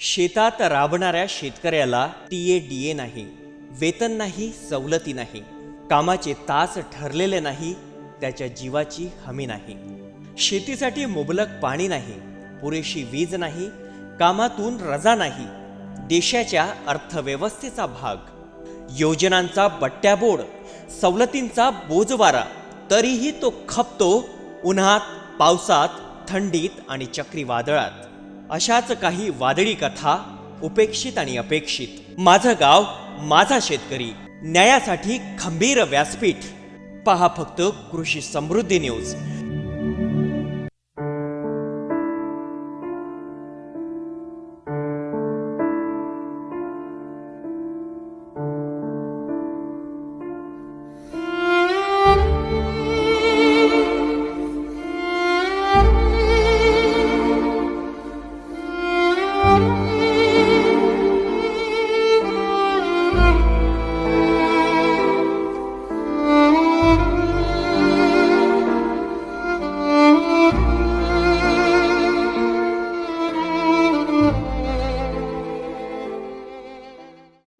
शेतात राबणाऱ्या शेतकऱ्याला टीए नाही, वेतन नाही, सवलती नाही, कामाचे तास ठरलेले नाही, त्याच्या जीवाची हमी नाही. शेतीसाठी मुबलक पाणी नाही, पुरेशी वीज नाही, कामातून रजा नाही, देशाच्या अर्थव्यवस्थेचा भाग. योजनांचा बट्ट्याबोळ, सवलतींचा बोजवारा, तरीही तो खपतो उन्हात, पावसात, थंडीत आणि चक्रीवादळात. अशाच काही वादळी कथा, उपेक्षित आणि अपेक्षित. माझं गाव माझा शेतकरी, न्यायासाठी खंबीर व्यासपीठ. पहा फक्त कृषी समृद्धी न्यूज.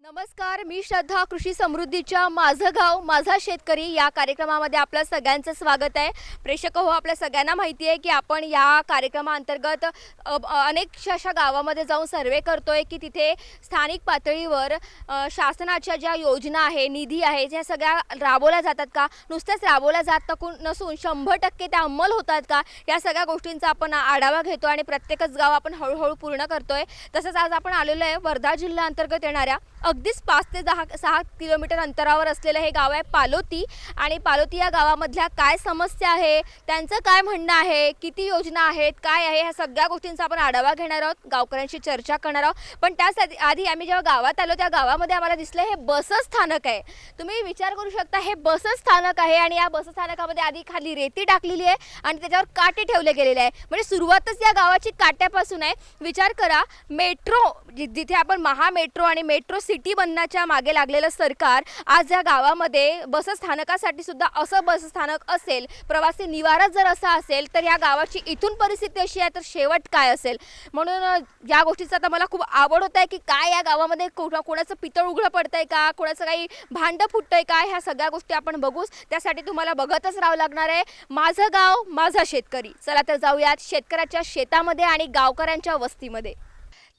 नमस्कार, मी श्रद्धा. कृषी समृद्धीच्या माझं गाव माझा शेतकरी या कार्यक्रमामध्ये आपलं सगळ्यांचं स्वागत आहे. प्रेक्षक हो, आपल्या सगळ्यांना माहिती आहे की आपण या कार्यक्रमाअंतर्गत अनेक अशा गावामध्ये जाऊन सर्वे करतोय की तिथे स्थानिक पातळीवर शासनाच्या ज्या योजना आहे, निधी आहे, ज्या सगळ्या राबवल्या जातात का, नुसत्याच राबवल्या जात नसून 100% त्या अंमल होतात का, या सगळ्या गोष्टींचा आपण आढावा घेतो आणि प्रत्येकच गाव आपण हळूहळू पूर्ण करतोय. तसंच आज आपण आलेलो आहे वर्धा जिल्हा अंतर्गत येणाऱ्या अगदीच 5 ते 6 किलोमीटर अंतरावर असलेलं हे गाव आहे पालोती. आणि पालोती या गावामधल्या काय समस्या आहे, त्यांचं काय म्हणणं आहे, किती योजना आहेत, काय आहे, ह्या सगळ्या गोष्टींचा आपण आढावा घेणार आहोत, गावकऱ्यांशी चर्चा करणार आहोत. पण त्यासाठी आधी आम्ही जेव्हा गावात आलो त्या गावामध्ये आम्हाला दिसलं हे बस स्थानक आहे. तुम्ही विचार करू शकता, हे बस स्थानक आहे आणि या बस स्थानकामध्ये आधी खाली रेती टाकलेली आहे आणि त्याच्यावर काटे ठेवले गेलेले आहे. म्हणजे सुरुवातच या गावाची काट्यापासून आहे. विचार करा, मेट्रो जिथे आपण महामेट्रो आणि मेट्रो सिटी बनण्याच्या मागे लागलेलं सरकार आज या गावामध्ये बसस्थानकासाठी सुद्धा असं बसस्थानक असेल, प्रवासी निवारा जर असा असेल, तर या गावाची इथून परिस्थिती अशी आहे तर शेवट काय असेल. म्हणून या गोष्टीचा आता मला खूप आवड होत आहे की काय या गावामध्ये कोणाचं पितळ उघडं पडतंय का, कोणाचं काही भांडं फुटतंय का, ह्या सगळ्या गोष्टी आपण बघूच. त्यासाठी तुम्हाला बघतच राहावं लागणार आहे. माझं गाव माझा शेतकरी. चला तर जाऊयात शेतकऱ्याच्या शेतामध्ये आणि गावकऱ्यांच्या वस्तीमध्ये.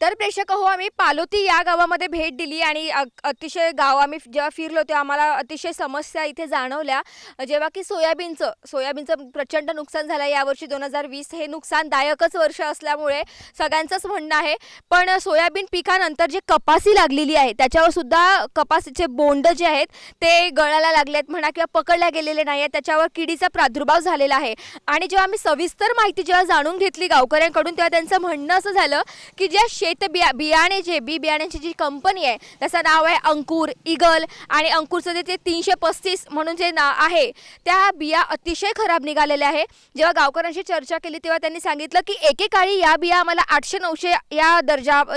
तर प्रेक्षक हो, आम्ही पालोती या गावामध्ये भेट दिली आणि अतिशय गाव आम्ही जेव्हा फिरलो तेव्हा आम्हाला अतिशय समस्या इथे जाणवल्या. जेव्हा की सोयाबीनचं प्रचंड नुकसान झालं यावर्षी. 2020 हे नुकसानदायकच वर्ष असल्यामुळे सगळ्यांचंच म्हणणं आहे. पण सोयाबीन पिकानंतर जे कपासी लागलेली आहे त्याच्यावर सुद्धा कपासीचे बोंड जे आहेत ते गळायला लागलेत म्हणा किंवा पकडल्या गेलेले नाही आहेत, त्याच्यावर किडीचा प्रादुर्भाव झालेला आहे. आणि जेव्हा आम्ही सविस्तर माहिती जेव्हा जाणून घेतली गावकऱ्यांकडून तेव्हा त्यांचं म्हणणं असं झालं की ज्या बियाणे जे बियाण्याची जी कंपनी आहे त्याचं नाव आहे अंकुर ईगल आणि अंकुरचं जे 335 म्हणून जे नाव आहे त्या बिया अतिशय खराब निघालेल्या आहे. जेव्हा गावकऱ्यांशी चर्चा केली तेव्हा त्यांनी सांगितलं की एकेकाळी या बिया आम्हाला 800-900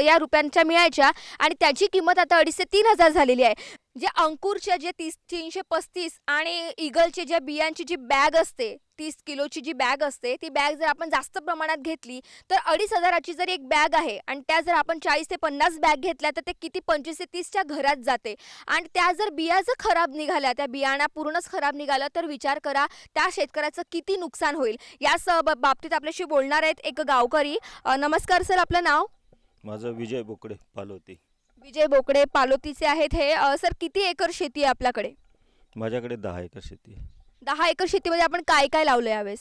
या रुपयांच्या मिळायच्या आणि त्याची किंमत आता 2,500 ते 3,000 झालेली आहे. जे अंकुरच्या जे 335 आणि ईगलचे ज्या बियांची जी बॅग असते 30 किलोची जी बॅग असते, ती बॅग जर आपण जास्त प्रमाणात घेतली तर 2,500ची जर एक बॅग आहे आणि त्या जर आपण 40 ते 50 बॅग घेतल्या तर ते किती 25 ते 30च्या घरात जाते. आणि त्या जर बिया जर खराब निघाल्या, त्या बियाणा पूर्णच खराब निघालं तर विचार करा त्या शेतकऱ्याचं किती नुकसान होईल. याच बाबतीत आपल्याशी बोलणार आहेत एक गावकरी. नमस्कार सर, आपलं नाव? माझं विजय बोकडे, पालोती. विजय बोकडे, पालोतीचे आहेत हे. सर, किती एकर शेती आहे आपल्याकडे? माझ्याकडे 10 एकर शेती आहे. 10 एकर शेतीमध्ये आपण काय काय लावलं यावेळेस?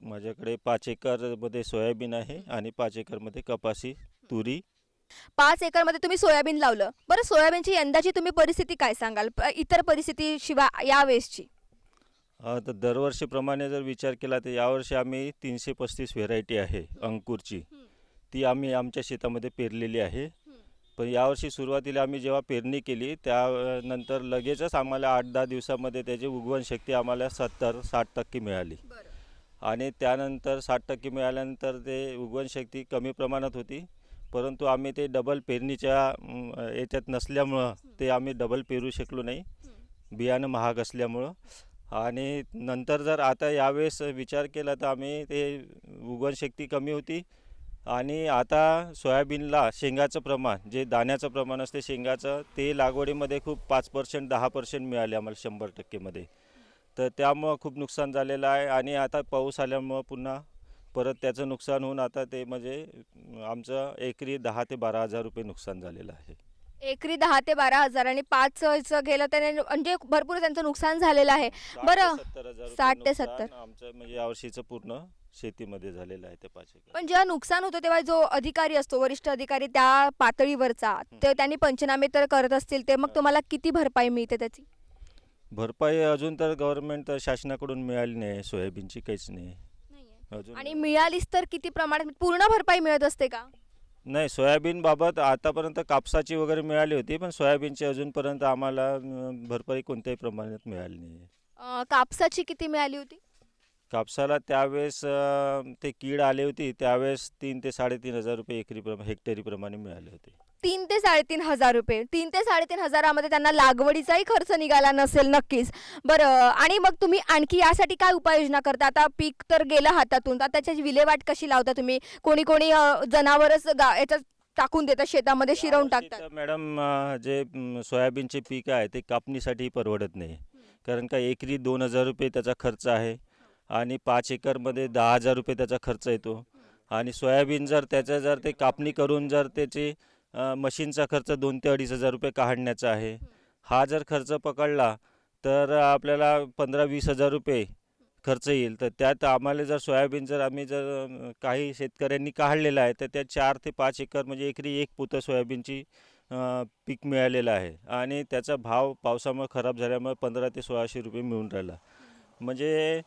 माझ्याकडे 5 एकरमध्ये सोयाबीन आहे आणि 5 एकरमध्ये कपासी, तुरी. 5 एकरमध्ये तुम्ही सोयाबीन लावलं. बरं, सोयाबीनची यंदाची तुम्ही परिस्थिती काय सांगाल, इतर परिस्थिती शिवाय यावेळेसची? तर दरवर्षीप्रमाणे जर विचार केला तर यावर्षी आम्ही 335 व्हेरायटी आहे अंकुरची, ती आम्ही आमच्या शेतामध्ये पेरलेली आहे. पण यावर्षी सुरुवातीला आम्ही जेव्हा पेरणी केली त्यानंतर लगेचच आम्हाला 8-10 दिवसामध्ये त्याची उगवण शक्ती आम्हाला 70-60% मिळाली. आणि त्यानंतर 60% मिळाल्यानंतर ते उगवण शक्ती कमी प्रमाणात होती, परंतु आम्ही ते डबल पेरणीच्या याच्यात नसल्यामुळं ते आम्ही डबल पेरू शकलो नाही, बियाणं महाग असल्यामुळं. आणि नंतर जर आता यावेळेस विचार केला तर आम्ही ते उगवणशक्ती कमी होती आणि आता सोयाबीनला शेंगाचं प्रमाण जे दाण्याचं प्रमाण असते शेंगाचं ते लागवडीमध्ये खूप 5% 10% मिळाले आम्हाला 100%मध्ये. तर त्यामुळं खूप नुकसान झालेलं आहे आणि आता पाऊस आल्यामुळं पुन्हा परत त्याचं नुकसान होऊन आता ते म्हणजे आमचं एकरी 10 ते 12 हजार रुपये नुकसान झालेलं आहे. एकरी 10 ते 12 हजार आणि 5 गेलं तर म्हणजे भरपूर त्यांचं नुकसान झालेलं आहे. 60 ते बरं 70,000 रुपये 60 ते नुकसान 70. आमचं म्हणजे यावर्षीचं पूर्ण शेतीमध्ये झालेलं आहे ते 5 एकर. पण जेव्हा नुकसान होतं तेव्हा जो अधिकारी असतो, वरिष्ठ अधिकारी त्या पातळीवरचा, ते त्यांनी पंचनामे तर करत असतील, ते मग तुम्हाला किती भरपाई मिळते त्याची? भरपाई अजून तर गव्हर्नमेंट तर शासनाकडून मिळाली नाही, सोयाबीनची काहीच नाही अजून. आणि मिळालीच तर किती प्रमाणात, पूर्ण भरपाई मिळत असते का? नाही, सोयाबीन बाबत आतापर्यंत कापसाची वगैरे मिळाली होती, पण सोयाबीनची अजूनपर्यंत आम्हाला भरपाई कोणत्याही प्रमाणात मिळाली नाही. कापसाची किती मिळाली होती? कापसाला त्यावेळेस ते कीड आली होती त्यावेळेस 3 ते 3.5 हजार रुपये हेक्टरी प्रमाणे मिळाले होते. 3 ते 3.5 हजार रुपये. 3 ते 3.5 हजारामध्ये त्यांना लागवडीचाही खर्च निघाला नसेल नक्कीच. बरं, आणि मग तुम्ही आणखी यासाठी काय उपाययोजना करता? आता पीक तर गेलं हातातून, तर त्याची विल्हेवाट कशी लावता तुम्ही? कोणी कोणी जनावरच याच्यात टाकून देतात, शेतामध्ये शिरवून यावर्षी टाकतात. तर मॅडम जे सोयाबीनचे पीक आहे ते कापणीसाठी परवडत नाही. कारण का एकरी 2,000 रुपये त्याचा खर्च आहे आणि 5 एकरमध्ये 10,000 रुपये त्याचा खर्च येतो. आणि सोयाबीन जर ते कापणी करून जर त्याची मशीनचा खर्च 2 ते 2,500 रुपये काढण्याचा आहे. हा जर खर्च पकडला तर आपल्याला 15-20 हजार रुपये खर्च येईल. तर त्यात आम्हाला जर सोयाबीन आम्ही काही शेतकऱ्यांनी काढलेलं आहे तर त्या 4 ते 5 एकर म्हणजे एकरी 1 पोतं सोयाबीनची पीक मिळालेलं आहे आणि त्याचा भाव पावसामुळे खराब झाल्यामुळे 1500 ते 1600 रुपये मिळून राहिला. म्हणजे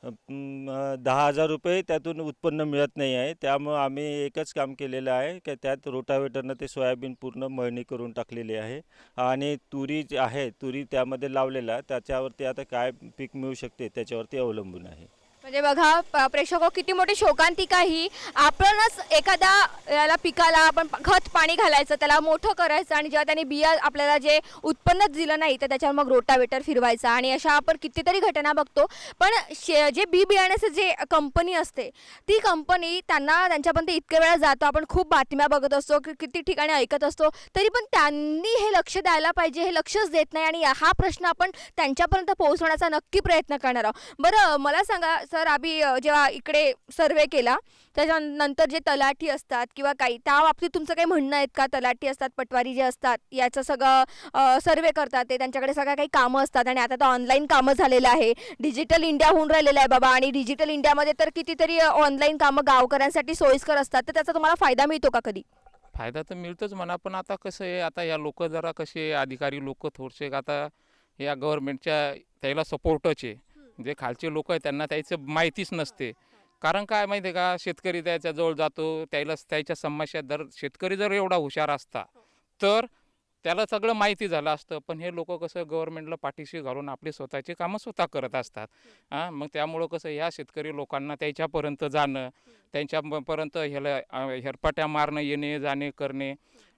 10,000 रुपये त्यातून उत्पन्न मिळत नाही आहे. त्यामुळं आम्ही एकच काम केलेलं आहे की त्यात रोटावेटरनं ते सोयाबीन पूर्ण मळणी करून टाकलेली आहे आणि तुरी जी आहे तुरी त्यामध्ये लावलेला आहे. त्याच्यावरती आता काय पीक मिळू शकते त्याच्यावरती अवलंबून आहे. म्हणजे बघा प्रेक्षको, किती मोठी शोकांतिका ही. आपणच एखाद्या याला पिकाला आपण खत पाणी घालायचं, त्याला मोठं करायचं आणि जेव्हा त्याने बिया आपल्याला जे उत्पन्नच दिलं नाही तर त्याच्यावर मग रोटावेटर फिरवायचा आणि अशा आपण कितीतरी घटना बघतो. पण जे बी बियाण्याचं जे कंपनी असते ती कंपनी त्यांच्यापर्यंत इतक्या वेळा जातो, आपण खूप बातम्या बघत असतो, किती ठिकाणी ऐकत असतो, तरी पण त्यांनी हे लक्ष द्यायला पाहिजे, हे लक्षच देत नाही आणि हा प्रश्न आपण त्यांच्यापर्यंत पोहोचवण्याचा नक्की प्रयत्न करणार आहोत. बरं, मला सांगा सर, आम्ही जेव्हा इकडे सर्वे केला त्याच्यानंतर जे तलाठी असतात किंवा काही त्या बाबतीत तुमचं काही म्हणणं आहेत का? तलाठी असतात, पटवारी जे असतात, याचं सगळं सर्वे करतात, ते त्यांच्याकडे सगळं काही कामं असतात आणि आता तर ऑनलाईन कामं झालेलं आहे, डिजिटल इंडिया होऊन राहिलेलं आहे बाबा. आणि डिजिटल इंडियामध्ये तर कितीतरी ऑनलाईन कामं गावकऱ्यांसाठी सोयीस्कर असतात, तर त्याचा तुम्हाला फायदा मिळतो का कधी? फायदा तर मिळतोच म्हणा, पण आता कसं आहे, आता या लोक जरा कसे अधिकारी लोक थोडेसे आता या गव्हर्नमेंटच्या त्याला सपोर्टच आहे. जे खालचे लोक आहेत त्यांना त्याचं माहितीच नसते. कारण काय माहिती आहे का, शेतकरी त्याच्याजवळ जातो, त्याच्या समस्या शेतकरी जर एवढा हुशार असता तर त्याला सगळं माहिती झालं असतं. पण हे लोक कसं गव्हर्नमेंटला पाठीशी घालून आपली स्वतःची कामं स्वतः करत असतात. मग त्यामुळं कसं ह्या शेतकरी लोकांना त्याच्यापर्यंत जाणं, त्यांच्यापर्यंत हेरपाट्या मारणं, येणे जाणे करणे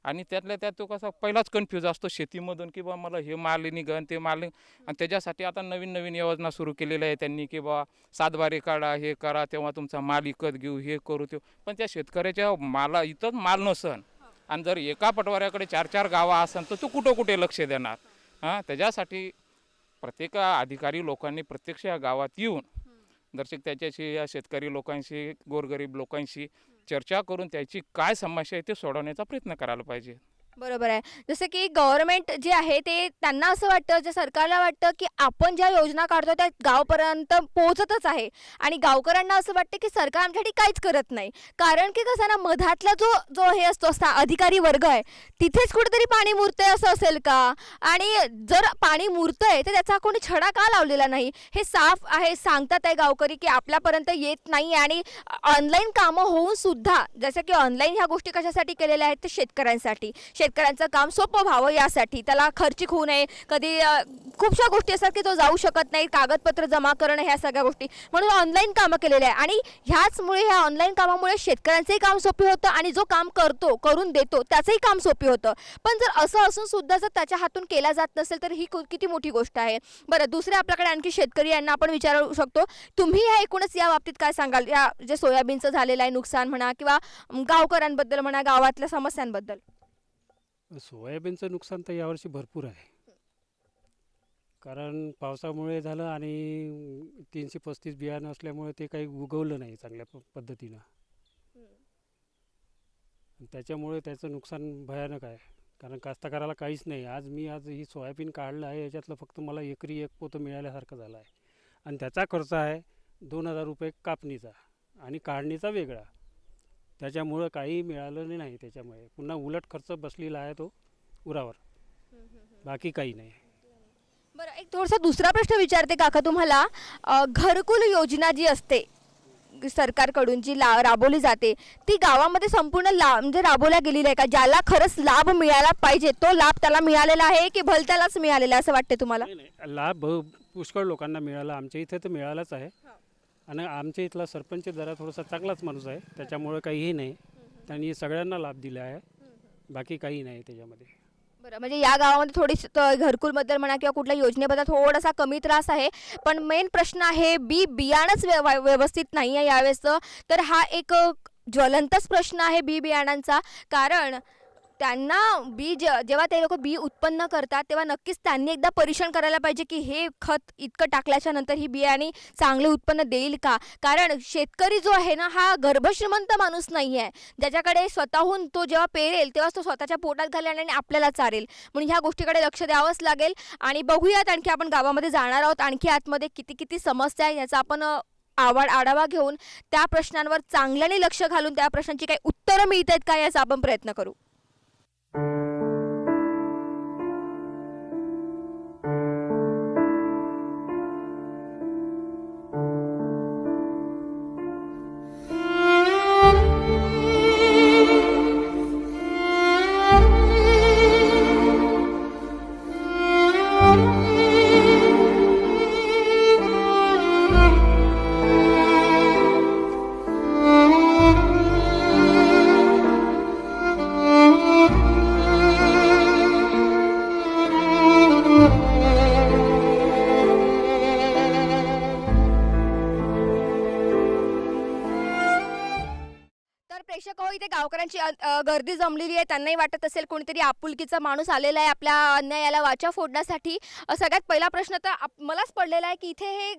आणि त्यातल्या त्यात तो कसा पहिलाच कन्फ्यूज असतो शेतीमधून की बा मला हे माल निघन ते माल. आणि त्याच्यासाठी आता नवीन नवीन योजना सुरू केलेल्या आहे त्यांनी की बा 7/12 काढा, हे करा, तेव्हा तुमचा माल विकत घेऊ, हे करू ते. पण त्या शेतकऱ्याच्या इथंच माल नसन आणि जर एका पटवाऱ्याकडे 4-4 गावं असेल तर तो कुठे लक्ष देणार? त्याच्यासाठी प्रत्येक अधिकारी लोकांनी प्रत्यक्ष या गावात येऊन दर्शक त्याच्याशी या शेतकरी लोकांशी, गोरगरीब लोकांशी चर्चा करून त्याची काय समस्या आहे ते सोडवण्याचा प्रयत्न करायला पाहिजे. बरोबर आहे. जसं की गव्हर्नमेंट जे आहे ते त्यांना असं वाटतं, जे सरकारला वाटतं की आपण ज्या योजना काढतो त्या गावपर्यंत पोहोचतच आहे आणि गावकऱ्यांना असं वाटतं की सरकार आमच्यासाठी काहीच करत नाही. कारण की कसं ना, मधातला जो हे असतो अधिकारी वर्ग आहे तिथेच कुठेतरी पाणी मुरतंय असं असेल का? आणि जर पाणी मुरतंय तर त्याचा कोणी छडा का लावलेला नाही? हे साफ आहे, सांगतात आहे गावकरी की आपल्यापर्यंत येत नाही. आणि ऑनलाईन कामं होऊन सुद्धा, जसं की ऑनलाईन ह्या गोष्टी कशासाठी केलेल्या आहेत तर शेतकऱ्यांसाठी शेतकऱ्यांचं काम सोपं व्हावं यासाठी, त्याला खर्चिक होऊ नये. कधी खूपशा गोष्टी असतात की तो जाऊ शकत नाही, कागदपत्र जमा करणं, ह्या सगळ्या गोष्टी, म्हणून ऑनलाईन कामं केलेले आहे. आणि ह्याचमुळे, ह्या ऑनलाईन कामामुळे शेतकऱ्यांचंही काम सोपे होतं आणि जो काम करतो, करून देतो, त्याचंही काम सोपे होतं. पण जर असं असून सुद्धा जर त्याच्या हातून केला जात नसेल तर ही किती मोठी गोष्ट आहे. बरं, दुसरे आपल्याकडे आणखी शेतकरी, यांना आपण विचारू शकतो. तुम्ही ह्या एकूणच या बाबतीत काय सांगाल, या जे सोयाबीनचं झालेलं आहे नुकसान म्हणा, किंवा गावकऱ्यांबद्दल म्हणा, गावातल्या समस्यांबद्दल? सोयाबीनचं नुकसान तर यावर्षी भरपूर आहे, कारण पावसामुळे झालं आणि 335 बियाणं असल्यामुळे ते काही उगवलं नाही चांगल्या पद्धतीनं. त्याच्यामुळे त्याचं नुकसान भयानक आहे, कारण कास्तकाराला काहीच नाही. आज ही सोयाबीन काढलं आहे, याच्यातलं फक्त मला एकरी एक पोतं मिळाल्यासारखं झालं आहे. आणि त्याचा खर्च आहे 2,000 रुपये कापणीचा आणि काढणीचा वेगळा. त्याच्यामुळं काही मिळालं नाही. त्याच्यामुळे पुन्हा उलट खर्च बसलेला आहे तो उरावर, बाकी काही नाही. बरं, एक थोडासा दुसरा प्रश्न विचारते काका तुम्हाला. घरकुल योजना जी असते सरकारकडून, जी राबवली जाते, ती गावामध्ये संपूर्ण म्हणजे राबवल्या गेलेली आहे का? ज्याला खरंच लाभ मिळाला पाहिजे तो लाभ त्याला मिळालेला आहे की भलत्यालाच मिळालेला आहे असं वाटते तुम्हाला? नाही, लाभ पुष्कळ लोकांना मिळाला. आमच्या इथे तर मिळालाच आहे. आणि आमच्या इथला सरपंच जरा थोडासा चांगलाच माणूस आहे, त्याच्यामुळे काहीही नाही. त्यांनी सगळ्यांना लाभ दिला आहे, बाकी काही नाही त्याच्यामध्ये. बरं, म्हणजे या गावामध्ये थोडी घरकुलबद्दल म्हणा किंवा कुठल्या योजनेबद्दल थोडासा कमी त्रास आहे. पण मेन प्रश्न आहे बियाणंच व्यवस्थित नाही आहे यावेळेसचं. तर हा एक ज्वलंतच प्रश्न आहे बियाणांचा. कारण त्यांना जेव्हा ते लोक बी उत्पन्न करतात तेव्हा नक्कीच त्यांनी एकदा परीक्षण करायला पाहिजे की हे खत इतकं टाकल्याच्या नंतर ही बियाणे चांगले उत्पन्न देईल का. कारण शेतकरी जो आहे ना, हा गर्भश्रीमंत माणूस नाही आहे, ज्याच्याकडे स्वतःहून तो जेव्हा पेरेल तेव्हाच तो स्वतःच्या पोटात घालेल आणि आपल्याला चारेल. म्हणून ह्या गोष्टीकडे लक्ष द्यावंच लागेल. आणि बघूयात, आणखी आपण गावामध्ये जाणार आहोत, आणखी आतमध्ये किती किती समस्या आहे याचा आपण आढावा घेऊन त्या प्रश्नांवर चांगल्याने लक्ष घालून त्या प्रश्नांची काही उत्तरं मिळत आहेत का याचा आपण प्रयत्न करू. प्रेक्षक हो, इथे गावकऱ्यांची गर्दी जमलेली आहे. त्यांनाही वाटत असेल कोणीतरी आपुलकीचा माणूस आलेला आहे आपल्या अन्यायाला वाचा फोडण्यासाठी. सगळ्यात पहिला प्रश्न तर मलाच पडलेला आहे की इथे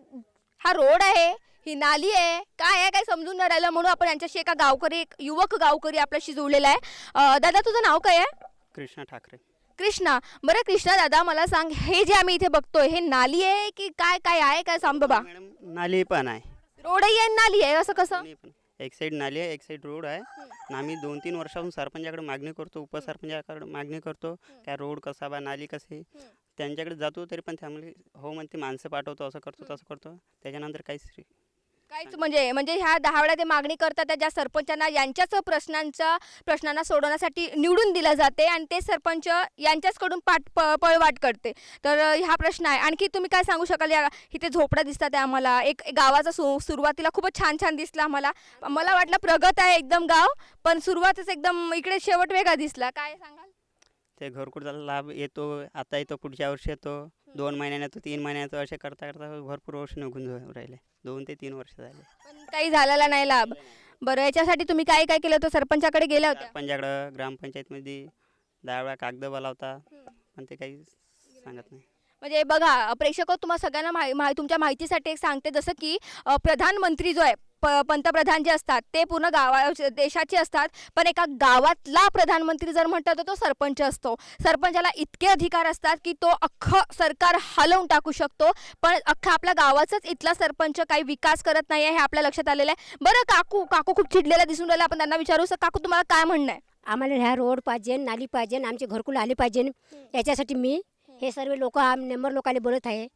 हा रोड आहे, ही नाली आहे, काय आहे, काय समजून न राहिलं. म्हणून आपण यांच्याशी एका गावकरी, एक युवक गावकरी आपल्याशी जोडलेला आहे. दादा, तुझं नाव काय आहे? कृष्णा ठाकरे. कृष्णा. बरं कृष्णा दादा, मला सांग, हे जे आम्ही इथे बघतोय हे नाली आहे की काय काय आहे, काय सांग बाबा. मॅडम, नाली पण आहे, रोडही आहे, नाली आहे, असं कसं? नाली पण. एक साईड नाली आहे, एक साईड रोड आहे. आणि आम्ही 2-3 वर्षापासून सरपंचाकडे मागणी करतो, उपसरपंचाकडे मागणी करतो, काय रोड कसा बा, नाली कशी. त्यांच्याकडे जातो तरी पण त्यामुळे हो म्हणते, माणसं पाठवतो, असं करतो तसं करतो. त्याच्यानंतर काहीच म्हणजे ह्या 10 वेळा ते मागणी करतात ज्या सरपंचांना यांच्याच प्रश्नांना सोडवण्यासाठी निवडून दिलं जाते आणि ते सरपंच यांच्याचकडून पळवाट करते. तर हा प्रश्न आहे. आणखी तुम्ही काय सांगू शकाल? इथे झोपड्या दिसतात आहे आम्हाला. एक गावाचा सुरुवातीला खूपच छान छान दिसला आम्हाला. मला वाटलं प्रगत आहे एकदम गाव, पण सुरुवातच एकदम इकडे शेवट वेगळा दिसला. काय सांगाल? ते घरकुलचा लाभ येतो, आता येतो, पुढच्या वर्षी येतो, 2 महिन्याने येतो, 3 महिन्याचं, असे करता करता भरपूर वर्ष निघून राहिले. 2 ते 3 वर्ष झाले, पण काही झालेला नाही लाभ. बरं, याच्यासाठी तुम्ही काय काय केलं होतं? सरपंचाकडे गेल्या होत्या? सरपंचाकडं, ग्रामपंचायतमध्ये 10 वेळा कागद बोलावता, पण ते काही सांगत नाही. म्हणजे बघा प्रेक्षक, तुम्हाला सगळ्यांना तुमच्या माहितीसाठी एक सांगते, जसं की प्रधानमंत्री जो आहे, पंतप्रधान जे असतात ते पूर्ण देशाचे असतात, पण एका गावातला प्रधानमंत्री जर म्हटलं तर तो सरपंच असतो. सरपंचाला इतके अधिकार असतात की तो अख्खं सरकार हलवून टाकू शकतो. पण अख्खा आपल्या गावाचाच इथला सरपंच काही विकास करत नाही आहे, हे आपल्या लक्षात आलेलं आहे. बरं काकू खूप चिडलेला दिसून राहिला, आपण त्यांना विचारू. काकू, तुम्हाला काय म्हणणं आहे? आम्हाला ह्या रोड पाहिजे, नाली पाहिजे, आमचे घरकुल आले पाहिजे. याच्यासाठी मी हे सर्व लोक नंबर लोकांना बोलत आहे.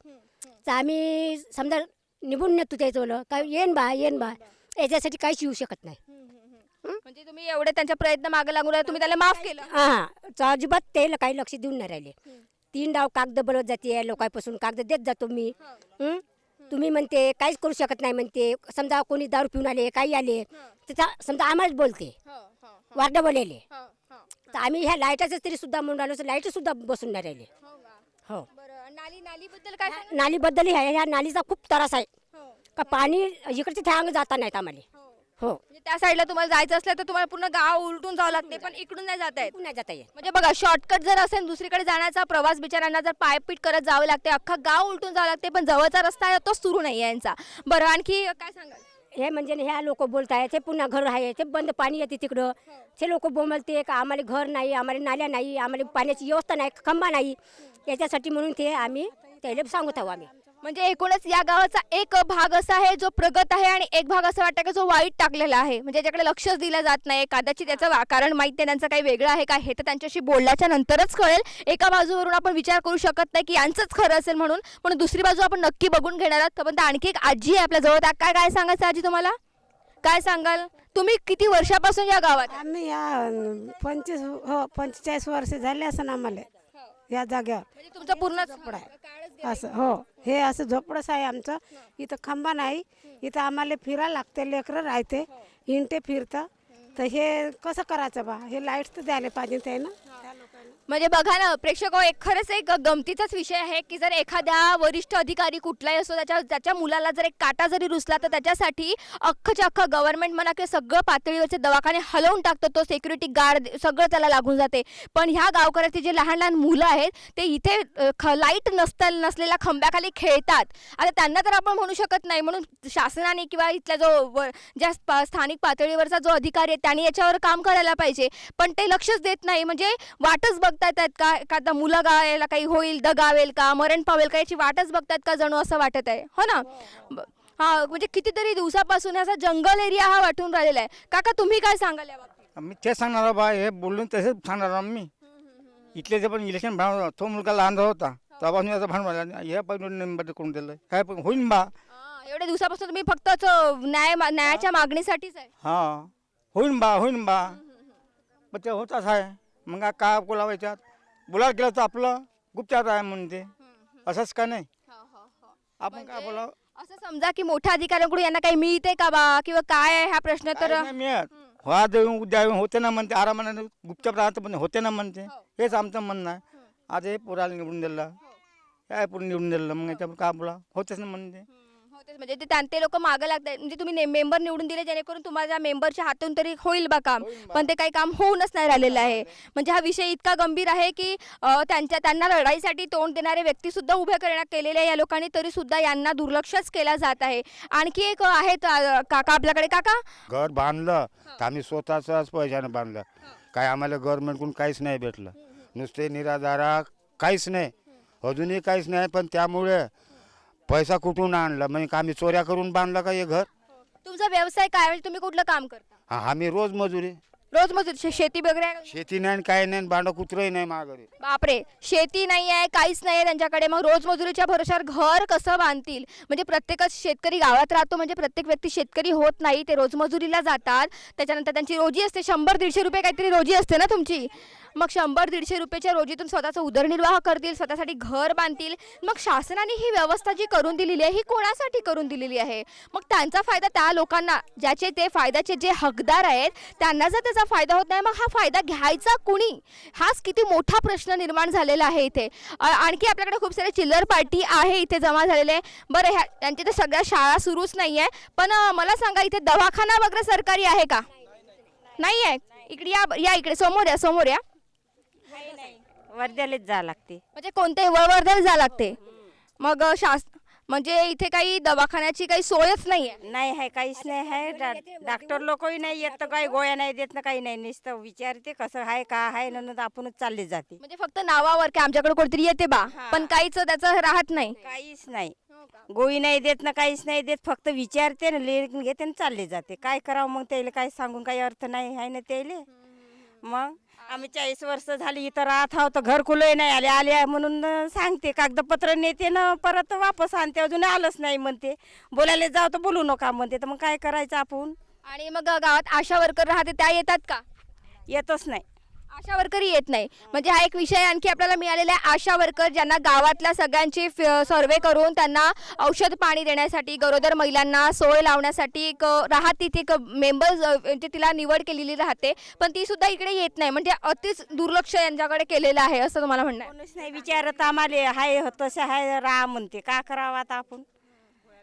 तर आम्ही समजा निघून नेतो त्याचं काय येईन बा याच्यासाठी काहीच येऊ शकत नाही. म्हणजे तुम्ही एवढे त्यांच्या प्रयत्न मागे लागून राहिले, तुम्ही त्याला माफ केलं. हां तर अजिबात ते काही लक्ष देऊन नाही राहिले. 3 डाव कागद बनवत जाते लोकांपासून, कागद देत जातो मी. हं? तुम्ही म्हणते काहीच करू शकत नाही म्हणते. समजा कोणी दारू पिऊन आले काही आले त्याचा समजा आम्हालाच बोलते वार्ड बोलेले. तर आम्ही ह्या लाईटाचं तरी सुद्धा म्हणून राहिलो तर लाईट सुद्धा बसून नाही राहिले. हो बरं, नालीबद्दल काय सांगाल? नालीबद्दल आहे, ह्या नालीचा खूप त्रास आहे का पाणी इकडचे थ्यांग जाता नाहीत आम्हाला. हो म्हणजे त्या साईडला तुम्हाला जायचं असलं तर तुम्हाला पूर्ण गाव उलटून जावं लागते, पण इकडून नाही जाता येत. नाही जाता येत. म्हणजे बघा, शॉर्टकट जर असेल दुसरीकडे जाण्याचा प्रवास बिचारांना जर पायपीट करत जावं लागते, अख्खा गाव उलटून जावं लागते, पण जवळचा रस्ता आहे तो सुरू नाही आहे यांचा. बरं, आणखी काय सांगाल? हे म्हणजे ह्या लोक बोलताय ते पुन्हा घर आहे ते बंद पाणी येते तिकडं. ते लोक बोंबलते का आम्हाला घर नाही, आम्हाला नाल्या नाही, आम्हाला पाण्याची व्यवस्था नाही, खंबा नाही. याच्यासाठी म्हणून ते आम्ही त्याला सांगत आहोत आम्ही. म्हणजे एकूणच या गावाचा एक भाग असा आहे जो प्रगत आहे आणि एक भाग असं वाटतं की जो वाईट टाकलेला आहे, म्हणजे ज्याच्याकडे लक्षच दिलं जात नाही. कदाचित त्याचं कारण माहिती नाही, त्यांचं काही वेगळं आहे का हे तर त्यांच्याशी बोलल्याच्या नंतरच कळेल. एका बाजूवरून आपण विचार करू शकत नाही की यांचंच खरं असेल म्हणून दुसरी बाजू आपण नक्की बघून घेणार आहोत. पण आणखी एक आजी आहे आपल्या जवळ. काय काय सांगायचं आजी तुम्हाला? काय सांगाल? तुम्ही किती वर्षापासून या गावात आहे? आम्ही या 45 वर्ष झाले असं आम्हाला या जाग्यावर. म्हणजे तुमचं पूर्ण झोपडं आहे असं. हो हे असं झोपडंच आहे आमचं. इथं खंबा नाही, इथं आम्हाला फिरायला लागते, लेकरं राहते हिंडते फिरतं. तर हे कसं करायचं बा, हे लाईट तर द्यायला पाहिजे ते ना. म्हणजे बघा ना प्रेक्षक, एक खरंच एक गमतीचाच विषय आहे की जर एखाद्या वरिष्ठ अधिकारी कुठलाही असो त्याच्या मुलाला जर एक काटा जरी रुसला तर त्याच्यासाठी अख्खच्या अख्खा गव्हर्नमेंट म्हणा किंवा सगळं पातळीवरचे दवाखाने हलवून टाकतो, तो सिक्युरिटी गार्ड सगळं त्याला लागून जाते. पण ह्या गावकऱ्याचे जे लहान लहान मुलं आहेत ते इथे लाईट नसलेल्या खंब्याखाली खेळतात. आता त्यांना तर आपण म्हणू शकत नाही, म्हणून शासनाने किंवा इथल्या ज्या स्थानिक पातळीवरचा जो अधिकारी आहे त्यांनी याच्यावर काम करायला पाहिजे. पण ते लक्षच देत नाही. म्हणजे वाटच बघतायत का आता मुलं गावायला काही होईल, दगावेल का, मरण पावेल का, याची वाटच बघतायत का जणू असं वाटत आहे. हो ना? हा, म्हणजे कितीतरी दिवसापासून असा जंगल एरिया हा वाटून राहिलेला आहे. काका तुम्ही काय सांगाल या बाबतीत? मी तेच सांगणार बा, हे बोलून तसेच सांगणार आम्ही. इथले जे पण इलेक्शन भांडवल तो मुलगा लहान होता तेव्हापासून याचा भांडवल हे पण नंबर करून दिलं काय पण होईन बा. एवढ्या दिवसापासून तुम्ही फक्त न्यायाच्या मागणीसाठीच आहे? हां होईन बा पण ते होताच आहे. मग काय बोलावायच्यात बोलायला गेलं तर आपलं गुप्तचार आहे म्हणते, असंच का नाही. आपण काय बोलावं असं समजा की मोठ्या अधिकाऱ्यांकडून यांना काही मिळते का बा किंवा काय आहे हा प्रश्न तर नाही मिळत. हा देऊन उद्या येऊन होते ना म्हणते, आरामाने गुप्तचार राहतं पण होते ना म्हणते. हेच आमचं म्हणणं आहे. आज हे पोराला निवडून दिलं, काय पूर्ण निवडून दिलं, मग याच्यावर काय बोला होतेच ना म्हणते. म्हणजे ते लोक मागं लागतात. म्हणजे तुम्ही मेंबर निवडून दिले जेणेकरून तुम्हाला मेंबरच्या हातून तरी होईल बा काम, पण ते काही काम होऊनच नाही राहिलेलं आहे. म्हणजे हा विषय इतका गंभीर आहे की त्यांना लढाईसाठी तोंड देणारे व्यक्ती सुद्धा उभे करण्यात केलेले आहे या लोकांनी, तरी सुद्धा यांना दुर्लक्षच केला जात आहे. आणखी एक आहेत काका आपल्याकडे. काका, घर बांधलं तर आम्ही स्वतःच्याच पैशानं बांधलं. काय आम्हाला गव्हर्नमेंटकडून काहीच नाही भेटलं, नुसते निराधारा काहीच नाही, अजूनही काहीच नाही. पण त्यामुळे पैसा कुठून आणला, म्हणजे आम्ही चोऱ्या करून बांधला का हे घर. तुमचा व्यवसाय काय, म्हणजे तुम्ही कुठलं काम करता? हा आम्ही रोज मजुरी, शेती वगैरे आहे का? शेती नाही काय नाही, भांडं कुत्रही नाही माघारी. बापरे, शेती नाही आहे, काहीच नाही आहे त्यांच्याकडे. मग रोजमजुरीच्या भरोशावर घर कसं बांधतील? म्हणजे प्रत्येकच शेतकरी गावात राहतो, म्हणजे प्रत्येक व्यक्ती शेतकरी होत नाही, ते रोजमजुरीला जातात. त्याच्यानंतर त्यांची रोजी असते 100-150 रुपये काहीतरी रोजी असते ना तुमची. मग 100-150 रुपयाच्या रोजीतून स्वतःचा उदरनिर्वाह करतील, स्वतःसाठी घर बांधतील. मग शासनाने ही व्यवस्था जी करून दिलेली आहे ही कोणासाठी करून दिलेली आहे? मग त्यांचा फायदा त्या लोकांना, ज्याचे ते फायद्याचे जे हकदार आहेत त्यांना जर त्याचा फायदा होत नाही, मग हा फायदा घ्यायचा कुणी? हाच किती मोठा प्रश्न निर्माण झालेला आहे इथे. आणखी आपल्याकडे खूप सारे चिल्लर पार्टी आहे इथे जमा झालेले. बरं, त्यांची तर सगळ्या शाळा सुरूच नाही आहे, पण मला सांगा इथे दवाखाना वगैरे सरकारी आहे का? नाही आहे. इकडे या इकडे समोर या. वर्ध्यालाच जावं लागते. म्हणजे कोणते वर्ध्याला जावं लागते? मग म्हणजे इथे काही दवाखान्याची काही सोयच नाही आहे? नाही आहे, काहीच नाही आहे. डॉक्टर लोकही नाही येत, तर काही गोळ्या नाही देत ना, काही नाही. नुसतं विचारते कसं आहे का आहे ना, आपणच चालले जाते. म्हणजे फक्त नावावर की आमच्याकडे कोणतरी येते बा, पण काहीच त्याचं राहत नाही. काहीच नाही, गोळी नाही देत ना, काहीच नाही देत. फक्त विचारते ना, लिहून घेते ना चालले जाते. काय करावं मग त्याला काय सांगून काही अर्थ नाही आहे ना त्याला. मग आम्ही 40 वर्ष झाली इथं राहत आहोत, घरकुलही नाही आले म्हणून सांगते, कागदपत्र नेते ना परत वापस आणते, अजून आलंच नाही म्हणते. बोलायला जाऊ तर बोलू नका म्हणते, तर मग काय करायचं आपण? आणि मग गावात आशा वर्कर राहते त्या येतात का? येतच नाही. आशा वर्करही येत नाही. म्हणजे हा एक विषय आणखी आपल्याला मिळालेला आहे. आशा वर्कर ज्यांना गावातल्या सगळ्यांची सर्वे करून त्यांना औषध पाणी देण्यासाठी, गरोदर महिलांना सोय लावण्यासाठी एक राहते तिथे एक मेंबर्स तिला निवड केलेली राहते, पण ती सुद्धा इकडे येत नाही. म्हणजे अतिच दुर्लक्ष यांच्याकडे केलेलं आहे असं तुम्हाला म्हणणं आहे? कोणीच नाही विचारत आम्हाला. हाय तसं हाय राहा म्हणते. का करावं आता आपण?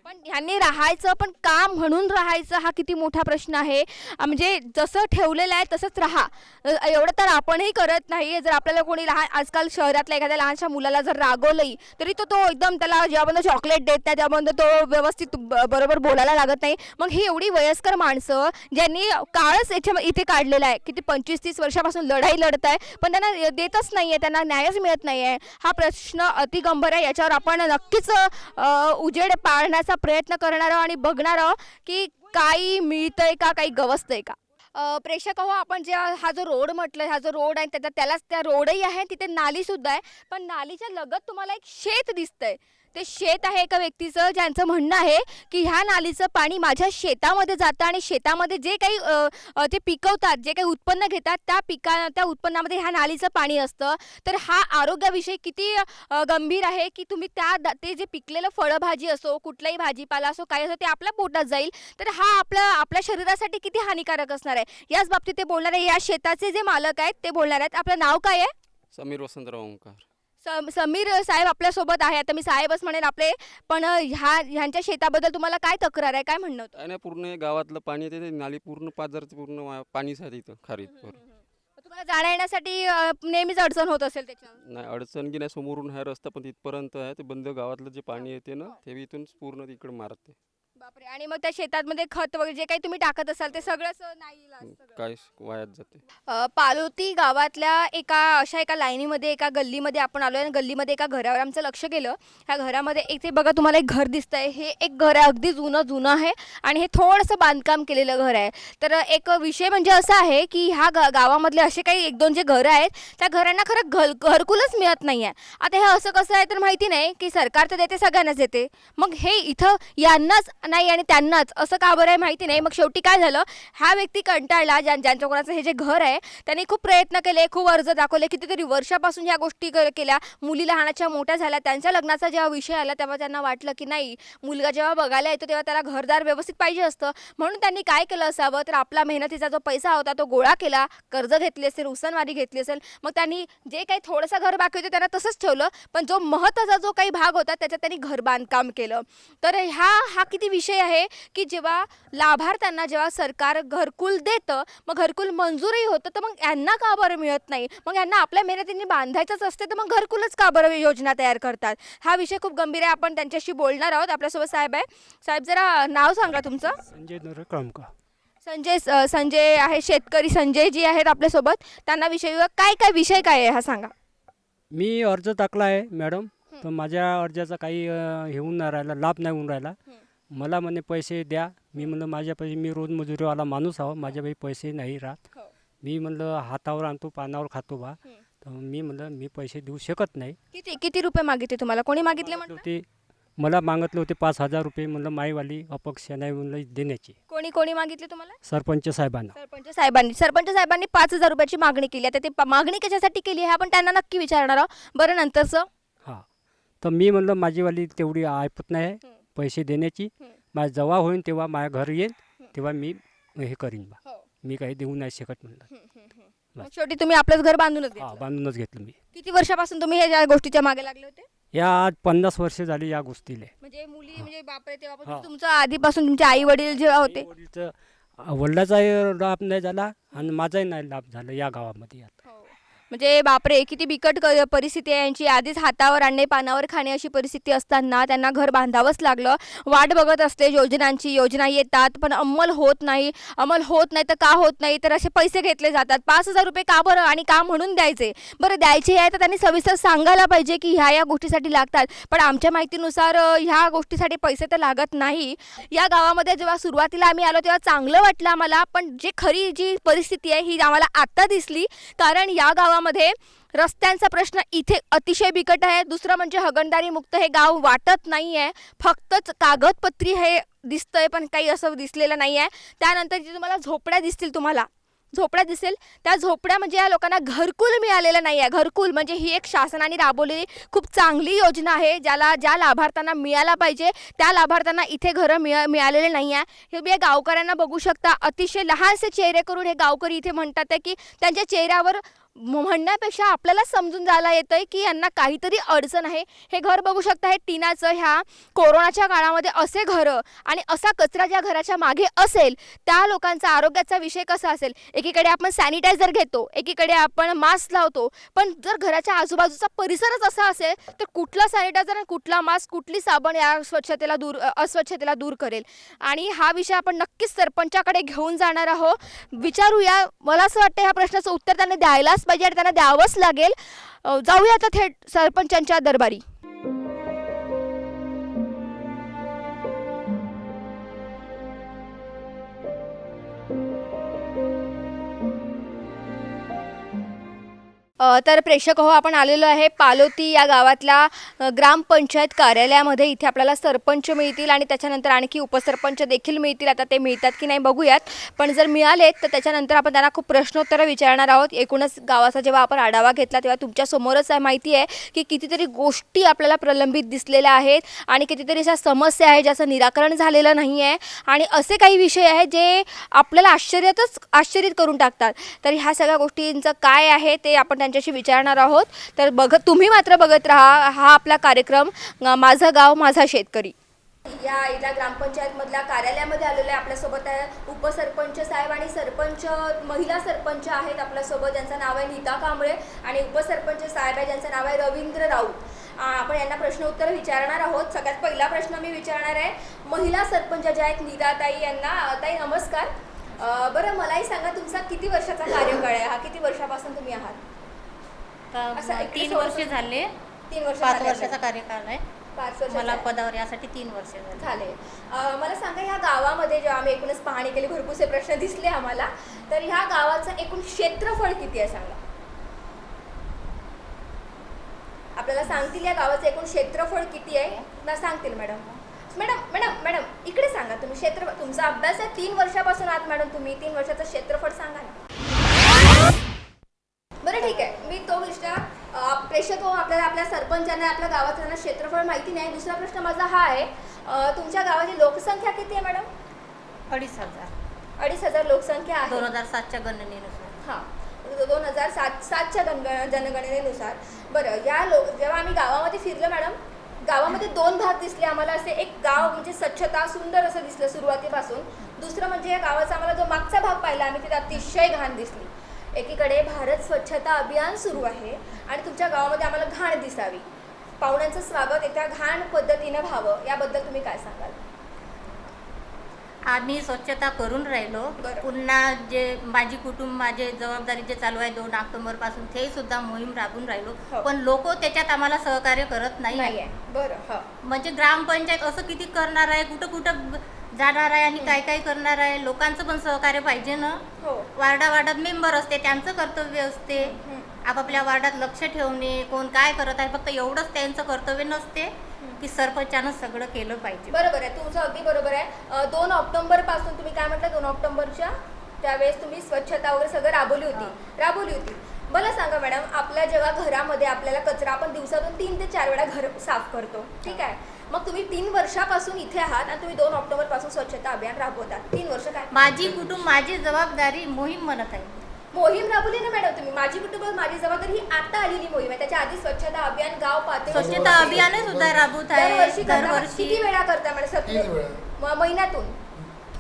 पण ह्यांनी राहायचं, पण का म्हणून राहायचं हा किती मोठा प्रश्न आहे. म्हणजे जसं ठेवलेलं आहे तसंच राहा, एवढं तर आपणही करत नाही. जर आपल्याला कोणी लहान आजकाल शहरातल्या एखाद्या लहानशा मुलाला जर रागवलंही तरी तो एकदम त्याला जेव्हा चॉकलेट देत नाही त्याबद्दल तो व्यवस्थित बरोबर बोलायला लागत नाही. मग ही एवढी वयस्कर माणसं ज्यांनी काळच इथे काढलेला आहे, किती 25-30 वर्षापासून लढाई लढत आहे, पण त्यांना देतच नाही आहे, त्यांना न्यायच मिळत नाही आहे. हा प्रश्न अतिगंभीर आहे. याच्यावर आपण नक्कीच उजेड पाडण्याचा प्रयत्न करणार आहोत आणि बघणार आहोत की काही मिळतंय का, काही गवसतंय का. प्रेक्षक हो, आपण जे हा जो रोड म्हटलं, हा जो रोड आहे त्यालाच त्या रोडही आहे, तिथे नाली सुद्धा आहे, पण नालीच्या लगत तुम्हाला एक शेत दिसतंय. ते शेत आहे एका व्यक्तीचं, ज्यांचं म्हणणं आहे की ह्या नालीचं पाणी माझ्या शेतामध्ये जातं आणि शेतामध्ये जे काही ते पिकवतात, जे काही उत्पन्न घेतात त्या उत्पन्नामध्ये ह्या नालीचं पाणी असतं. तर हा आरोग्याविषयी किती गंभीर आहे की तुम्ही ते जे पिकलेलं फळभाजी असो, कुठलाही भाजीपाला असो, काय असो, ते आपल्या पोटात जाईल. तर हा आपल्या शरीरासाठी किती हानिकारक असणार आहे. याच बाबतीत ते बोलणार आहे. या शेताचे जे मालक आहेत ते बोलणार आहेत. आपलं नाव काय आहे? समीर वसंतराव ओंकार. समीर साहेब आपल्यासोबत आहे. आता मी साहेबच म्हणेन आपले, पण ह्यांच्या शेताबद्दल तुम्हाला काय तक्रार आहे, काय म्हणणं होतं? काय नाही, पूर्ण गावातलं पाणी येते, ते नाली पूर्ण पाझरचं पूर्ण पाणीच आहे तिथं खारीत. तुम्हाला जाण्या येण्यासाठी नेहमीच अडचण होत असेल त्याच्या? नाही अडचण की नाही, समोरून आहे रस्ता पण तिथपर्यंत आहे. ते बंद गावातलं जे पाणी येते ना ते इथून पूर्ण तिकडे मारते. बापरे. आणि मग त्या शेतामध्ये खत वगैरे जे काही तुम्ही टाकत असाल ते सगळंच नाही काय वायात जाते. पालोती गावातल्या एका लाईनीमध्ये एका गल्लीमध्ये आपण आलो आहे. गल्लीमध्ये एका घरावर आमचं लक्ष गेलं. ह्या घरामध्ये इथे बघा तुम्हाला एक घर दिसतंय. हे एक घर आहे, अगदी जुनं आहे आणि हे थोडंसं बांधकाम केलेलं घर आहे. तर एक विषय म्हणजे असा आहे की ह्या गावामधले असे काही 1-2 जे घरं आहेत त्या घरांना खरं घरकुलच मिळत नाही आहे. आता हे असं कसं आहे तर माहिती नाही की सरकार तर देते, सगळ्यांनाच देते, मग हे इथं यांनाच नाही आणि त्यांनाच असं का बरं आहे माहिती नाही. मग शेवटी काय झालं, हा व्यक्ती कंटाळला, ज्यांच्या कोणाचं हे जे घर आहे त्यांनी खूप प्रयत्न केले, खूप अर्ज दाखवले, कितीतरी वर्षापासून ह्या गोष्टी केल्या. मुली लहानाच्या मोठ्या झाल्या. त्यांच्या लग्नाचा जेव्हा विषय आला तेव्हा त्यांना वाटलं की नाही, मुलगा जेव्हा बघायला येतो तेव्हा त्याला घरदार व्यवस्थित पाहिजे असतं. म्हणून त्यांनी काय केलं असावं तर आपला मेहनतीचा जो पैसा होता तो गोळा केला, कर्ज घेतली असेल, उसनवारी घेतली असेल. मग त्यांनी जे काही थोडंसं घर बाकी होतं त्यांना तसंच ठेवलं, पण जो महत्त्वाचा जो काही भाग होता त्याच्यात त्यांनी घर बांधकाम केलं. तर हा किती विषय आहे की जेव्हा लाभार्थ्यांना जेव्हा सरकार घरकुल देतं, मग घरकुल मंजूरही होतं, तर मग यांना का बरं मिळत नाही? मग यांना आपल्या मेहनतीने बांधायचंच असते, तर मग घरकुलच का बरं योजना तयार करतात? हा विषय खूप गंभीर आहे. आपण त्यांच्याशी बोलणार आहोत. आपल्यासोबत साहेब आहे. साहेब, जरा नाव सांगा तुमचं. संजय नर कळमका. संजय आहे, शेतकरी संजय जी आहेत आपल्यासोबत. त्यांना काय विषय काय आहे हा सांगा. मी अर्ज टाकला आहे मॅडम, तर माझ्या अर्जाचा काही हे होऊन नाही राहिला, लाभ नाही होऊन राहिला. मला म्हणे पैसे द्या. मी म्हणलं माझ्या पैसे, मी रोज मजुरीवाला माणूस आहो, माझ्या पैसे नाही राहत. मी म्हणलं हातावर आणतो पानावर खातो बा. तर मी म्हणलं मी पैसे देऊ शकत नाही. किती रुपये मागितले तुम्हाला? कोणी मागितले? ते मला मागितले होते 5,000 रुपये. म्हणलं माईवाली अपक्ष नाही म्हणलं देण्याची. कोणी मागितले तुम्हाला? सरपंच साहेबांना. सरपंच साहेबांनी 5,000 रुपयाची मागणी केली. आता ते मागणी कशासाठी केली आहे आपण त्यांना नक्की विचारणार आहोत. बरं, नंतरचं? हां, तर मी म्हणलं माझीवाली तेवढी ऐपत नाही पैसे देण्याची. माझ्या जेव्हा होईल तेव्हा माझ्या घर येईल तेव्हा मी हे करीन बा. मी काही देऊ नाही शकत म्हणलं. शेवटी तुम्ही आपलंच घर बांधूनच घेतलं? बांधूनच घेतलं मी. किती वर्षापासून तुम्ही या गोष्टीच्या मागे लागले होते? या आज 50 वर्ष झाली या गोष्टीला. म्हणजे मुली म्हणजे बापरे, तेव्हापासून तुमचं आधीपासून तुमचे आई वडील जेव्हा होते? वडिलाचाही लाभ नाही झाला आणि माझाही नाही लाभ झाला या गावामध्ये. म्हणजे बापरे, किती बिकट परिस्थिती आहे यांची. आधीच हातावर आणणे पानावर खाणे अशी परिस्थिती असताना त्यांना घर बांधावंच लागलं. वाट बघत असते योजनांची. योजना येतात पण अंमल होत नाही तर का होत नाही तर असे पैसे घेतले जातात. 5,000 रुपये का बरं आणि का म्हणून द्यायचे? बरं, द्यायचे आहे तर त्यांनी सविस्तर सांगायला पाहिजे की ह्या गोष्टीसाठी लागतात. पण आमच्या माहितीनुसार ह्या गोष्टीसाठी पैसे तर लागत नाही. या गावामध्ये जेव्हा सुरुवातीला आम्ही आलो तेव्हा चांगलं वाटलं आम्हाला, पण खरी जी परिस्थिती आहे ही आम्हाला आत्ता दिसली. कारण या गावामध्ये रस्त्यांचा प्रश्न इथे अतिशय बिकट आहे. दुसरं म्हणजे हगणदारी मुक्त हे गाव वाटत नाही आहे. फक्तच कागदपत्री हे दिसतंय पण काही असं दिसलेलं नाही आहे. त्यानंतर जे तुम्हाला झोपड्या दिसतील, तुम्हाला झोपड्या दिसेल, त्या झोपड्या म्हणजे या लोकांना घरकुल मिळालेलं नाही आहे. घरकुल म्हणजे ही एक शासनाने राबवलेली खूप चांगली योजना आहे, ज्या लाभार्थ्यांना मिळायला पाहिजे त्या लाभार्थ्यांना इथे घरं मिळालेले नाही आहे. हे तुम्ही या गावकऱ्यांना बघू शकता, अतिशय लहानसे चेहरे करून हे गावकरी इथे म्हणतात आहे की त्यांच्या चेहऱ्यावर म्हणण्यापेक्षा आपल्याला समजून जायला येतं आहे की यांना काहीतरी अडचण आहे. हे घर बघू शकता, हे टिनाचं, ह्या कोरोनाच्या काळामध्ये असे घरं आणि असा कचरा ज्या घराच्या मागे असेल त्या लोकांचा आरोग्याचा विषय कसा असेल. एकीकडे आपण सॅनिटायझर घेतो, एकीकडे आपण मास्क लावतो, पण जर घराच्या आजूबाजूचा परिसरच असा असेल तर कुठला सॅनिटायझर आणि कुठला मास्क, कुठली साबण या अस्वच्छतेला दूर करेल. आणि हा विषय आपण नक्कीच सरपंचाकडे घेऊन जाणार आहोत, विचारूया. मला असं वाटतं ह्या प्रश्नाचं उत्तर त्यांनी द्यायलाच पाहिजे आणि त्यांना द्यावंच लागेल. जाऊया आता थेट सरपंचांच्या दरबारी. तर प्रेक्षक हो, आपण आलेलो आहे पालोती या गावातल्या ग्रामपंचायत कार्यालयामध्ये. इथे आपल्याला सरपंच मिळतील आणि त्याच्यानंतर आणखी उपसरपंच देखील मिळतील. आता ते मिळतात की नाही बघूयात, पण जर मिळालेत तर त्याच्यानंतर आपण त्यांना खूप प्रश्नोत्तरं विचारणार आहोत. एकूणच गावाचा जेव्हा आपण आढावा घेतला तेव्हा तुमच्यासमोरच आहे, माहिती आहे की कितीतरी गोष्टी आपल्याला प्रलंबित दिसलेल्या आहेत आणि कितीतरी अशा समस्या आहेत ज्याचं निराकरण झालेलं नाही आहे आणि असे काही विषय आहेत जे आपल्याला आश्चर्यित करून टाकतात. तर ह्या सगळ्या गोष्टींचं काय आहे ते आपण त्यांच्याशी विचारणार आहोत. तर तुम्ही मात्र बघत राहा हा आपला कार्यक्रम माझं गाव माझा शेतकरी. या इथल्या ग्रामपंचायतमधल्या कार्यालयामध्ये आलेले आपल्यासोबत आहे उपसरपंच साहेब आणि सरपंच, महिला सरपंच आहेत आपल्यासोबत, ज्यांचं नाव आहे नीता कांबळे, आणि उपसरपंच साहेब आहे ज्यांचं नाव आहे रवींद्र राऊत. आपण यांना प्रश्न उत्तर विचारणार आहोत. सगळ्यात पहिला प्रश्न मी विचारणार आहे महिला सरपंच ज्या आहेत नीताताई यांना. ताई नमस्कार. बरं मलाही सांगा, तुमचा किती वर्षाचा कार्यकाळ आहे हा? किती वर्षापासून तुम्ही आहात? 3 वर्ष झाले. 3 वर्ष. 5 वर्षाचा कार्यकाळ आहे 5 वर्ष मला पदावर यासाठी 3 वर्ष झाले. मला सांगा, ह्या गावामध्ये जेव्हा आम्ही एकूणच पाहणी केली भरपूरसे प्रश्न दिसले आम्हाला, तर ह्या गावाचं एकूण क्षेत्रफळ किती आहे सांगा. आपल्याला सांगतील या गावाचं एकूण क्षेत्रफळ किती आहे ना? सांगतील मॅडम. मॅडम इकडे सांगा तुम्ही. क्षेत्रफळ तुमचा अभ्यास आहे, 3 वर्षापासून आहात मॅडम तुम्ही, 3 वर्षाचं क्षेत्रफळ सांगा ना. बरं ठीक आहे, मी तो विषय प्रेक्षक हो, आपल्या सरपंचांना आपल्या गावात क्षेत्रफळ माहिती नाही. दुसरा प्रश्न माझा हा आहे, तुमच्या गावाची लोकसंख्या किती आहे मॅडम? 2,500 लोकसंख्या आहे 2007च्या गणनेनुसार. हां, 2007च्या जनगणनेनुसार. बरं, जेव्हा आम्ही गावामध्ये फिरलो मॅडम, गावामध्ये 2 भाग दिसले आम्हाला. असे एक गाव म्हणजे स्वच्छता सुंदर असं दिसलं सुरुवातीपासून. दुसरं म्हणजे या गावाचा आम्हाला जो मागचा भाग पाहिला आम्ही, तिथे अतिशय घाण दिसली. एकीकडे भारत स्वच्छता अभियान सुरू आहे आणि तुमच्या गावामध्ये आम्हाला घाण दिसावी. पाहुण्यांचं स्वागत एका घाण पद्धतीनं व्हावं, याबद्दल तुम्ही काय सांगाल? आम्ही स्वच्छता करून राहिलो. पुन्हा जे माझी कुटुंब माझे जबाबदारी जे चालू आहे 2 ऑक्टोबरपासून, ते सुद्धा मोहीम राबून राहिलो. पण लोक त्याच्यात आम्हाला सहकार्य करत नाही. बरं, म्हणजे ग्रामपंचायत असं किती करणार आहे, कुठं कुठं जाणार आहे आणि काय काय करणार आहे. लोकांचं पण सहकार्य पाहिजे ना. वार्डात मेंबर असते, त्यांचं कर्तव्य असते आपापल्या वार्डात लक्ष ठेवणे, कोण काय करत आहे, फक्त एवढंच त्यांचं कर्तव्य नसते की सरपंचानं सगळं केलं पाहिजे. बरोबर आहे, तुमचं अगदी बरोबर आहे. 2 ऑक्टोबर पासून तुम्ही काय म्हटलं, 2 ऑक्टोबरच्या त्यावेळेस तुम्ही स्वच्छता वगैरे सगळं राबवली होती. मला सांगा मॅडम, आपल्या जेव्हा घरामध्ये आपल्याला कचरा, आपण दिवसातून 3 ते 4 वेळा घर साफ करतो, ठीक आहे, मग तुम्ही 3 वर्षापासून इथे आहात आणि तुम्ही 2 ऑक्टोबर पासून स्वच्छता अभियान राबवतात. 3 वर्ष काय? माझी कुटुंब माझी जबाबदारी मोहीम म्हणत आहे. मोहीम राबवली ना मॅडम तुम्ही. माझी कुटुंब माझी जबाबदारी ही आता आलेली मोहीम आहे. त्याच्या आधी स्वच्छता अभियान गाव पातळी स्वच्छता अभियान सुद्धा राबवत आहे. दरवर्षी किती वेळा करता मॅडम? महिन्यातून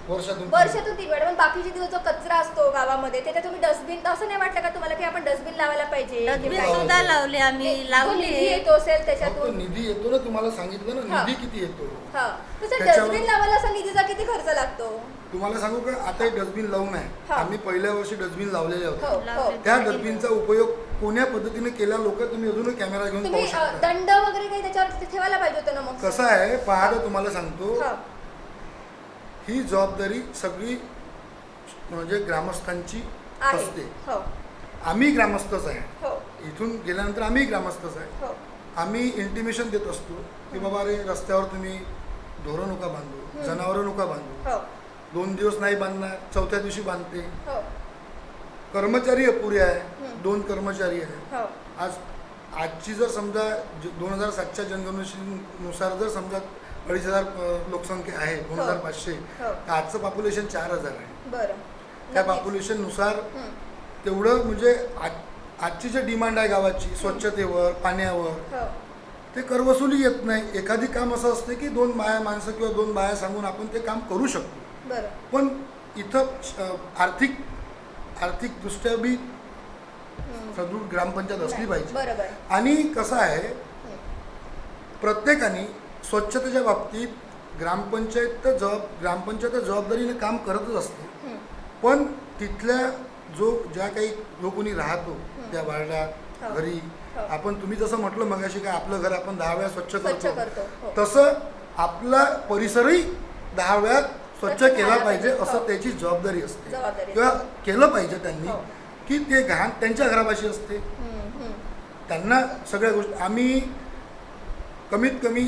वर्षातून 3 वेळा. पण बाकीचे दिवस जो कचरा असतो गावामध्ये त्याच्यात तुम्ही डस्टबिन, असं नाही वाटलं का तुम्हाला की आपण डस्टबिन लावायला पाहिजे? डस्टबिन सुद्धा लावले आम्ही. निधी येतो असेल त्याच्यातून. निधी येतो ना, तुम्हाला सांगितलं ना निधी किती येतो. तसं डस्टबिन लावायला असा निधीचा किती खर्च लागतो तुम्हाला सांगू का? आता एक डस्टबिन लावून आहे, आम्ही पहिल्या वर्षी डस्टबिन लावलेले होते. त्या डस्टबिनचा उपयोग कोण्या पद्धतीने केला लोक तुम्ही अजून कॅमेरा घेऊन पाहू शकता. दंड वगैरे काही त्याच्यावर ठेवायला पाहिजे होतं ना. मग कसं आहे पहा, तुम्हाला सांगतो, ही जबाबदारी सगळी म्हणजे ग्रामस्थांची असते. आम्ही ग्रामस्थच आहे, इथून गेल्यानंतर आम्ही ग्रामस्थच आहे. आम्ही इंटिमेशन देत असतो की बाबा रे रस्त्यावर तुम्ही ढोरं नका बांधू, जनावरं नका बांधू. हो 2 दिवस नाही बांधणार, चौथ्या दिवशी बांधते. हो कर्मचारी अपुरे आहे, 2 कर्मचारी आहे. हो आजची जर समजा 2007च्या जनगणनेनुसार जर समजा 2,500 लोकसंख्या आहे, 2,500, हो तर आजचं पॉप्युलेशन 4,000 आहे. बरं त्या नक्कीच. पॉप्युलेशननुसार तेवढं म्हणजे आजची जी डिमांड आहे गावाची स्वच्छतेवर, पाण्यावर, हो ते करवसुली येत नाही. एखादी काम असं असते की 2 माणसं किंवा 2 बाया सांगून आपण ते काम करू शकतो. बरं पण इथं आर्थिकदृष्ट्या बी सदृढ ग्रामपंचायत असली पाहिजे. बरोबर आणि कसं आहे, प्रत्येकाने स्वच्छतेच्या बाबतीत ग्रामपंचायत जबाबदारीने काम करतच असते. पण तिथल्या ज्या काही जो कोणी राहतो त्या वार्डात घरी, तुम्ही जसं म्हटलं मगाशी का आपलं घर आपण 10 वेळा स्वच्छ करतो. करतो, तसं आपला परिसरही 10 वेळा स्वच्छ केला पाहिजे असं त्याची जबाबदारी असते. किंवा केलं पाहिजे त्यांनी की ते घाण त्यांच्या घरापाशी असते. त्यांना सगळ्या गोष्टी आम्ही कमीत कमी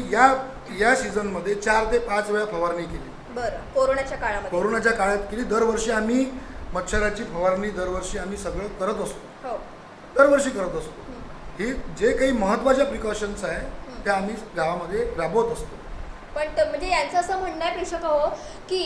या सीझनमध्ये 4 ते 5 वेळा फवारणी केली. बरं कोरोनाच्या काळात केली. दरवर्षी आम्ही मच्छराची फवारणी आम्ही सगळं करत असतो. हो दरवर्षी करत असतो. ही जे काही महत्त्वाच्या प्रिकॉशन्स आहे त्या आम्ही गावामध्ये राबवत असतो. पण म्हणजे यांचं असं म्हणणं आहे प्रेक्षक हो की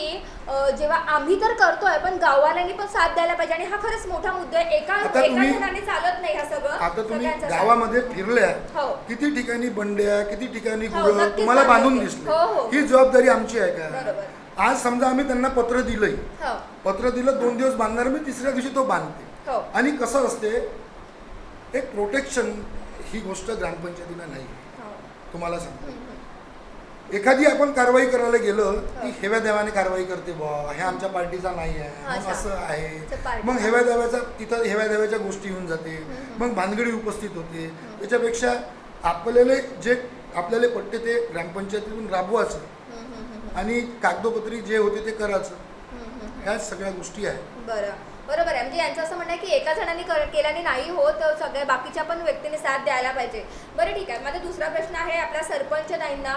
जेव्हा आम्ही तर करतोय पण गाववाल्यांनी पण साथ द्यायला पाहिजे आणि हा खरंच मोठा मुद्दा आहे. एका जणाने चालत नाही हा सगळं. आता तुम्ही सगळ्यांचा साथ. गावामध्ये फिरल्या, हो किती ठिकाणी बंड्या, किती ठिकाणी हो, गुरं नक्कीच तुम्हाला बांधून सांगितले. दिसले. हो, हो. ही जबाबदारी आमची आहे का? बरोबर आज समजा आम्ही त्यांना पत्र दिलंय, हो पत्र दिलं 2 दिवस बांधणार, मी 3ऱ्या दिवशी तो बांधते. हो आणि कसं असते, एक प्रोटेक्शन ही गोष्ट ग्रामपंचायतीला नाही. हो तुम्हाला सांगतो, एखादी आपण कारवाई करायला गेलं की हेव्या देवाने कारवाई करते, बुवा हे आमच्या पार्टीचा नाही आहे, मग अच्छा. असं आहे, पार्टी. मग तिथं हेव्या देवाच्या गोष्टी येऊन जाते, मग भानगडी उपस्थित होते. त्याच्यापेक्षा आपल्याला पट्टे ते ग्रामपंचायतीतून राबवायचं आणि कागदोपत्री जे होते ते करायचं. ह्या सगळ्या गोष्टी आहेत. बरोबर आहे. म्हणजे यांचं असं म्हणणं आहे की एका जणांनी केल्याने नाही होत, सगळ्या बाकीच्या पण व्यक्तीने साथ द्यायला पाहिजे. बरं ठीक आहे. माझा दुसरा प्रश्न आहे आपल्या सरपंच ताईंना.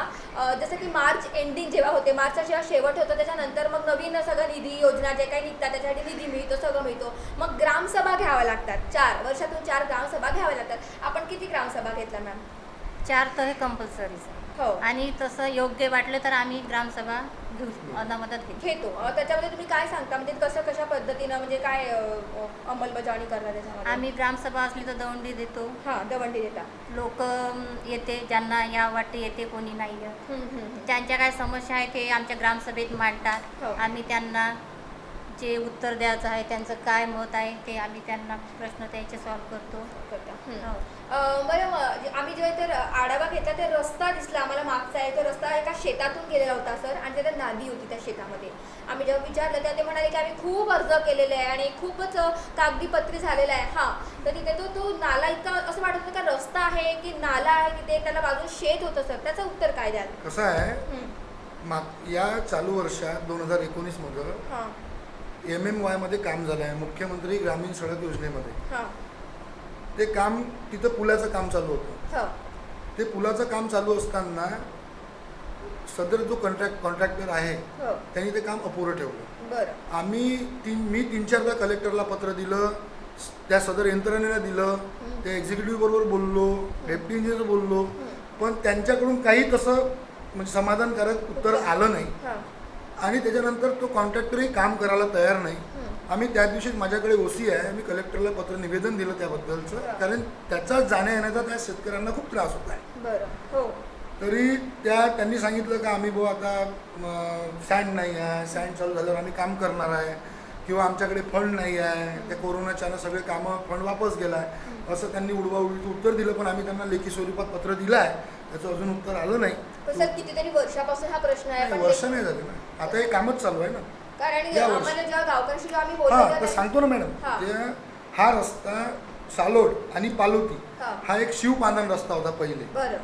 जसं की मार्च एंडिंग जेव्हा होते, मार्चचा जेव्हा शेवट होतो त्याच्यानंतर मग नवीन सगळं निधी योजना जे काही निघतात त्याच्यासाठी निधी मिळतो, सगळं मिळतो. मग ग्रामसभा घ्याव्या लागतात. 4 वर्षातून 4 ग्रामसभा घ्याव्या लागतात. आपण किती ग्रामसभा घेतल्या मॅम? 4 तर हे कंपल्सरीच आहे. हो आणि तसं योग्य वाटलं तर आम्ही ग्रामसभा घेऊ मदत घेतो. त्याच्यामध्ये तुम्ही काय सांगता, म्हणजे कशा पद्धतीनं म्हणजे काय अंमलबजावणी करणार त्याच्यामध्ये? आम्ही ग्रामसभा असली तर दवंडी देतो. हां दवंडी देता. लोक येते, ज्यांना या वाटते येते, कोणी नाही येत. त्यांच्या काय समस्या आहे ते आमच्या ग्रामसभेत मांडतात. हो. आम्ही त्यांना जे उत्तर द्यायचं आहे, त्यांचं काय मत आहे ते आम्ही त्यांना प्रश्न त्यांचे सॉल्व्ह करतो. हो. बरं आम्ही जेव्हा तर आढावा घेतला ते रस्ता दिसला आम्हाला मागचा आहे. तो रस्ता एका शेतातून गेलेला होता सर, आणि तिथे नाली होती त्या शेतामध्ये. आम्ही जेव्हा विचारलं तेव्हा ते म्हणाले की आम्ही खूप अर्ज केलेले आहे आणि खूपच कागदीपत्री झालेला आहे. हां तर तिथे तो नाला इतका असं वाटत होतं का रस्ता आहे की नाला आहे की ते त्याला बाजूला शेत होतं सर. त्याचं उत्तर काय द्याल? कसं आहे, या चालू वर्षात 2019 मध्ये हां MMY मध्ये काम झालं आहे, मुख्यमंत्री ग्रामीण सडक योजनेमध्ये. हां ते काम तिथं पुलाचं काम चालू होतं. हो ते पुलाचं काम चालू असताना सदर जो कॉन्ट्रॅक्टर आहे हो त्यांनी ते काम अपुरं ठेवलं. बरं मी 3-4दा कलेक्टरला पत्र दिलं, त्या सदर यंत्रणेला दिलं, त्या एक्झिक्युटिव्ह बरोबर बोललो, डेप्टी इंजिनियर बोललो, पण त्यांच्याकडून काही तसं म्हणजे समाधानकारक उत्तर आलं नाही. हां आणि त्याच्यानंतर तो कॉन्ट्रॅक्टरही काम करायला तयार नाही. आम्ही त्या दिवशीच माझ्याकडे OC आहे, मी कलेक्टरला पत्र निवेदन दिलं त्याबद्दलचं, कारण त्याचा जाण्या येण्याचा त्या शेतकऱ्यांना खूप त्रास होत आहे. बरं हो तरी त्यांनी सांगितलं का आम्ही आता सँड नाही आहे, सँड चालू झाल्यावर आम्ही काम करणार आहे, किंवा आमच्याकडे फंड नाही आहे, त्या कोरोनाच्यानं सगळे कामं फंड वापस गेला आहे, असं त्यांनी उडवाउडवीचं उत्तर दिलं. पण आम्ही त्यांना लेखी स्वरूपात पत्र दिलं आहे, त्याचं अजून उत्तर आलं नाही. सर कितीतरी वर्षापासून हा प्रश्न आहे. पण वर्ष नाही झाले ना, आता हे कामच चालू आहे ना. कारण आम्हाला जेव्हा गावकऱ्यांशी जेव्हा आम्ही हां तर बोलतो सांगतो ना मॅडम, हा रस्ता सालोड आणि पालोती हा एक शिवपांधन रस्ता होता पहिले. बरं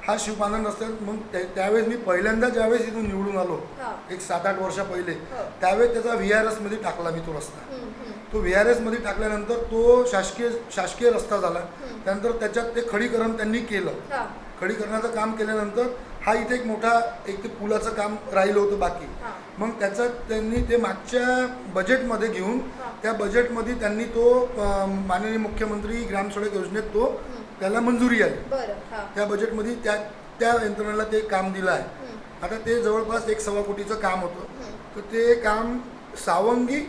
हा शिवपांधन रस्ता मग त्यावेळेस मी पहिल्यांदा ज्यावेळेस इथून निवडून आलो, एक 7-8 वर्षा पहिले, त्यावेळेस त्याचा VRS मध्ये टाकला मी तो रस्ता. तो VRS मध्ये टाकल्यानंतर तो शासकीय रस्ता झाला. त्यानंतर त्याच्यात ते खडीकरण त्यांनी केलं. खडीकरणाचं काम केल्यानंतर हा इथे एक मोठा एक ते पुलाचं काम राहिलं होतं बाकी. मग त्याचा त्यांनी ते मागच्या बजेटमध्ये घेऊन त्या बजेटमध्ये त्यांनी तो माननीय मुख्यमंत्री ग्रामसडक योजनेत तो त्याला मंजुरी आली. त्या बजेटमध्ये त्या यंत्रणेला ते काम दिलं आहे. आता ते जवळपास 1.25 कोटीचं काम होतं. तर ते काम सावंगी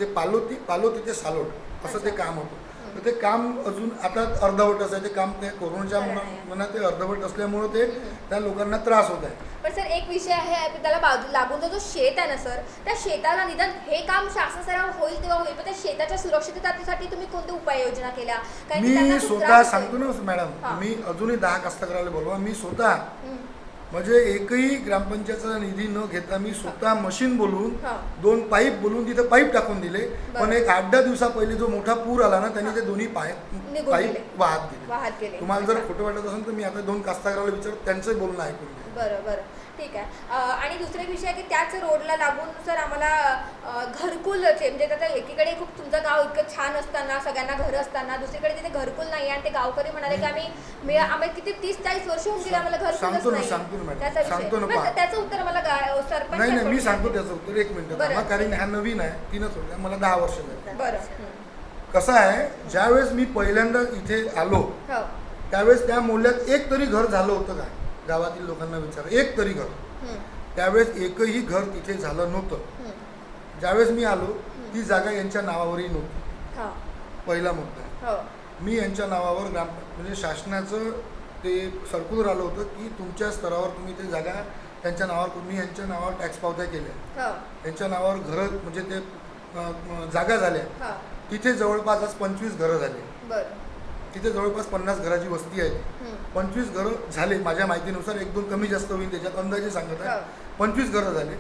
ते पालोती ते सालोड असं ते काम होतं. तर ते काम अजून आता अर्धवटच आहे. ते काम ते कोरोनाच्या मनात ते अर्धवट असल्यामुळं ते त्या लोकांना त्रास होत आहे. पण सर एक विषय आहे त्याला बाजू लागून जो शेत आहे ना सर, त्या शेताला निदान हे काम शासन स्तरावर होईल तेव्हा होईल, पण त्या शेताच्या सुरक्षिततेसाठी तुम्ही कोणत्या उपाययोजना केल्या? कारण की त्यांना मी खूप स्वतः त्रास होतोय. सांगतो ना मॅडम, मी अजूनही 10 कास्तकाराला बोलवा. मी स्वतः म्हणजे एकही ग्रामपंचायतचा निधी न घेता मी स्वतः मशीन बोलून 2 पाईप बोलून तिथे पाईप टाकून दिले. पण एक 8-10 दिवसा पहिले जो मोठा पूर आला ना, त्यांनी ते दोन्ही पाईप वाहत गेले. तुम्हाला जर खोटं वाटत असेल तर मी आता 2 कास्तकाराला विचार, त्यांचं बोलणं ऐकून घ्या. बरं ठीक आहे. आणि दुसरा विषय आहे की त्याच रोडला लागून सर आम्हाला घरकुलचे म्हणजे आता एकीकडे खूप तुमचं गाव इतकं छान असताना सगळ्यांना घरं असताना दुसरीकडे तिथे घरकुल नाही आहे. आणि ते गावकरी म्हणाले की आम्ही किती 30-40 वर्ष होऊन गेले आम्हाला घरकुलच नाही. त्याचं उत्तर मला सरपंच नाही मी सांगतो त्याचं उत्तर. 1 मिनिट, कारण हा नवीन आहे, 3च होत्या, मला 10 वर्ष झाली. बरं. कसं आहे, ज्यावेळेस मी पहिल्यांदा इथे आलो त्यावेळेस त्या मोहल्ल्यात एक तरी घर झालं होतं का? गावातील लोकांना विचार, एक तरी घर. त्यावेळेस एकही घर तिथे झालं नव्हतं. ज्यावेळेस मी आलो ती जागा यांच्या नावावरही नव्हती. पहिला मुद्दा. मी यांच्या नावावर म्हणजे शासनाचं ते सर्क्युलर आलं होतं की तुमच्या स्तरावर तुम्ही ते जागा त्यांच्या नावावर, तुम्ही यांच्या नावावर टॅक्स पावत्या केल्या, यांच्या नावावर घरं म्हणजे ते जागा झाल्या. तिथे जवळपास आज 25 घरं झाली. तिथे जवळपास 50 घराची वस्ती आहे. 25 घरं झाले माझ्या माहितीनुसार, 1-2 कमी जास्त होईल त्याच्यात, अंदाजे सांगत आहे. 25 घरं झाले.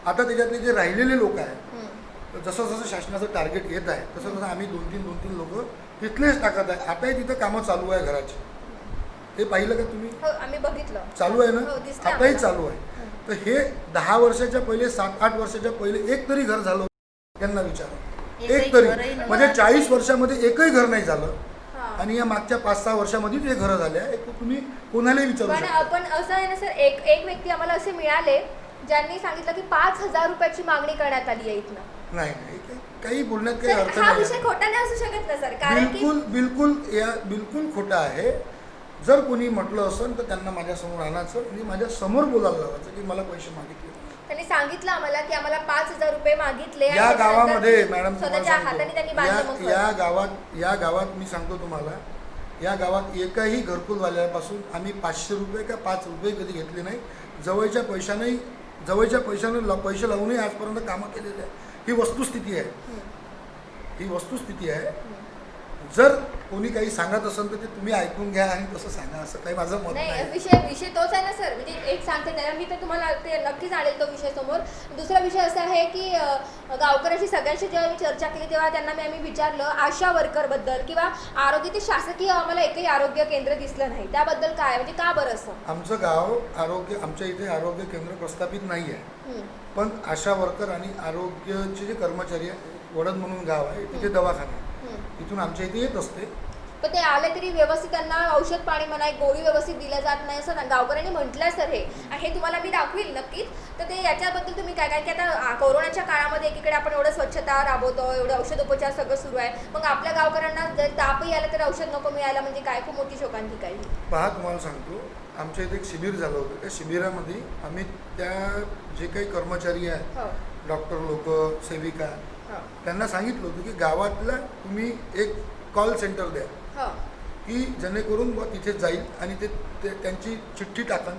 आता त्याच्यातले जे राहिलेले लोक आहेत, जसं जसं शासनाचं टार्गेट येत आहे तसं तसं आम्ही 2-3 लोक तिथलेच टाकत आहे. आताही तिथं कामं चालू आहे घराची. ते पाहिलं का तुम्ही? आम्ही बघितलं. चालू आहे ना, आताही चालू आहे. तर हे 10 वर्षाच्या पहिले, 7-8 वर्षाच्या पहिले एक तरी घर झालं त्यांना विचारा. एक तरी म्हणजे 40 वर्षामध्ये एकही घर नाही झालं. आणि या मागच्या 5-6 वर्षामध्ये ते घरं झाल्या. तुम्ही कोणालाही विचारू शकता. पण असं आहे ना सर, एक व्यक्ती आम्हाला असे मिळाले ज्यांनी सांगितलं की 5,000 रुपयाची मागणी करण्यात आली आहे इथनं. नाही काही बोलण्यात काही अर्थ हा नाही. विषय खोटा नाही असू शकत ना सर, कारण की बिलकुल खोटा आहे. जर कोणी म्हटलं असेल तर त्यांना माझ्यासमोर आणायचं आणि माझ्या समोर बोलायला लावायचं की मला पैसे मागितले. त्यांनी सांगितलं आम्हाला की आम्हाला 5,000 रुपये मागितले. या गावामध्ये मॅडम स्वतःच्या हाताने त्यांनी बांधलं. या गावात मी सांगतो तुम्हाला, या गावात एकाही घरकुलवाल्यापासून आम्ही 500 रुपये का 5 रुपये कधी घेतले नाही. जवळच्या पैशाने पैसे लावूनही आजपर्यंत कामं केलेली आहे. ही वस्तुस्थिती आहे. जर कोणी काही सांगत असेल तर ते तुम्ही ऐकून घ्या आणि तसं सांगा, असं काही माझं मत नाही. विषय तोच आहे ना सर, म्हणजे एक सांगते त्याला मी तर तुम्हाला ते नक्कीच आणेल तो विषय समोर. दुसरा विषय असा आहे की गावकऱ्यांशी सगळ्यांशी जेव्हा मी चर्चा केली तेव्हा त्यांना आम्ही विचारलं आशा वर्करबद्दल किंवा आरोग्य, ते शासकीय आम्हाला एकही आरोग्य केंद्र दिसलं नाही, त्याबद्दल काय, म्हणजे का बरं असं? आमचं गाव आमच्या इथे आरोग्य केंद्र प्रस्थापित नाही आहे. पण आशा वर्कर आणि आरोग्याचे जे कर्मचारी आहे, वडद म्हणून गाव आहे, तिथे दवाखाना आहे, तिथून आमच्या इथे येत असते. पण ते आले तरी व्यवस्थित त्यांना औषध पाणी म्हणा, गोळी व्यवस्थित दिल्या जात नाही असं गावकऱ्यांनी म्हटलंय सर. हे तुम्हाला मी दाखवील नक्कीच. तर ते याच्याबद्दल तुम्ही काय, की आता कोरोनाच्या काळामध्ये एकीकडे आपण एवढं स्वच्छता राबवतो, एवढे औषधोपचार सगळं सुरू आहे, मग आपल्या गावकऱ्यांना जर तापही आला तर औषध नको मिळायला म्हणजे काय खूप मोठी शोकांतिका आहे. पहा, तुम्हाला सांगतो, आमच्या इथे एक शिबिर झालं होतं. त्या शिबिरामध्ये आम्ही त्या जे काही कर्मचारी आहेत, डॉक्टर लोक, सेविका, त्यांना सांगितलं होतं की गावातला तुम्ही एक कॉल सेंटर द्या की जेणेकरून तिथे जाईल आणि ते त्यांची चिठ्ठी टाकन.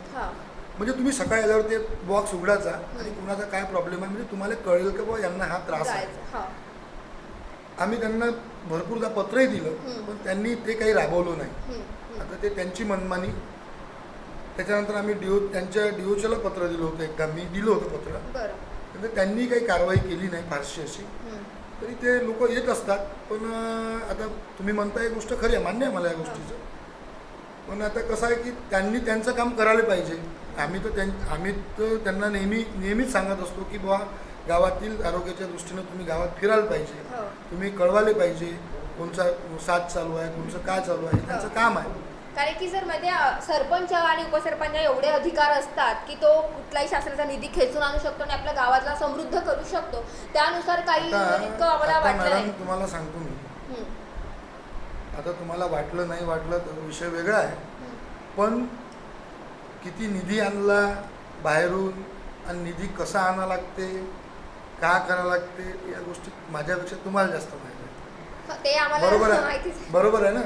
म्हणजे तुम्ही सकाळी आल्यावर ते बॉक्स उघडायचा आणि कुणाचा काय प्रॉब्लेम आहे म्हणजे तुम्हाला कळेल की बाबा यांना हा त्रास आहे. आम्ही त्यांना भरपूरदा पत्रही दिलं, पण त्यांनी ते काही राबवलं नाही. आता ते त्यांची मनमानी. त्याच्यानंतर आम्ही त्यांच्या DOCला पत्र दिलं होतं, एकदा मी दिलं होतं पत्र. त्यांनी काही कारवाई केली नाही फारशी अशी. तरी ते लोक येत असतात. पण आता तुम्ही म्हणताय गोष्ट खरी आहे, मान्य आहे मला या गोष्टीचं. पण आता कसं आहे की त्यांनी त्यांचं काम करायला पाहिजे. आम्ही तर त्यांना नेहमीच सांगत असतो की बुवा गावातील आरोग्याच्या दृष्टीनं तुम्ही गावात फिरायला पाहिजे, तुम्ही कळवायला पाहिजे कोणचा साथ चालू आहे, कोणचं काय चालू आहे. त्यांचं काम आहे. कारण की जर मध्ये सरपंच आणि उपसरपंच एवढे अधिकार असतात की तो कुठलाही शासनाचा निधी खेचून आणू शकतो आणि आपल्या गावाला समृद्ध करू शकतो. त्यानुसार काही इतकं आम्हाला वाटलं मॅडम नाही. तुम्हाला सांगतो मी, हं. आता तुम्हाला वाटलं नाही वाटलं तर विषय वेगळा आहे, पण किती निधी आणला बाहेरून आणि निधी कसा आणा लागते, का करावं लागते, या गोष्टी माझ्यापेक्षा तुम्हाला जास्त माहिती आहे. ते आम्हाला बरोबर माहितीच आहे, बरोबर आहे ना.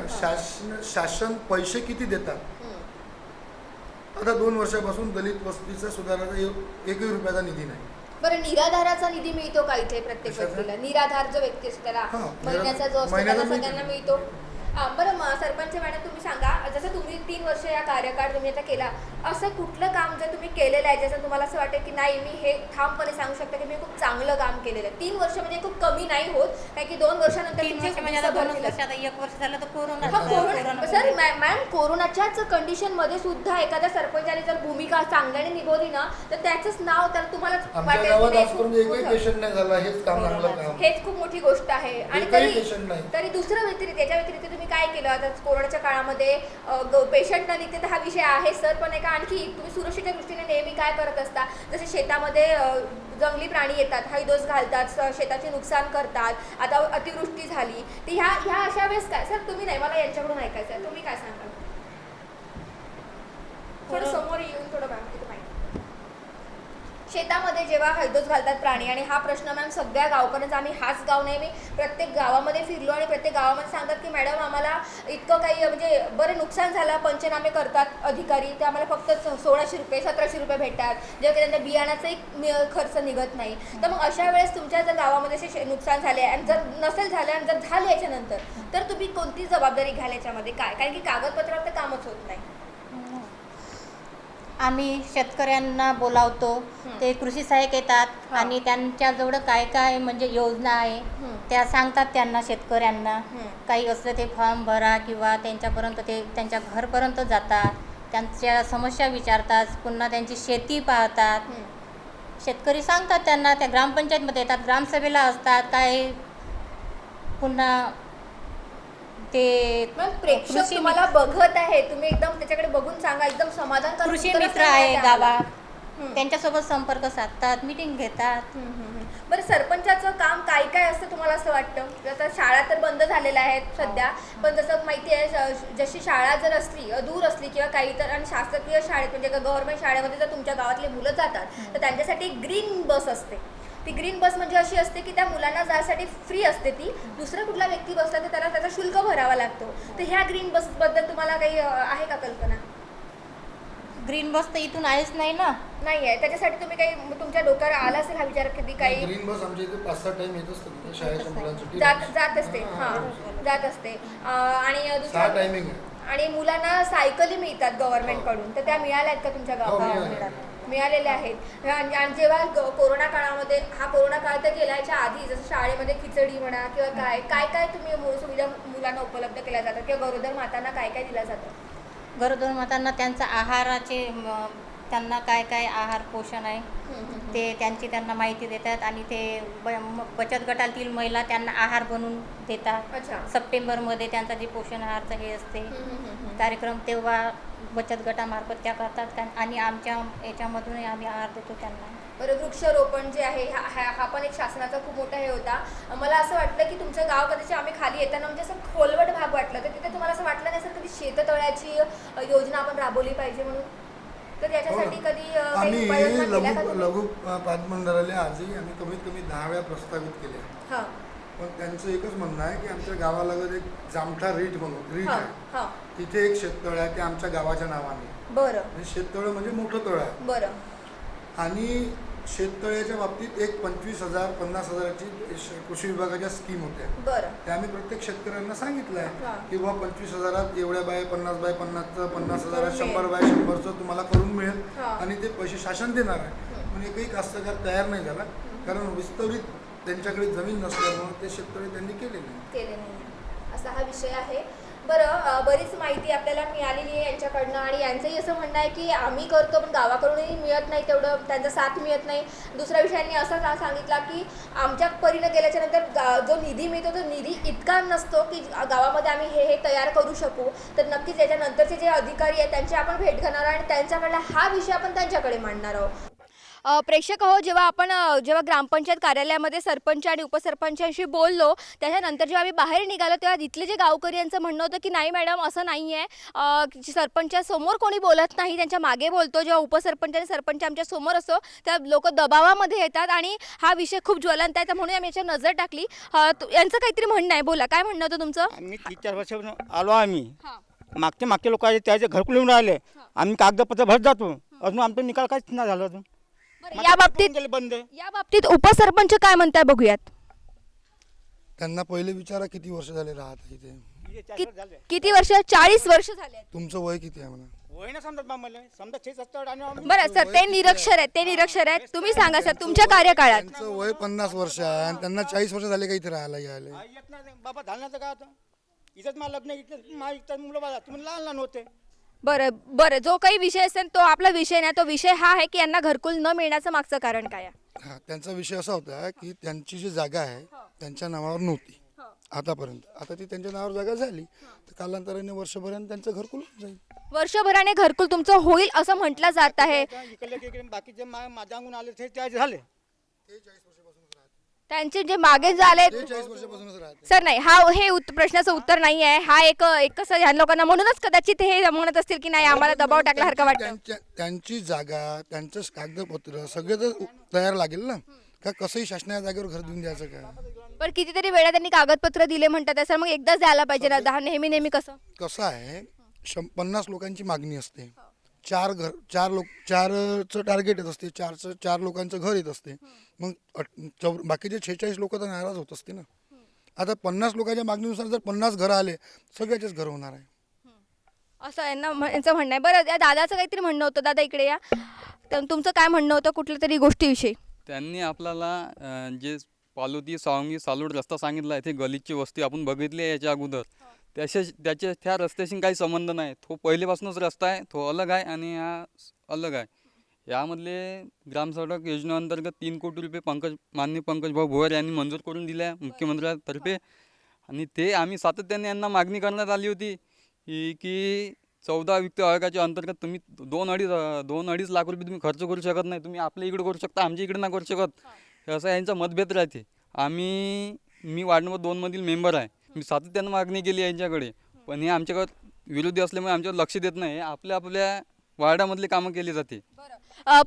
शासन पैसे किती देतात. आता 2 वर्षापासून दलित वस्तीचा सुधाराचा एकही रुपयाचा निधी नाही. बरं, निराधाराचा निधी मिळतो का इथे प्रत्येक कशाचा? व्यक्तीला? निराधार जो व्यक्ती असतो त्याला हां, महिन्याचा जो असतो महिन्याचा त्याला मिळतो. सगळ्यांना मिळतो. बरं सरपंच मॅडम तुम्ही सांगा, जसं तुम्ही 3 वर्ष या कार्यकाळ तुम्ही आता केला, असं कुठलं काम जर तुम्ही केलेलं आहे ज्याचं तुम्हाला असं वाटेल की नाही मी हे ठामपणे सांगू शकता की मी खूप चांगलं काम केलेलं आहे? 3 वर्ष म्हणजे खूप कमी नाही होत, कारण की 2 वर्षानंतर 3 वर्ष म्हणजे आता 2 वर्ष, आता 1 वर्ष झालं तर कोरोना. सर मॅम, कोरोनाच्याच कंडिशनमध्ये सुद्धा एखाद्या सरपंचाने जर भूमिका चांगल्याने निभवली ना तर त्याचंच नाव तर तुम्हाला आमच्या गावात आजपर्यंत एकही पेशंट नाही झाला. हेच काम चांगलं काम. हेच खूप मोठी गोष्ट आहे. आणि एकही पेशंट नाही. तरी दुसरं व्यतिरिक्त त्याच्या व्यतिरिक्त तुम्ही काय केलं? आता कोरोनाच्या काळामध्ये पेशंट न निघते तर हा विषय आहे सर, पण एका आणखी तुम्ही सुरक्षेच्या दृष्टीने नेहमी काय करत असता? जसे शेतामध्ये जंगली प्राणी येतात, हैदोस घालतात, शेताचे नुकसान करतात. आता अतिवृष्टी झाली तर ह्या अशा वेळेस काय? सर तुम्ही नाही, मला यांच्याकडून ऐकायचं आहे, तुम्ही काय सांगाल? थोडं समोर येऊन थोडं माहिती. शेतामध्ये जेव्हा हैदोस घालतात प्राणी, आणि हा प्रश्न मॅम सगळ्या गावकऱ्यांचा, आम्ही हाच गाव नाही, मी प्रत्येक गावामध्ये फिरलो आणि प्रत्येक गावामध्ये सांगतात की मॅडम आम्हाला इतकं काही म्हणजे बरं नुकसान झालं, पंचनामे करतात अधिकारी, ते आम्हाला फक्त 1600 रुपये 1700 रुपये भेटतात, जेव्हा की त्यांच्या बियाणाचाही खर्च निघत नाही. तर मग अशा वेळेस तुमच्या जर गावामध्ये असे नुकसान झाले आणि जर नसेल झालं आणि जर झालं याच्यानंतर तर तुम्ही कोणती जबाबदारी घ्याल याच्यामध्ये? काय, कारण की कागदपत्रावर तर कामच होत नाही. आम्ही शेतकऱ्यांना बोलावतो, ते कृषी सहाय्यक येतात आणि त्यांच्याजवळ काय काय म्हणजे योजना आहे त्या सांगतात त्यांना, शेतकऱ्यांना काही असलं ते फॉर्म भरा किंवा त्यांच्यापर्यंत ते त्यांच्या घरपर्यंत जातात, त्यांच्या समस्या विचारतात, पुन्हा त्यांची शेती पाहतात. शेतकरी सांगतात त्यांना, त्या ग्रामपंचायतमध्ये येतात, ग्रामसभेला असतात, काय पुन्हा ते प्रेक्षक तुम्हाला बघत आहे, तुम्ही एकदम त्याच्याकडे बघून सांगा, एकदम समाधान. कृषी मित्र आहे गावात, त्यांच्यासोबत संपर्क साधतात, मीटिंग घेतात. बरं, सरपंचाचं काम काय काय असतं तुम्हाला असं वाटतं? आता शाळा तर बंद झालेल्या आहेत सध्या, पण जसं माहिती आहे जशी शाळा जर असली दूर असली किंवा काही तर, आणि शासकीय शाळेत म्हणजे गव्हर्नमेंट शाळेमध्ये जर तुमच्या गावातले मुलं जातात तर त्यांच्यासाठी ग्रीन बस असते. ती ग्रीन बस म्हणजे अशी असते की त्या मुलांना जाण्यासाठी फ्री असते, ती दुसरा कुठला व्यक्ती बसला तर त्याला त्याचा शुल्क भरावा लागतो. तर ह्या ग्रीन बसबद्दल तुम्हाला काही आहे का कल्पना? ग्रीन बस तर इथून आहेच नाही ना. नाही आहे, त्याच्यासाठी तुम्ही काही तुमच्या डोक्यावर आला असेल हा विचार कधी? काही ग्रीन बस आमच्या इथे 5-6 टाइम येत असतात शाळेच्या मुलांसाठी. जात असते. हां, जात असते. आणि 6 दुसरं टायमिंग आहे. आणि मुलांना सायकली मिळतात गव्हर्नमेंट कडून, तर त्या मिळाल्या आहेत का तुमच्या गावात? मिळालेल्या आहेत. आणि जेव्हा कोरोना काळामध्ये, हा कोरोना काळ तर गेला, याच्या आधी जसं शाळेमध्ये खिचडी म्हणा किंवा काय काय काय तुम्ही सुविधा मुलांना उपलब्ध केल्या जातात, किंवा गरोदर मातांना काय काय दिलं जातं? गरोदर मातांना त्यांचा आहाराचे त्यांना काय काय आहार पोषण आहे ते त्यांची त्यांना माहिती देतात, आणि ते बचत गटातील महिला त्यांना आहार बनवून देतात. अच्छा. सप्टेंबरमध्ये त्यांचा जे पोषण आहारचं हे असते कार्यक्रम, तेव्हा बचत गटामार्फत त्या करतात आणि आमच्या याच्यामधूनही आम्ही आहार देतो त्यांना. बरं, वृक्षारोपण जे आहे हा पण एक शासनाचा खूप मोठा हे होता. मला असं वाटलं की तुमचं गाव कदाचित आम्ही खाली येताना म्हणजे असं खोलवट भाग वाटलं, तर तिथे तुम्हाला असं वाटलं नाही सर कधी शेततळ्याची योजना आपण राबवली पाहिजे म्हणून? तर त्याच्यासाठी कधी काही उपाययोजना केल्या का आम्ही तुम्ही? लघु पाटबंधाराला आजही आम्ही कमीत कमी 10 वेळा प्रस्तावित केले. हां पण त्यांचं एकच म्हणणं आहे की आमच्या गावालगत एक जामठा रीट म्हणून रीट हां आहे, हां. तिथे एक शेततळ आहे ते आमच्या गावाच्या नावाने. बरं शेततळ म्हणजे मोठं तळ आहे. बरं. आणि शेततळ्याच्या बाबतीत एक 25,000 50,000ची कृषी विभागाच्या स्कीम होत्या. बरं. त्या आम्ही प्रत्येक शेतकऱ्यांना सांगितलं आहे हां. की बाबा 25,000 एवढ्या बाय 50 बाय 50चं, 50,000 100 बाय 100चं तुम्हाला करून मिळेल हां. आणि ते पैसे शासन देणार आहे. पण एकही कास्तकार तयार नाही झाला, कारण विस्तरित त्यांच्याकडे जमीन नसल्यामुळे ते शेतकरी त्यांनी केले नाही. असा हा विषय आहे. बरं, बरीच माहिती आपल्याला मिळालेली आहे यांच्याकडनं, आणि यांचंही असं म्हणणं आहे की आम्ही करतो पण गावाकडूनही मिळत नाही तेवढं, त्यांचा साथ मिळत नाही. दुसऱ्या विषयांनी असा सांगितला की आमच्या परीनं गेल्याच्या नंतर जो निधी मिळतो तो निधी इतका नसतो की गावामध्ये आम्ही हे तयार करू शकू. तर नक्कीच याच्यानंतरचे जे अधिकारी आहेत त्यांची आपण भेट घेणार आहोत आणि त्यांच्याकडला हा विषय आपण त्यांच्याकडे मांडणार आहोत. प्रेक्षक हो, जेव्हा ग्रामपंचायत कार्यालयामध्ये सरपंच आणि उपसरपंचांशी बोललो त्याच्यानंतर जेव्हा आम्ही बाहेर निघालो तेव्हा इथले जे गावकरी यांचं म्हणणं होतं की नाही मॅडम असं नाही आहे, सरपंचासमोर कोणी बोलत नाही, त्यांच्या मागे बोलतो. जेव्हा उपसरपंच आणि सरपंच आमच्या समोर असतो त्या लोक दबावामध्ये येतात आणि हा विषय खूप ज्वलंत आहे, तर म्हणून आम्ही याच्यावर नजर टाकली. यांचं काहीतरी म्हणणं आहे, बोला काय म्हणणं होतं तुमचं? आम्ही 3-4 वर्षापासून आलो आम्ही. मागचे लोक आहे त्याचे घरकुल येऊन राहिले. आम्ही कागदपत्र भरत जातो, अजून आमचा निकाल काहीच नाही झाला अजून. या बाबतीत उपसरपंच काय म्हणताय बघूयात. त्यांना पहिले विचारा किती वर्ष झाले राहत आहे इथे. किती वर्ष? 40 वर्ष झाले. तुमचं वय किती आहे म्हणा? वय ना समजत मला, समजा 66 आणि बरं सर, ते निरक्षर आहेत. तुम्ही सांगा सर, तुमच्या कार्यकाळात त्यांचं वय 50 वर्ष आहे आणि त्यांना 40 वर्ष झाले का इथे राहायला यायला? येत नाही बाबा, झालं काय होतं इथंच मला लग्न, इथं माझ्या मुलं बाळा तुम्ही लहान होते. बरं जो काही विषय असेल तो आपला विषय नाही. तो विषय हा आहे की यांना घरकुल न मिळण्याचं मागचं कारण काय आहे? हा, त्यांचा विषय असा होता की त्यांची जी जागा आहे त्यांच्या नावावर नव्हती आतापर्यंत. आता ती त्यांच्या नावावर जागा झाली तर कालांतराने वर्षभराने त्यांचं घरकुल होऊन जाईल. वर्षभराने घरकुल तुमचं होईल असं म्हटलं जात आहे. बाकीचे माझ्याहून आले ते झाले त्यांचे जे मागे झाले 40 वर्षापासूनच राहते. सर नाही, हे प्रश्नाचं उत्तर नाही आहे. हा एक कसं ह्या लोकांना म्हणूनच कदाचित हे म्हणत असतील की नाही आम्हाला दबाव टाकल्यासारखं वाटतं. त्यांची जागा, त्यांचं कागदपत्र सगळे तर तयार लागेल ना, का कसंही शासनाच्या जागेवर घर देऊन द्यायचं काय? पण कितीतरी वेळा त्यांनी कागदपत्र दिले म्हणतात सर, मग एकदाच द्यायला पाहिजे ना, नेहमी कसं आहे 50 लोकांची मागणी असते, 4चं टार्गेट येत असते, 4 लोकांचं घर येत असते, मग बाकीचे 46 लोक तर नाराज होत असते ना. आता 50 लोकांच्या मागणीनुसार जर 50 घरं आले सगळ्याचेच घर होणार आहे असं यांचं म्हणणं आहे. बरं, या दादाचं काहीतरी म्हणणं होतं. दादा इकडे या. तर तुमचं काय म्हणणं होतं कुठल्या तरी गोष्टीविषयी? त्यांनी आपल्याला जे पालोती सावंगी सालोड रस्ता सांगितला आहे, ते गलितची वस्ती आपण बघितली आहे याच्या अगोदर. त्या रस्त्याशी काही संबंध नाही. तो पहिलेपासूनच रस्ता आहे, तो अलग आहे आणि हा अलग आहे. यामधले ग्रामसडक योजनेअंतर्गत 3 कोटी रुपये माननीय पंकजभाऊ भोयर यांनी मंजूर करून दिले आहे मुख्यमंत्र्यांतर्फे. आणि ते आम्ही सातत्याने यांना मागणी करण्यात आली होती की 14 वित्त आयोगाच्या अंतर्गत तुम्ही 2-2.5 लाख रुपये तुम्ही खर्च करू शकत नाही, तुम्ही आपल्या इकडे करू शकता, आमच्या इकडे नाही करू शकत, असं यांचा मतभेद राहते. मी वार्ड नंबर 2 मधील मेंबर आहे. मी सातत्यानं मागणी केली यांच्याकडे, पण हे आमच्याकडे विरोधी असल्यामुळे आमच्यावर लक्ष देत नाही. आपल्या वार्डामधले कामं केली जाते.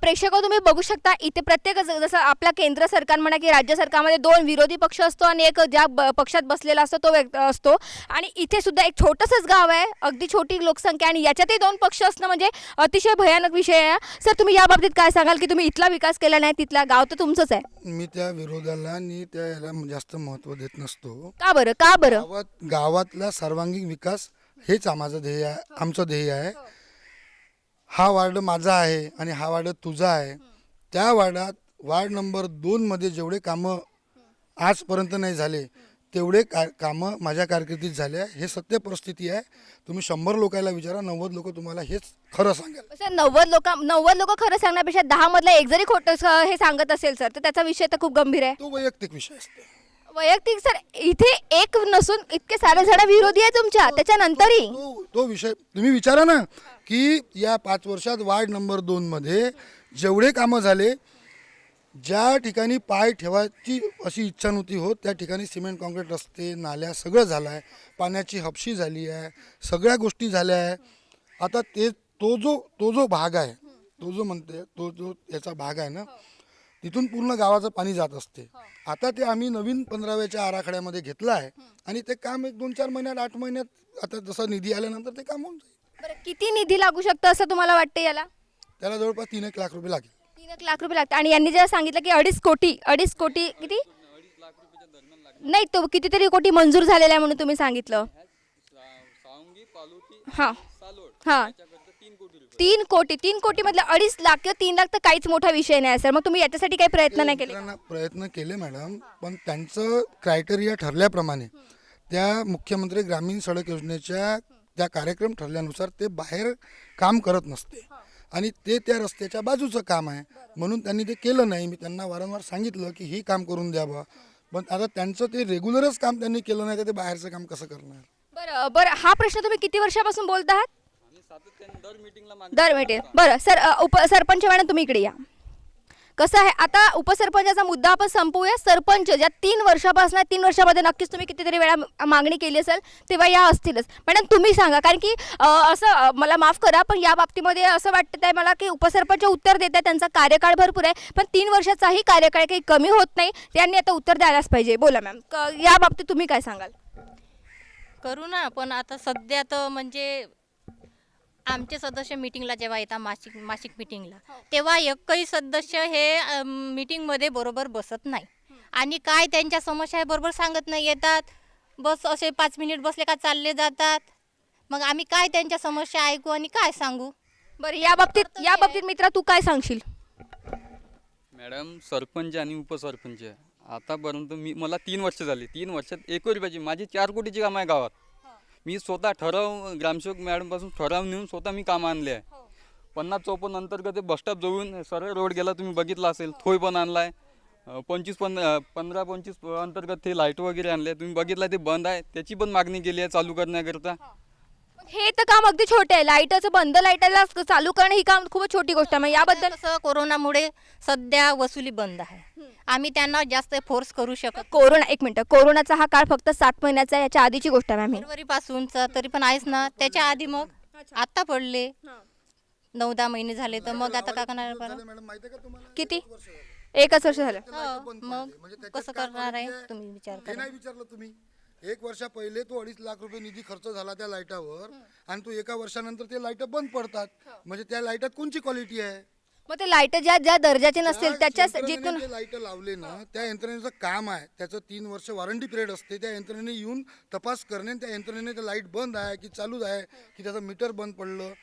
प्रेक्षक तुम्ही बघू शकता इथे प्रत्येक जसं आपल्या केंद्र सरकार म्हणा की राज्य सरकारमध्ये 2 विरोधी पक्ष असतो आणि एक ज्या पक्षात बसलेला असतो तो असतो. आणि इथे सुद्धा एक छोटंसंच गाव आहे, अगदी छोटी लोकसंख्या, आणि याच्यातही 2 पक्ष असणं म्हणजे अतिशय भयानक विषय आहे. सर तुम्ही या बाबतीत काय सांगाल की तुम्ही इथला विकास केला नाही, तिथला गाव तर तुमचंच आहे? मी त्या विरोधाला आणि त्या याला जास्त महत्त्व देत नसतो. का बरं? गावातला सर्वांगीण विकास हेच आमचं ध्येय आहे. हा वार्ड माझा आहे आणि हा वार्ड तुझा आहे. त्या वार्ड नंबर 2 मध्ये जेवढे कामं आजपर्यंत नाही झाले तेवढे कामं माझ्या कारकिर्दीत झाले आहे. हे सत्य परिस्थिती आहे. तुम्ही 100 लोकांना विचारा, 90 लोक तुम्हाला हेच खरं सांगाल. सर 90 लोक खरं सांगण्यापेक्षा 10 मधला एक जरी खोटं हे सांगत असेल सर, तर त्याचा विषय तर खूप गंभीर आहे. तो वैयक्तिक विषय असतो. वैयक्तिक सर, इथे एक नसून इतके सारे जण विरोधी आहे तुमच्या, त्याच्यानंतरही तो विषय तुम्ही विचारा ना की या 5 वर्षात वार्ड नंबर 2 मध्ये जेवढे कामं झाले, ज्या ठिकाणी पाय ठेवायची अशी इच्छा नव्हती होत त्या ठिकाणी सिमेंट कॉन्क्रीट रस्ते नाल्या सगळं झालं आहे, पाण्याची हापशी झाली आहे, सगळ्या गोष्टी झाल्या आहे. आता तो जो भाग आहे, तो जो म्हणते तो जो याचा भाग आहे ना, तिथून पूर्ण गावाचं पाणी जात असते. आता ते आम्ही नवीन 15व्याच्या आराखड्यामध्ये घेतलं आहे आणि ते काम 1-2-4 महिन्यात 8 महिन्यात आता जसा निधी आल्यानंतर ते काम होऊन जाईल. बरं, किती निधी लागू शकतं असं तुम्हाला वाटतं याला? त्याला जवळपास 3-1 लाख रुपये लागेल. 3 लाख रुपये लागतात. आणि यांनी जेव्हा सांगितलं की 2.5 कोटी किती नाही, तो कितीतरी कोटी मंजूर झालेला आहे म्हणून तुम्ही सांगितलं. हां 3 कोटी मधलं 2.5 लाख किंवा 3 लाख तर काहीच मोठा विषय नाही सर. मग तुम्ही याच्यासाठी काही प्रयत्न नाही केले? प्रयत्न केले मॅडम, पण त्यांचं क्रायटेरिया ठरल्याप्रमाणे त्या मुख्यमंत्री ग्रामीण सडक योजनेच्या त्या कार्यक्रम ठरल्यानुसार ते बाहेर काम करत नसते आणि ते त्या रस्त्याच्या बाजूचं काम आहे म्हणून त्यांनी ते केलं नाही. मी त्यांना वारंवार सांगितलं की ही काम करून द्यावं, पण आता त्यांचं ते रेग्युलरच काम त्यांनी केलं नाही तर ते बाहेरचं काम कसं करणार? बरं बरं, हा प्रश्न तुम्ही किती वर्षापासून बोलत आहात? दर मीटिंगला दर मीटिंग. बरं सर, उपसरपंच मॅडम तुम्ही इकडे या. कसं आहे, आता उपसरपंचाचा मुद्दा आपण संपवूया. सरपंच ज्या 3 वर्षापासून 3 वर्षामध्ये नक्कीच तुम्ही कितीतरी वेळा मागणी केली असेल, तेव्हा या असतीलच. मॅडम तुम्ही सांगा, कारण की असं मला माफ करा पण या बाबतीमध्ये असं वाटतं आहे मला की उपसरपंच उत्तर देत आहे, त्यांचा कार्यकाळ भरपूर आहे, पण 3 वर्षाचाही कार्यकाळ काही कमी होत नाही. त्यांनी आता उत्तर द्यायलाच पाहिजे. बोला मॅम, या बाबतीत तुम्ही काय सांगाल? करू ना, पण आता सध्या तर म्हणजे आमचे सदस्य मीटिंगला जेव्हा येतात मासिक मीटिंगला, तेव्हा एकही सदस्य हे मीटिंगमध्ये बरोबर बसत नाही आणि काय त्यांच्या समस्या आहे बरोबर सांगत नाही. येतात बस असे 5 मिनिट बसले का चालले जातात. मग आम्ही काय त्यांच्या समस्या ऐकू आणि काय सांगू? बरं, या बाबतीत मित्रा तू काय सांगशील? मॅडम, सरपंच आणि उपसरपंच आतापर्यंत मला 3 वर्ष झाली. 3 वर्षात 1 रुपयाची माझी 4 कोटीची कामं आहे गावात. मी स्वतः ग्रामसेवक मॅडमपासून ठराव नेऊन स्वतः मी कामं आणले आहे. 50-54 अंतर्गत बसस्टॉप जवळून सरळ रोड गेला, तुम्ही बघितला असेल. थोय पण आणला आहे. 15-25 अंतर्गत ते लाईट वगैरे आणले, तुम्ही बघितलं ते बंद आहे. त्याची पण मागणी केली आहे चालू करण्याकरता. हे तर काम अगदी छोटे आहे. लाईटाचं बंद लाईटाला चालू करणं ही काम खूप छोटी गोष्ट आहे. मग याबद्दल कसं कोरोनामुळे सध्या वसुली बंद आहे. आम्ही त्यांना जास्त फोर्स करू शकत एक मिनिट, कोरोनाचा हा काळ फक्त 7 महिन्याचा आहे, याच्या आधीची गोष्ट आहे मॅम. फरवरी पासूनचा तरी पण आहेच ना. त्याच्या आधी मग आता पडले 9-10 महिने झाले, तर मग आता काय करणार? मॅडम माहिती आहे का तुम्हाला? किती? 1च वर्ष झालं. मग कसं करणार आहे तुम्ही विचार हे करा. नाही विचारलं तुम्ही. 1 वर्षा पहिले तो 2.5 लाख रुपये निधी खर्च झाला त्या लाईटावर आणि तो 1 वर्षानंतर ते लाईट बंद पडतात. म्हणजे त्या लाईटात कोणची क्वालिटी आहे? मग ते लाईट ज्या दर्जाचे नसतील त्याच्या जिथून लाईट लावले ना, त्या यंत्रणेचं काम आहे. त्याचं 3 वर्ष वॉरंटी पिरियड असते. त्या यंत्रणेने येऊन तपास करणे, त्या यंत्रणेने ते लाईट बंद आहे की चालू आहे की त्याचं मीटर बंद पडलं,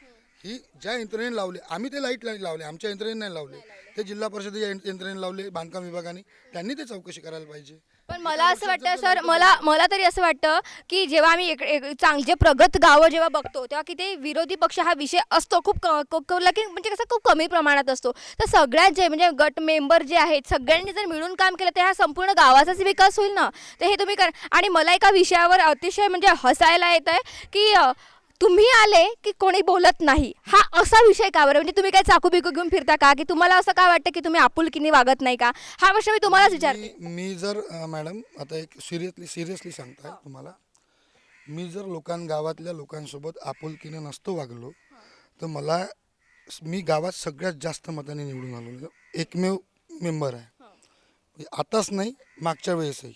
ही ज्या यंत्रणेने लावले. आम्ही ते लाईट लावले, आमच्या यंत्रणेने नाही लावले. ते जिल्हा परिषदेच्या यंत्रणेने लावले, बांधकाम विभागाने. त्यांनी ते चौकशी करायला पाहिजे. पण मला असं वाटतं सर, मला तरी असं वाटतं की जेव्हा आम्ही चांगले प्रगत गावं जेव्हा बघतो तेव्हा की ते विरोधी पक्ष हा विषय असतो खूप म्हणजे कसं खूप कमी प्रमाणात असतो. तर सगळ्यात जे म्हणजे गट मेंबर जे आहेत सगळ्यांनी जर मिळून काम केलं तर ह्या संपूर्ण गावाचाच विकास होईल ना. तर हे तुम्ही आणि मला एका विषयावर अतिशय म्हणजे हसायला येत आहे की तुम्ही आले की कोणी बोलत नाही, हा असा विषय का बरं? म्हणजे तुम्ही काय चाकू बिकू घेऊन फिरता का, की तुम्हाला असं काय वाटतं की तुम्ही आपुलकीने वागत नाही का? हा प्रश्न मी तुम्हालाच विचारते. मी जर मॅडम आता एक सिरियसली सांगताय तुम्हाला, मी जर गावातल्या लोकांसोबत आपुलकीने नसतो वागलो तर मी गावात सगळ्यात जास्त मताने निवडून आलो. एकमेव मेंबर आहे, आताच नाही मागच्या वेळेसही.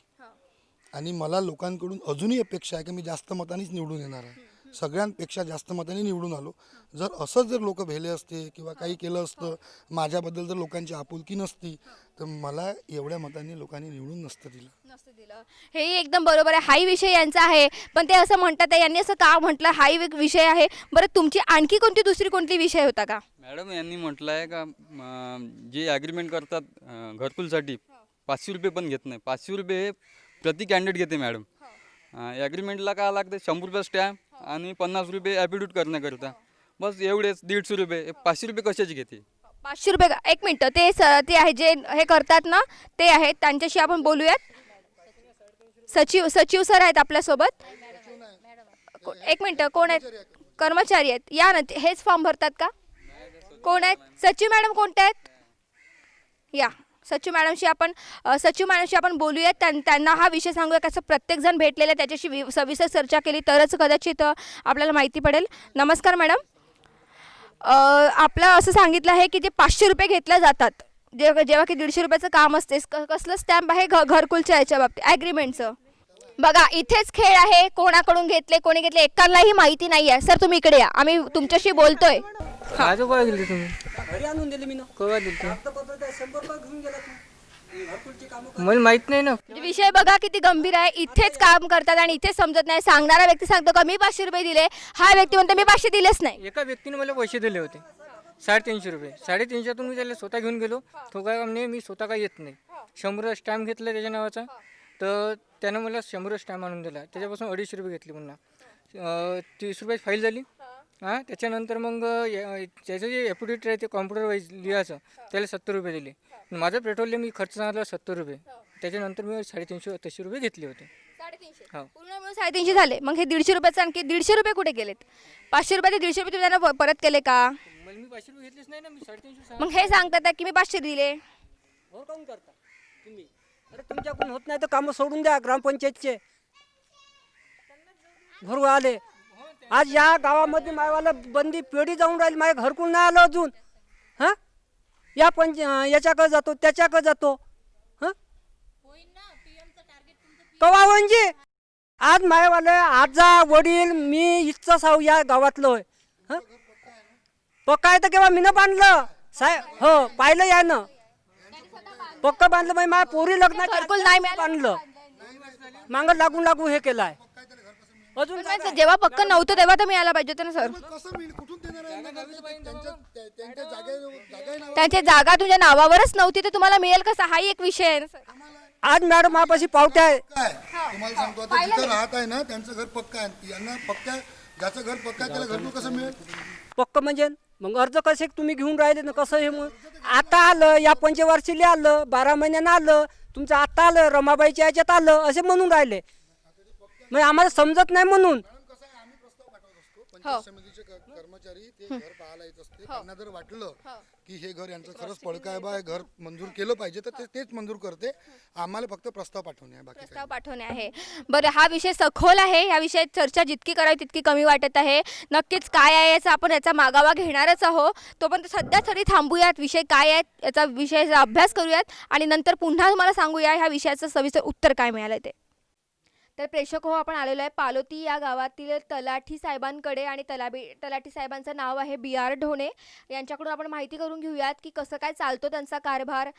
आणि मला लोकांकडून अजूनही अपेक्षा आहे की मी जास्त मतानेच निवडून येणार आहे. सगळ्यांपेक्षा जास्त मताने निवडून आलो. जर लोक भेले असते किंवा काही केलं असतं, माझ्याबद्दल जर लोकांची आपुलकी नसती तर मला एवढ्या मतांनी लोकांनी निवडून नसतं दिलं. हे एकदम बरोबर आहे. हाही विषय यांचा आहे, पण ते असं म्हणतात यांनी असं का म्हटलं, हाही एक विषय आहे. बरं, तुमची आणखी दुसरी कोणती विषय होता का? मॅडम, यांनी म्हटलं आहे का जे ॲग्रीमेंट करतात घरकुलसाठी 500 रुपये पण घेत नाही. 500 रुपये प्रति कॅन्डिडेट घेते मॅडम. ॲग्रीमेंटला काय लागते? 100 रुपये स्टॅम्प आणि 50 रुपये ॲफिडेविट करण्याकरता. बस एवढेच. 150 रुपये. 500 रुपये कशाची घेते? 500 रुपये. एक मिनिट, ते आहे जे हे करतात ना, ते आहेत, त्यांच्याशी आपण बोलूयात. सचिव सर आहेत आपल्यासोबत. एक मिनिट, कोण आहेत? कर्मचारी आहेत, या ना. हेच फॉर्म भरतात का? कोण आहेत? सचिव मॅडम कोणत्या आहेत? या सचिव मॅडमशी आपण बोलूयात. त्यांना हा विषय सांगूया. कसं प्रत्येकजण भेटलेलं आहे, त्याच्याशी सविस्तर चर्चा केली तरच कदाचित आपल्याला माहिती पडेल. नमस्कार मॅडम, आपलं असं सांगितलं आहे की ते 500 रुपये घेतले जातात जेव्हा की 150 रुपयाचं काम असते. कसलं स्टॅम्प आहे घरकुलच्या याच्या बाबतीत ॲग्रीमेंटचं? बघा, इथेच खेळ आहे. कोणाकडून घेतले, कोणी घेतले, एकालाही माहिती नाही आहे. सर तुम्ही इकडे या, आम्ही तुमच्याशी बोलतोय. मला माहित नाही ना. विषय बघा किती गंभीर आहे. इथेच काम करतात आणि इथेच समजत नाही. सांगणारा व्यक्ती सांगतो का मी 500 रुपये दिले, हा व्यक्ती म्हणतो मी 500 दिलेच नाही. एका व्यक्तीने मला पैसे दिले होते 350 रुपये. 350 मी त्याला स्वतः घेऊन गेलो. तो काय म्हणे मी स्वतः काय येत नाही. 100 स्टॅम्प घेतला त्याच्या नावाचा, तर त्यानं मला 100 स्टॅम्प आणून दिला. त्याच्यापासून 250 रुपये घेतले. पुन्हा 30 रुपये फाईल झाली. त्याच्यानंतर मग त्याचं जे ॲफिडेविट आहे ते कॉम्प्युटर वाईज लिहायचं, त्याला 70 रुपये दिले. माझं पेट्रोलला मी खर्च झाला 70 रुपये त्याच्यानंतर मी 350 रुपये घेतले होते. 350 हो. पूर्ण मिळून 350 झाले. मग हे 150 रुपयाचं आणखी 150 रुपये कुठे गेलेत? 500 रुपये ते 150 रुपये तुम्ही त्यांना परत केले का? मला मी 500 रुपये घेतलेच नाही ना, मी 350 मग हे सांगतात आहे की मी 500 दिले. हो काऊन करता तुम्ही? अरे तुमच्याकडून होत नाही तर कामं सोडून द्या ग्रामपंचायतचे. भरू आले आज या गावामध्ये मायवाला बंदी पेढी जाऊन राहिली, माझ्या घरकुल नाही आलं अजून. हां या याच्याकडे जातो त्याच्याकडे जातो. हां कवा म्हणजे आज मायवाले आजा वडील मी इच्छा साव या गावातलं होय. हां पक्का आहे तर केव्हा मीनं बांधलं साहेब. हो पाहिलं या ना पक्का बांधलं म्हणजे माझ्या पोरी लग्नाचं घरकुल नाही मिळालं. बांधलं मागं लागू हे केलं आहे. अजून पण मग जेव्हा पक्क नव्हतं तेव्हा तर मिळायला पाहिजे होतं ना सर. कसं मिळेल? कुठून देणार आहे? त्यांच्या जागा त्यांची जागा तुमच्या नावावरच नव्हती तर तुम्हाला मिळेल कसं? हाही एक विषय आहे ना सर. आज मॅडम माझ्यापाशी पावत्या आहे. काय तुम्हाला सांगतो आता जिथं राहत आहे ना त्यांचं घर पक्का आहे. यांना पक्का ज्याचं घर पक्का आहे त्याला घरकुल कसं मिळेल? पक्क म्हणजे मग अर्ज कसे तुम्ही घेऊन राहिले ना कसं हे मग आता आलं या पंचवार्षिकला आलं 12 महिन्यानं आलं तुमचं आता आलं रमाबाईच्या याच्यात आलं असे म्हणून राहिले. मग आम्हाला समजत नाही म्हणून पंचायत समितीचे कर्मचारी ते घर पाहायला येत असते. त्यांना जर वाटलं की हे घर यांचं खरंच पडकं आहे बा, हे घर मंजूर केलं पाहिजे तर ते तेच मंजूर करते. आम्हाला फक्त प्रस्ताव पाठवणे आहे, बाकी काही प्रस्ताव पाठवणे आहे. बरं हा विषय सखोल आहे. या विषयात चर्चा जितकी करावी तितकी कमी वाटत आहे. नक्कीच काय आहे याचा आपण याचा मागावा घेणारच आहोत. तोपर्यंत सध्या तरी थांबूयात. विषय काय आहेत याचा विषयाचा अभ्यास करूयात आणि नंतर पुन्हा तुम्हाला सांगूया ह्या विषयाचं सविस्तर उत्तर काय मिळालं ते. तर प्रेक्षक हो आपण आलेलो आहे पालोती या गावातील तलाठी साहेबांकडे आणि तलाठी साहेबांचं नाव आहे BR ढोणे. यांच्याकडून आपण माहिती करून घेऊयात की कसं काय चालतो त्यांचा कारभार,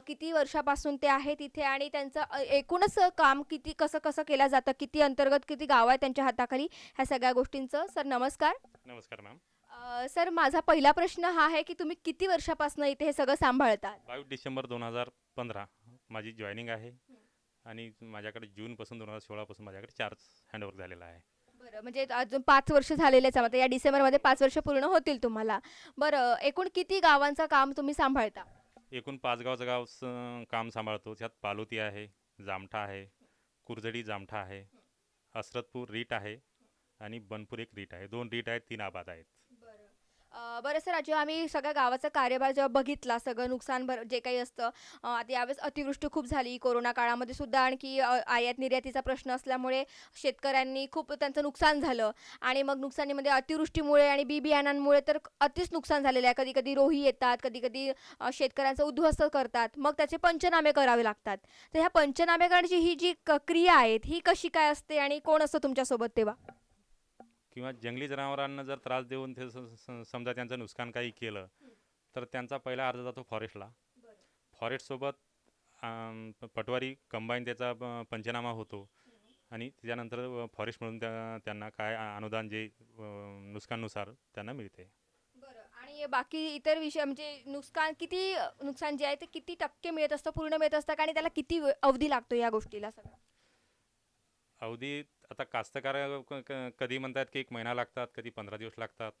किती वर्षापासून ते आहे तिथे आणि त्यांचं एकूणच काम किती कसं कसं केलं जातं, किती अंतर्गत किती गाव आहे त्यांच्या हाताखाली, ह्या सगळ्या गोष्टींचं. सर नमस्कार. नमस्कार मॅम. सर माझा पहिला प्रश्न हा आहे की तुम्ही किती वर्षापासून इथे हे सगळं सांभाळतात? 22 डिसेंबर 2015 माझी जॉईनिंग आहे आणि माझ्याकडे जूनपासून 2016 माझ्याकडे चार्ज हँडओव्हर झालेला आहे. बरं म्हणजे अजून 5 वर्ष झालेलेच आहे. आता या डिसेंबरमध्ये 5 वर्ष पूर्ण होतील तुम्हाला. बरं एकूण किती गावांचं काम तुम्ही सांभाळता? एकूण 5 गावचं काम सांभाळतो. त्यात पालोती आहे, जामठा आहे, कुरजडी जामठा आहे, असरतपूर रीट आहे आणि बनपूर एक रीट आहे. 2 रीट आहेत, 3 आबाद आहेत. बरं सर जेव्हा आम्ही सगळ्या गावाचा कार्यभार जेव्हा बघितला सगळं नुकसान जे काही असतं, आता यावेळेस अतिवृष्टी खूप झाली कोरोना काळामध्ये सुद्धा, आणखी आयात निर्यातीचा प्रश्न असल्यामुळे शेतकऱ्यांनी खूप त्यांचं नुकसान झालं आणि मग नुकसानीमध्ये अतिवृष्टीमुळे आणि बी बियाणांमुळे तर अतिच नुकसान झालेलं आहे. कधी कधी रोही येतात, कधी कधी शेतकऱ्यांचं उद्ध्वस्त करतात, मग त्याचे पंचनामे करावे लागतात. तर ह्या पंचनामे करण्याची ही जी क्रिया आहे ही कशी काय असते आणि कोण असतं तुमच्यासोबत तेव्हा? किंवा जंगली जनावरांना जर त्रास देऊन ते समजा त्यांचं नुकसान काही केलं तर त्यांचा पहिला अर्ज जातो फॉरेस्टला. फॉरेस्टसोबत पटवारी कंबाईन त्याचा पंचनामा होतो आणि त्याच्यानंतर फॉरेस्टमधून त्यांना काय अनुदान जे नुकसाननुसार त्यांना मिळते. आणि बाकी इतर विषय म्हणजे नुकसान जे आहे ते किती टक्के मिळत असतं, पूर्ण मिळत असतं आणि त्याला किती अवधी लागतो या गोष्टीला? सगळं अवधी आता कास्तकार कधी म्हणतात की 1 महिना लागतात, कधी 15 दिवस लागतात.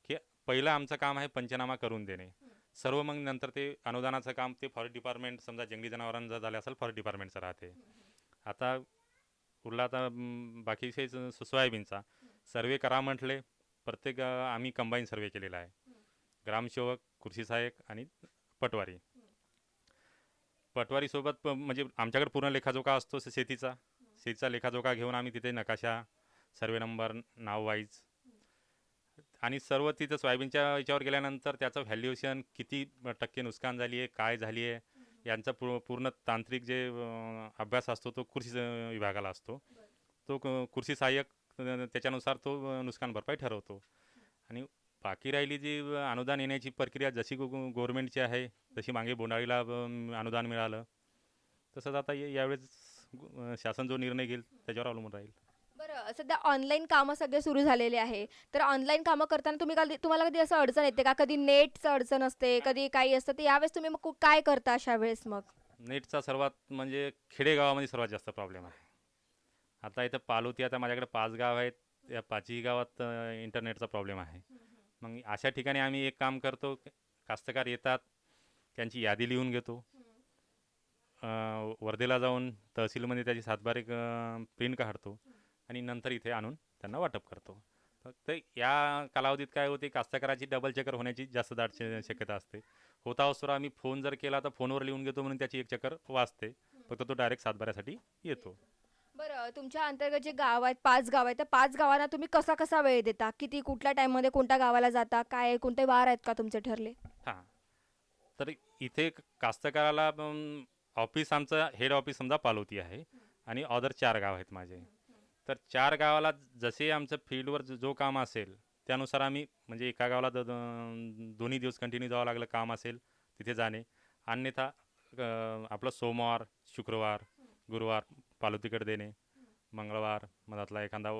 की पहिलं आमचं काम आहे पंचनामा करून देणे सर्व. मग नंतर ते अनुदानाचं काम ते फॉरेस्ट डिपार्टमेंट समजा जंगली जनावरांचं झालं असेल फॉरेस्ट डिपार्टमेंटचं राहते. आता उरला आता बाकीचे सोयाबीनचा सर्वे करा म्हटले. प्रत्येक आम्ही कंबाईन सर्वे केलेला आहे. ग्रामसेवक, कृषी सहाय्यक आणि पटवारीसोबत म्हणजे आमच्याकडे पूर्ण लेखाजोखा असतो शेतीचा लेखाजोखा घेऊन आम्ही तिथे नकाशा, सर्वे नंबर, नाव वाईज आणि सर्व तिथं सोयाबीनच्या याच्यावर गेल्यानंतर त्याचं व्हॅल्युएशन किती टक्के नुकसान झाली आहे, काय झाली आहे यांचा पूर्ण तांत्रिक जे अभ्यास असतो तो कृषी विभागाला असतो. तो कृषी सहाय्यक त्याच्यानुसार तो नुकसान भरपाई ठरवतो. आणि बाकी राहिली जी अनुदान येण्याची प्रक्रिया जशी गव्हर्नमेंटची आहे, जशी मागे बोंडाळीला अनुदान मिळालं तसंच आता यावेळेस शासन जो निर्णय घेईल त्याच्यावर अवलंबून राहील. बरं सध्या ऑनलाईन कामं सगळे सुरू झालेले आहे, तर ऑनलाईन कामं करताना तुम्हाला कधी असं अडचण येते का? कधी नेटचं अडचण असते, कधी काही असतं, तर यावेळेस तुम्ही मग काय करता अशा वेळेस? मग नेटचा सर्वात म्हणजे खेडेगावामध्ये सर्वात जास्त प्रॉब्लेम आहे. आता इथं पालोती आता माझ्याकडे 5 गाव आहेत, या 5ही गावात इंटरनेटचा प्रॉब्लेम आहे. मग अशा ठिकाणी आम्ही एक काम करतो, कास्तकार येतात त्यांची यादी लिहून घेतो, वर्धेला जाऊन तहसीलमध्ये त्याची सातबारे प्रिंट काढतो आणि नंतर इथे आणून त्यांना वाटप करतो. फक्त या कालावधीत काय होते, कास्तकाराची डबल चक्कर होण्याची जास्त दाट शक्यता असते. होता असतो आम्ही फोन जर केला तर फोनवर लिहून घेतो म्हणून त्याची एक चक्कर वाचते, फक्त तो डायरेक्ट सातबाऱ्यासाठी येतो. बरं, तुमच्या अंतर्गत जे गाव आहेत, 5 गाव आहेत, त्या 5 गावांना तुम्ही कसा कसा वेळ देता? किती, कुठल्या टाईममध्ये कोणत्या गावाला जाता? काय कोणते वार आहेत का तुमचे ठरले? हां, तर इथे कास्तकाराला ऑफिस, आमचं हेड ऑफिस समजा पालोती आहे आणि अदर 4 गाव आहेत माझे. तर 4 गावाला जसे आमचं फील्डवर जो काम असेल त्यानुसार आम्ही, म्हणजे एका गावाला दोन्ही दिवस कंटिन्यू जावं लागलं काम असेल तिथे जाणे, अन्यथा आपलं सोमवार, शुक्रवार, गुरुवार पालोतीकडे देणे, मंगळवार मधातला एखादा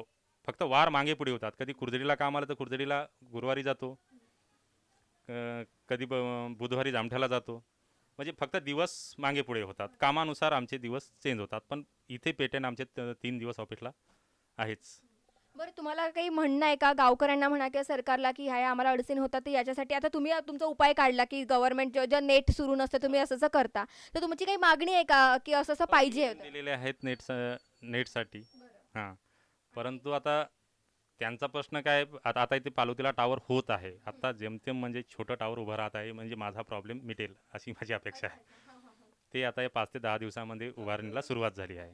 फक्त वार मागे पुढे होतात. कधी कुर्दडीला काम आलं तर कुर्दडीला गुरुवारी जातो, कधी बुधवारी जामठ्याला जातो. म्हणजे फक्त दिवस मागे पुढे होतात, कामानुसार आमचे दिवस चेंज होतात. पण इथे पेटर्न आमचे 3 दिवस ऑफिसला आहेच. बरं, तुम्हाला काही म्हणणं आहे का गावकऱ्यांना म्हणा किंवा सरकारला, की ह्या आम्हाला अडचणी होतात, तर याच्यासाठी आता तुम्ही तुमचा उपाय काढला की गव्हर्नमेंट जे नेट सुरू नसतं तुम्ही असं करता, तर तुमची काही मागणी आहे का की असं पाहिजे होतं? दिलेले आहेत नेटसाठी. हां, परंतु आता त्यांचा प्रश्न काय, आता इथे पालोतीला टावर होत आहे, आता जेमतेम म्हणजे छोटं टावर उभं राहत आहे, म्हणजे माझा प्रॉब्लेम मिटेल अशी माझी अपेक्षा आहे. ते आता या 5 ते 10 दिवसामध्ये उभारणीला सुरुवात झाली आहे,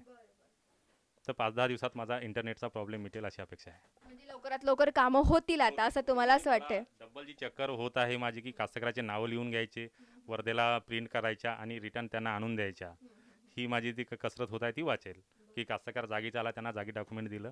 तर 5-10 दिवसात माझा इंटरनेटचा प्रॉब्लेम मिटेल अशी अपेक्षा आहे. म्हणजे लवकरात लवकर कामं होतील आता असं तुम्हाला असं वाटतंय? डबल जी चक्कर होत आहे माझी, की कास्तकाराचे नावं लिहून घ्यायचे, वर्धेला प्रिंट करायच्या आणि रिटर्न त्यांना आणून द्यायच्या, ही माझी ती कसरत होत आहे ती वाचेल, की कास्तकार जागीच आला, त्यांना जागी डॉक्युमेंट दिलं.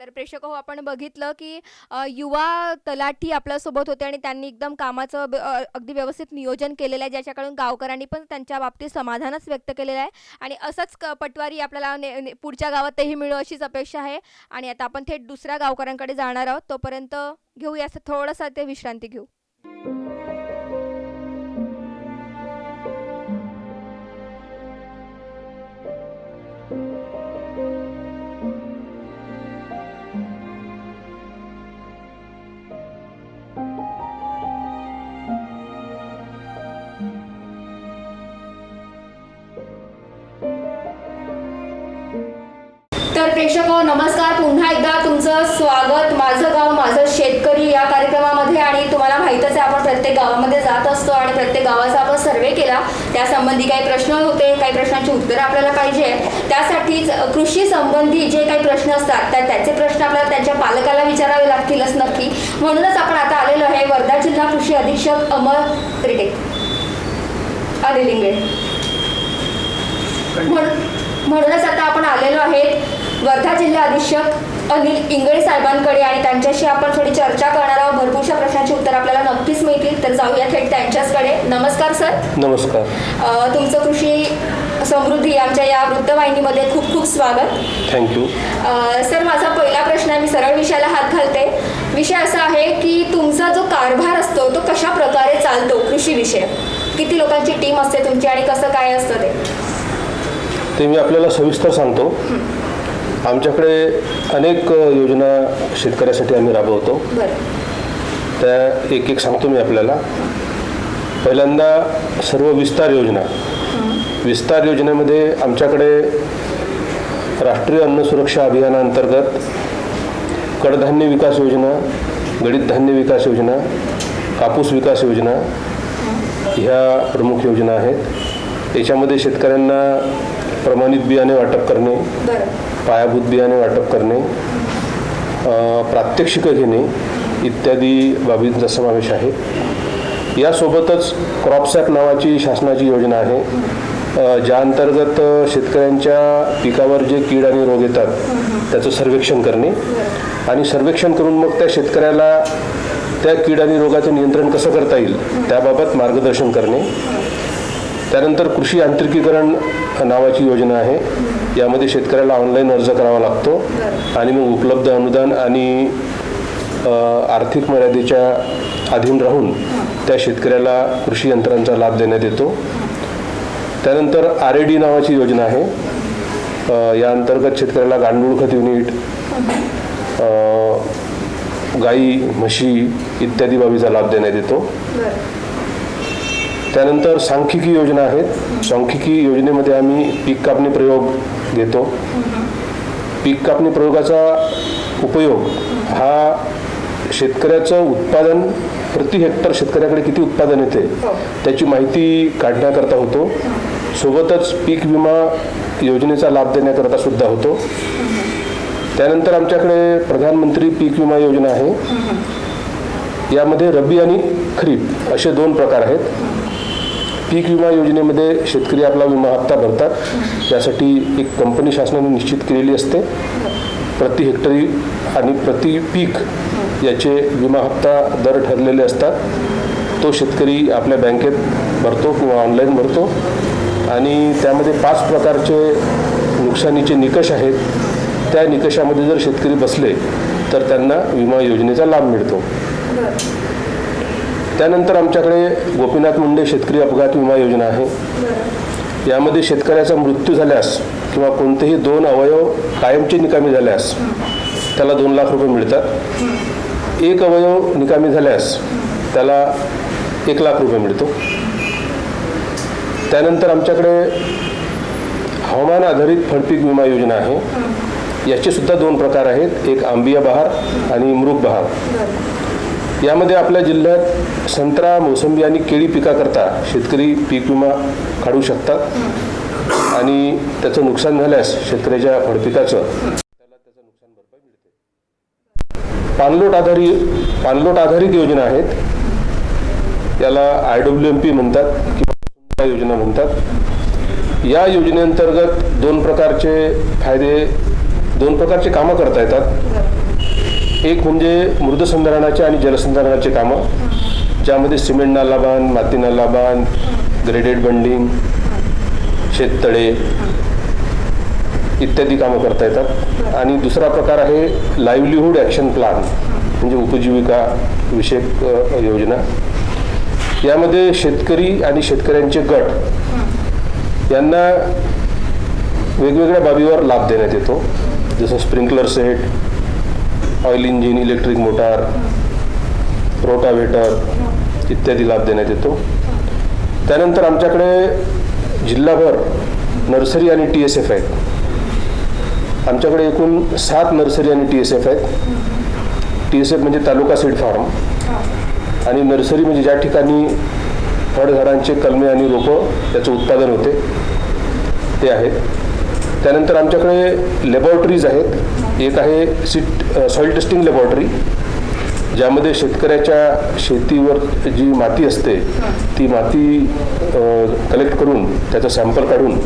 तर प्रेक्षक हो, आपण बघितलं की युवा तलाठी आपल्यासोबत होते आणि त्यांनी एकदम कामाचं अगदी व्यवस्थित नियोजन केलेलं आहे, ज्याच्याकडून गावकऱ्यांनी पण त्यांच्या बाबतीत समाधानच व्यक्त केलेलं आहे. आणि असंच पटवारी आपल्याला पुढच्या गावातही मिळो अशीच अपेक्षा आहे. आणि आता आपण थेट दुसऱ्या गावकऱ्यांकडे जाणार आहोत, तोपर्यंत घेऊया थोडंसं ते विश्रांती घेऊ. तर प्रेक्षक नमस्कार, पुन्हा एकदा तुमचं स्वागत माझं गाव माझं शेतकरी या कार्यक्रमामध्ये. आणि तुम्हाला माहीतच आहे आपण प्रत्येक गावामध्ये जात असतो आणि प्रत्येक गावाचा आपण सर्वे केला, त्यासंबंधी काही प्रश्न होते, काही प्रश्नांची उत्तरं आपल्याला पाहिजे. त्यासाठीच कृषी संबंधी जे काही प्रश्न असतात त्याचे प्रश्न आपल्याला त्यांच्या पालकाला विचारावे लागतीलच नक्की. म्हणूनच आपण आता आलेलो आहे वर्धा जिल्हा कृषी अधीक्षक अमर त्रिटे अनिल इंगळे. म्हणूनच आता आपण आलेलो आहेत वर्धा जिल्हा अधीक्षक अनिल इंगळे साहेबांकडे आणि त्यांच्याशी आपण थोडी चर्चा करणार आहोत. भरपूरशा प्रश्नांची उत्तर आपल्याला नक्कीच मिळतील, तर जाऊया थेट त्यांच्याचकडे. नमस्कार सर. नमस्कार. तुमचं कृषी समृद्धी आमच्या या वृत्तवाहिनीमध्ये खूप खूप स्वागत. थँक्यू. सर, माझा पहिला प्रश्न आहे, मी सरळ विषयाला हात घालते. विषय असा आहे की तुमचा जो कारभार असतो तो कशा प्रकारे चालतो, कृषी विषय किती लोकांची टीम असते तुमची आणि कसं काय असतं ते मी आपल्याला सविस्तर सांगतो. आमच्याकडे अनेक योजना शेतकऱ्यासाठी आम्ही राबवतो, त्या एक एक सांगतो मी आपल्याला. पहिल्यांदा सर्व विस्तार योजना. विस्तार योजनेमध्ये आमच्याकडे राष्ट्रीय अन्न सुरक्षा अभियानाअंतर्गत कडधान्य विकास योजना, गडीत धान्य विकास योजना, कापूस विकास योजना ह्या प्रमुख योजना आहेत. याच्यामध्ये शेतकऱ्यांना प्रमाणित बियाणे वाटप करणे, पायाभूत बियाणे वाटप करणे, प्रात्यक्षिकं घेणे इत्यादी बाबींचा समावेश आहे. यासोबतच क्रॉपसॅप नावाची शासनाची योजना आहे, ज्या अंतर्गत शेतकऱ्यांच्या पिकावर जे कीड आणि रोग येतात त्याचं सर्वेक्षण करणे आणि सर्वेक्षण करून मग त्या शेतकऱ्याला त्या कीड आणि रोगाचं नियंत्रण कसं करता येईल त्याबाबत मार्गदर्शन करणे. त्यानंतर कृषी यांत्रिकीकरण नावाची योजना आहे, यामध्ये शेतकऱ्याला ऑनलाईन अर्ज करावा लागतो आणि मग उपलब्ध अनुदान आणि आर्थिक मर्यादेच्या अधीन राहून त्या शेतकऱ्याला कृषी यंत्रांचा लाभ देण्यात येतो. त्यानंतर RAD नावाची योजना आहे, या अंतर्गत शेतकऱ्याला गांडूळ खत युनिट, गाई म्हशी इत्यादी बाबीचा लाभ देण्यात येतो. त्यानंतर सांख्यिकी योजना आहेत. सांख्यिकी योजनेमध्ये आम्ही पीक कापणी प्रयोग घेतो. पीक कापणी प्रयोगाचा उपयोग हा शेतकऱ्याचं उत्पादन प्रति हेक्टर शेतकऱ्याकडे किती उत्पादन येते त्याची माहिती काढण्याकरता होतो. सोबतच पीक विमा योजनेचा लाभ देण्याकरता सुद्धा होतो. त्यानंतर आमच्याकडे प्रधानमंत्री पीक विमा योजना आहे. यामध्ये रब्बी आणि खरीप असे 2 प्रकार आहेत. पीक विमा योजनेमध्ये शेतकरी आपला विमा हप्ता भरतात. यासाठी एक कंपनी शासनाने निश्चित केलेली असते. प्रति हेक्टरी आणि प्रति पीक याचे विमा हप्ता दर ठरलेले असतात. तो शेतकरी आपल्या बँकेत भरतो किंवा ऑनलाईन भरतो आणि त्यामध्ये 5 प्रकारचे नुकसानीचे निकष आहेत. त्या निकषामध्ये जर शेतकरी बसले तर त्यांना विमा योजनेचा लाभ मिळतो. त्यानंतर आमच्याकडे गोपीनाथ मुंडे शेतकरी अपघात विमा योजना आहे. यामध्ये शेतकऱ्याचा मृत्यू झाल्यास किंवा कोणतेही 2 अवयव कायमचे निकामी झाल्यास त्याला 2 लाख रुपये मिळतात. 1 अवयव निकामी झाल्यास त्याला 1 लाख रुपये मिळतो. त्यानंतर आमच्याकडे हवामान आधारित फळपीक विमा योजना आहे. याचे सुद्धा 2 प्रकार आहेत. एक आंबिया बहार आणि मृग बहार. यामध्ये आपल्या जिल्ह्यात संत्रा, मोसंबी आणि केळी पिकाकरता शेतकरी पीक विमा काढू शकतात आणि त्याचं नुकसान झाल्यास शेतकऱ्याच्या फळपिकाचं त्याला त्याचं नुकसान भरपाई मिळते. पाणलोट आधारित योजना आहेत. याला IWMP म्हणतात किंवा योजना म्हणतात. या योजनेअंतर्गत 2 प्रकारचे कामं करता येतात. एक म्हणजे मृदसंधारणाचे आणि जलसंधारणाचे कामं, ज्यामध्ये सिमेंट नालाबांध, माती नालाबांध, ग्रेडेड बंडिंग, शेततळे इत्यादी कामं करता येतात. आणि दुसरा प्रकार आहे लाईव्हलीहूड ॲक्शन प्लॅन म्हणजे उपजीविका विषयक योजना. यामध्ये शेतकरी आणि शेतकऱ्यांचे गट यांना वेगवेगळ्या बाबीवर लाभ देण्यात येतो. जसं sprinkler set, oil engine, electric motor, rotavator इत्यादी लाभ देण्यात येतो. त्यानंतर आमच्याकडे जिल्हाभर नर्सरी आणि TSF आहेत. आमच्याकडे एकूण 7 नर्सरी आणि TSF आहेत. TSF म्हणजे तालुका सीड फार्म आणि नर्सरी म्हणजे ज्या ठिकाणी फळझाडांचे कलमे आणि रोपं याचं उत्पादन होते ते आहेत. त्यानंतर आमच्याकडे लॅबॉरेटरीज आहेत. एक आहे सॉइल टेस्टिंग लॅबॉरेटरी, ज्यामध्ये शेतकऱ्याच्या शेतीवर जी माती असते ती माती कलेक्ट करून त्याचं सॅम्पल काढून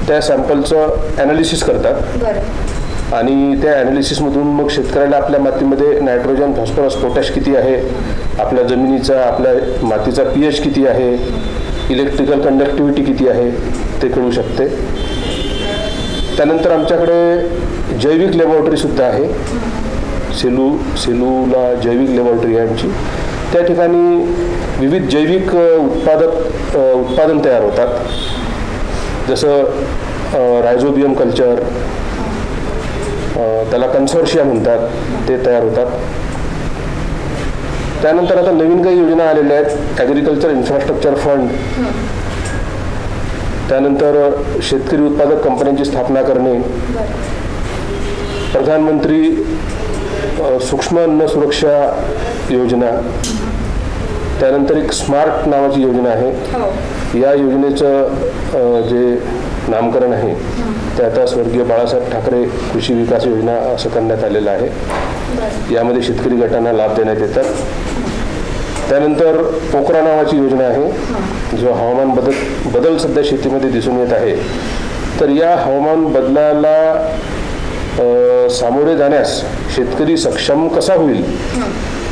त्या सॅम्पलचं ॲनालिसिस करतात आणि त्या ॲनालिसिसमधून मग शेतकऱ्याला आपल्या मातीमध्ये नायट्रोजन, फॉस्फरस, पोटॅश किती आहे, आपल्या जमिनीचा, आपल्या मातीचा pH किती आहे, इलेक्ट्रिकल कंडक्टिव्हिटी किती आहे ते कळू शकते. त्यानंतर आमच्याकडे जैविक लॅबॉरेटरीसुद्धा आहे. सेलूला जैविक लॅबॉरेटरी आहे आमची. त्या ठिकाणी विविध जैविक उत्पादन तयार होतात. जसं रायझोबियम कल्चर, त्याला कन्सोर्शिया म्हणतात, ते तयार होतात. त्यानंतर आता नवीन काही योजना आलेल्या आहेत. ॲग्रिकल्चर इन्फ्रास्ट्रक्चर फंड, त्यानंतर शेतकरी उत्पादक कंपन्यांची स्थापना करणे, प्रधानमंत्री सूक्ष्म अन्न सुरक्षा योजना, त्यानंतर एक स्मार्ट नावाची योजना आहे. या योजनेचं जे नामकरण आहे ते आता स्वर्गीय बाळासाहेब ठाकरे कृषी विकास योजना असं करण्यात आलेलं आहे. यामध्ये शेतकरी गटांना लाभ देण्यात येतात. त्यानंतर पोकरा नावाची योजना आहे, जो हवामान बदल सध्या शेतीमध्ये दिसून येत आहे. तर या हवामान बदलाला सामोरे जाण्यास शेतकरी सक्षम कसा होईल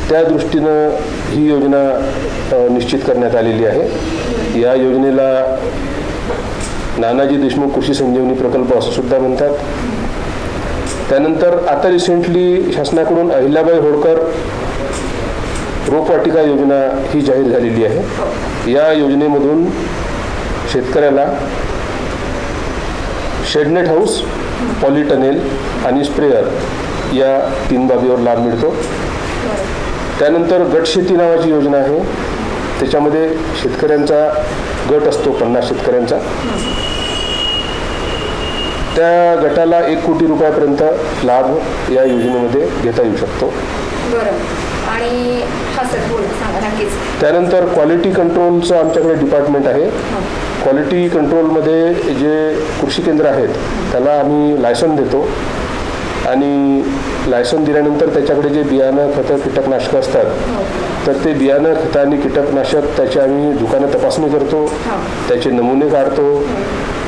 त्या दृष्टीनं ही योजना निश्चित करण्यात आलेली आहे. या योजनेला नानाजी देशमुख कृषी संजीवनी प्रकल्प असं सुद्धा म्हणतात. त्यानंतर आता रिसेंटली शासनाकडून अहिल्याबाई होळकर रोपवाटिका योजना ही जाहीर झालेली आहे. या योजनेमधून शेतकऱ्याला शेडनेट हाऊस, पॉलिटनेल आणि स्प्रेअर या 3 बाबीवर लाभ मिळतो. त्यानंतर गटशेती नावाची योजना आहे. त्याच्यामध्ये शेतकऱ्यांचा गट असतो 50 शेतकऱ्यांचा. त्या गटाला 1 कोटी रुपयापर्यंत लाभ या योजनेमध्ये घेता येऊ शकतो. बरं. आणि हा सर बोला, सांगा नक्कीच. त्यानंतर क्वालिटी कंट्रोलचं आमच्याकडे डिपार्टमेंट आहे. क्वालिटी कंट्रोलमध्ये जे कृषी केंद्र आहेत त्याला आम्ही लायसन देतो आणि लायसन दिल्यानंतर त्याच्याकडे जे बियाणं, खतं, कीटकनाशकं असतात तर ते बियाणं, खतं आणि कीटकनाशक त्याची आम्ही दुकानं तपासणी करतो, त्याचे नमुने काढतो,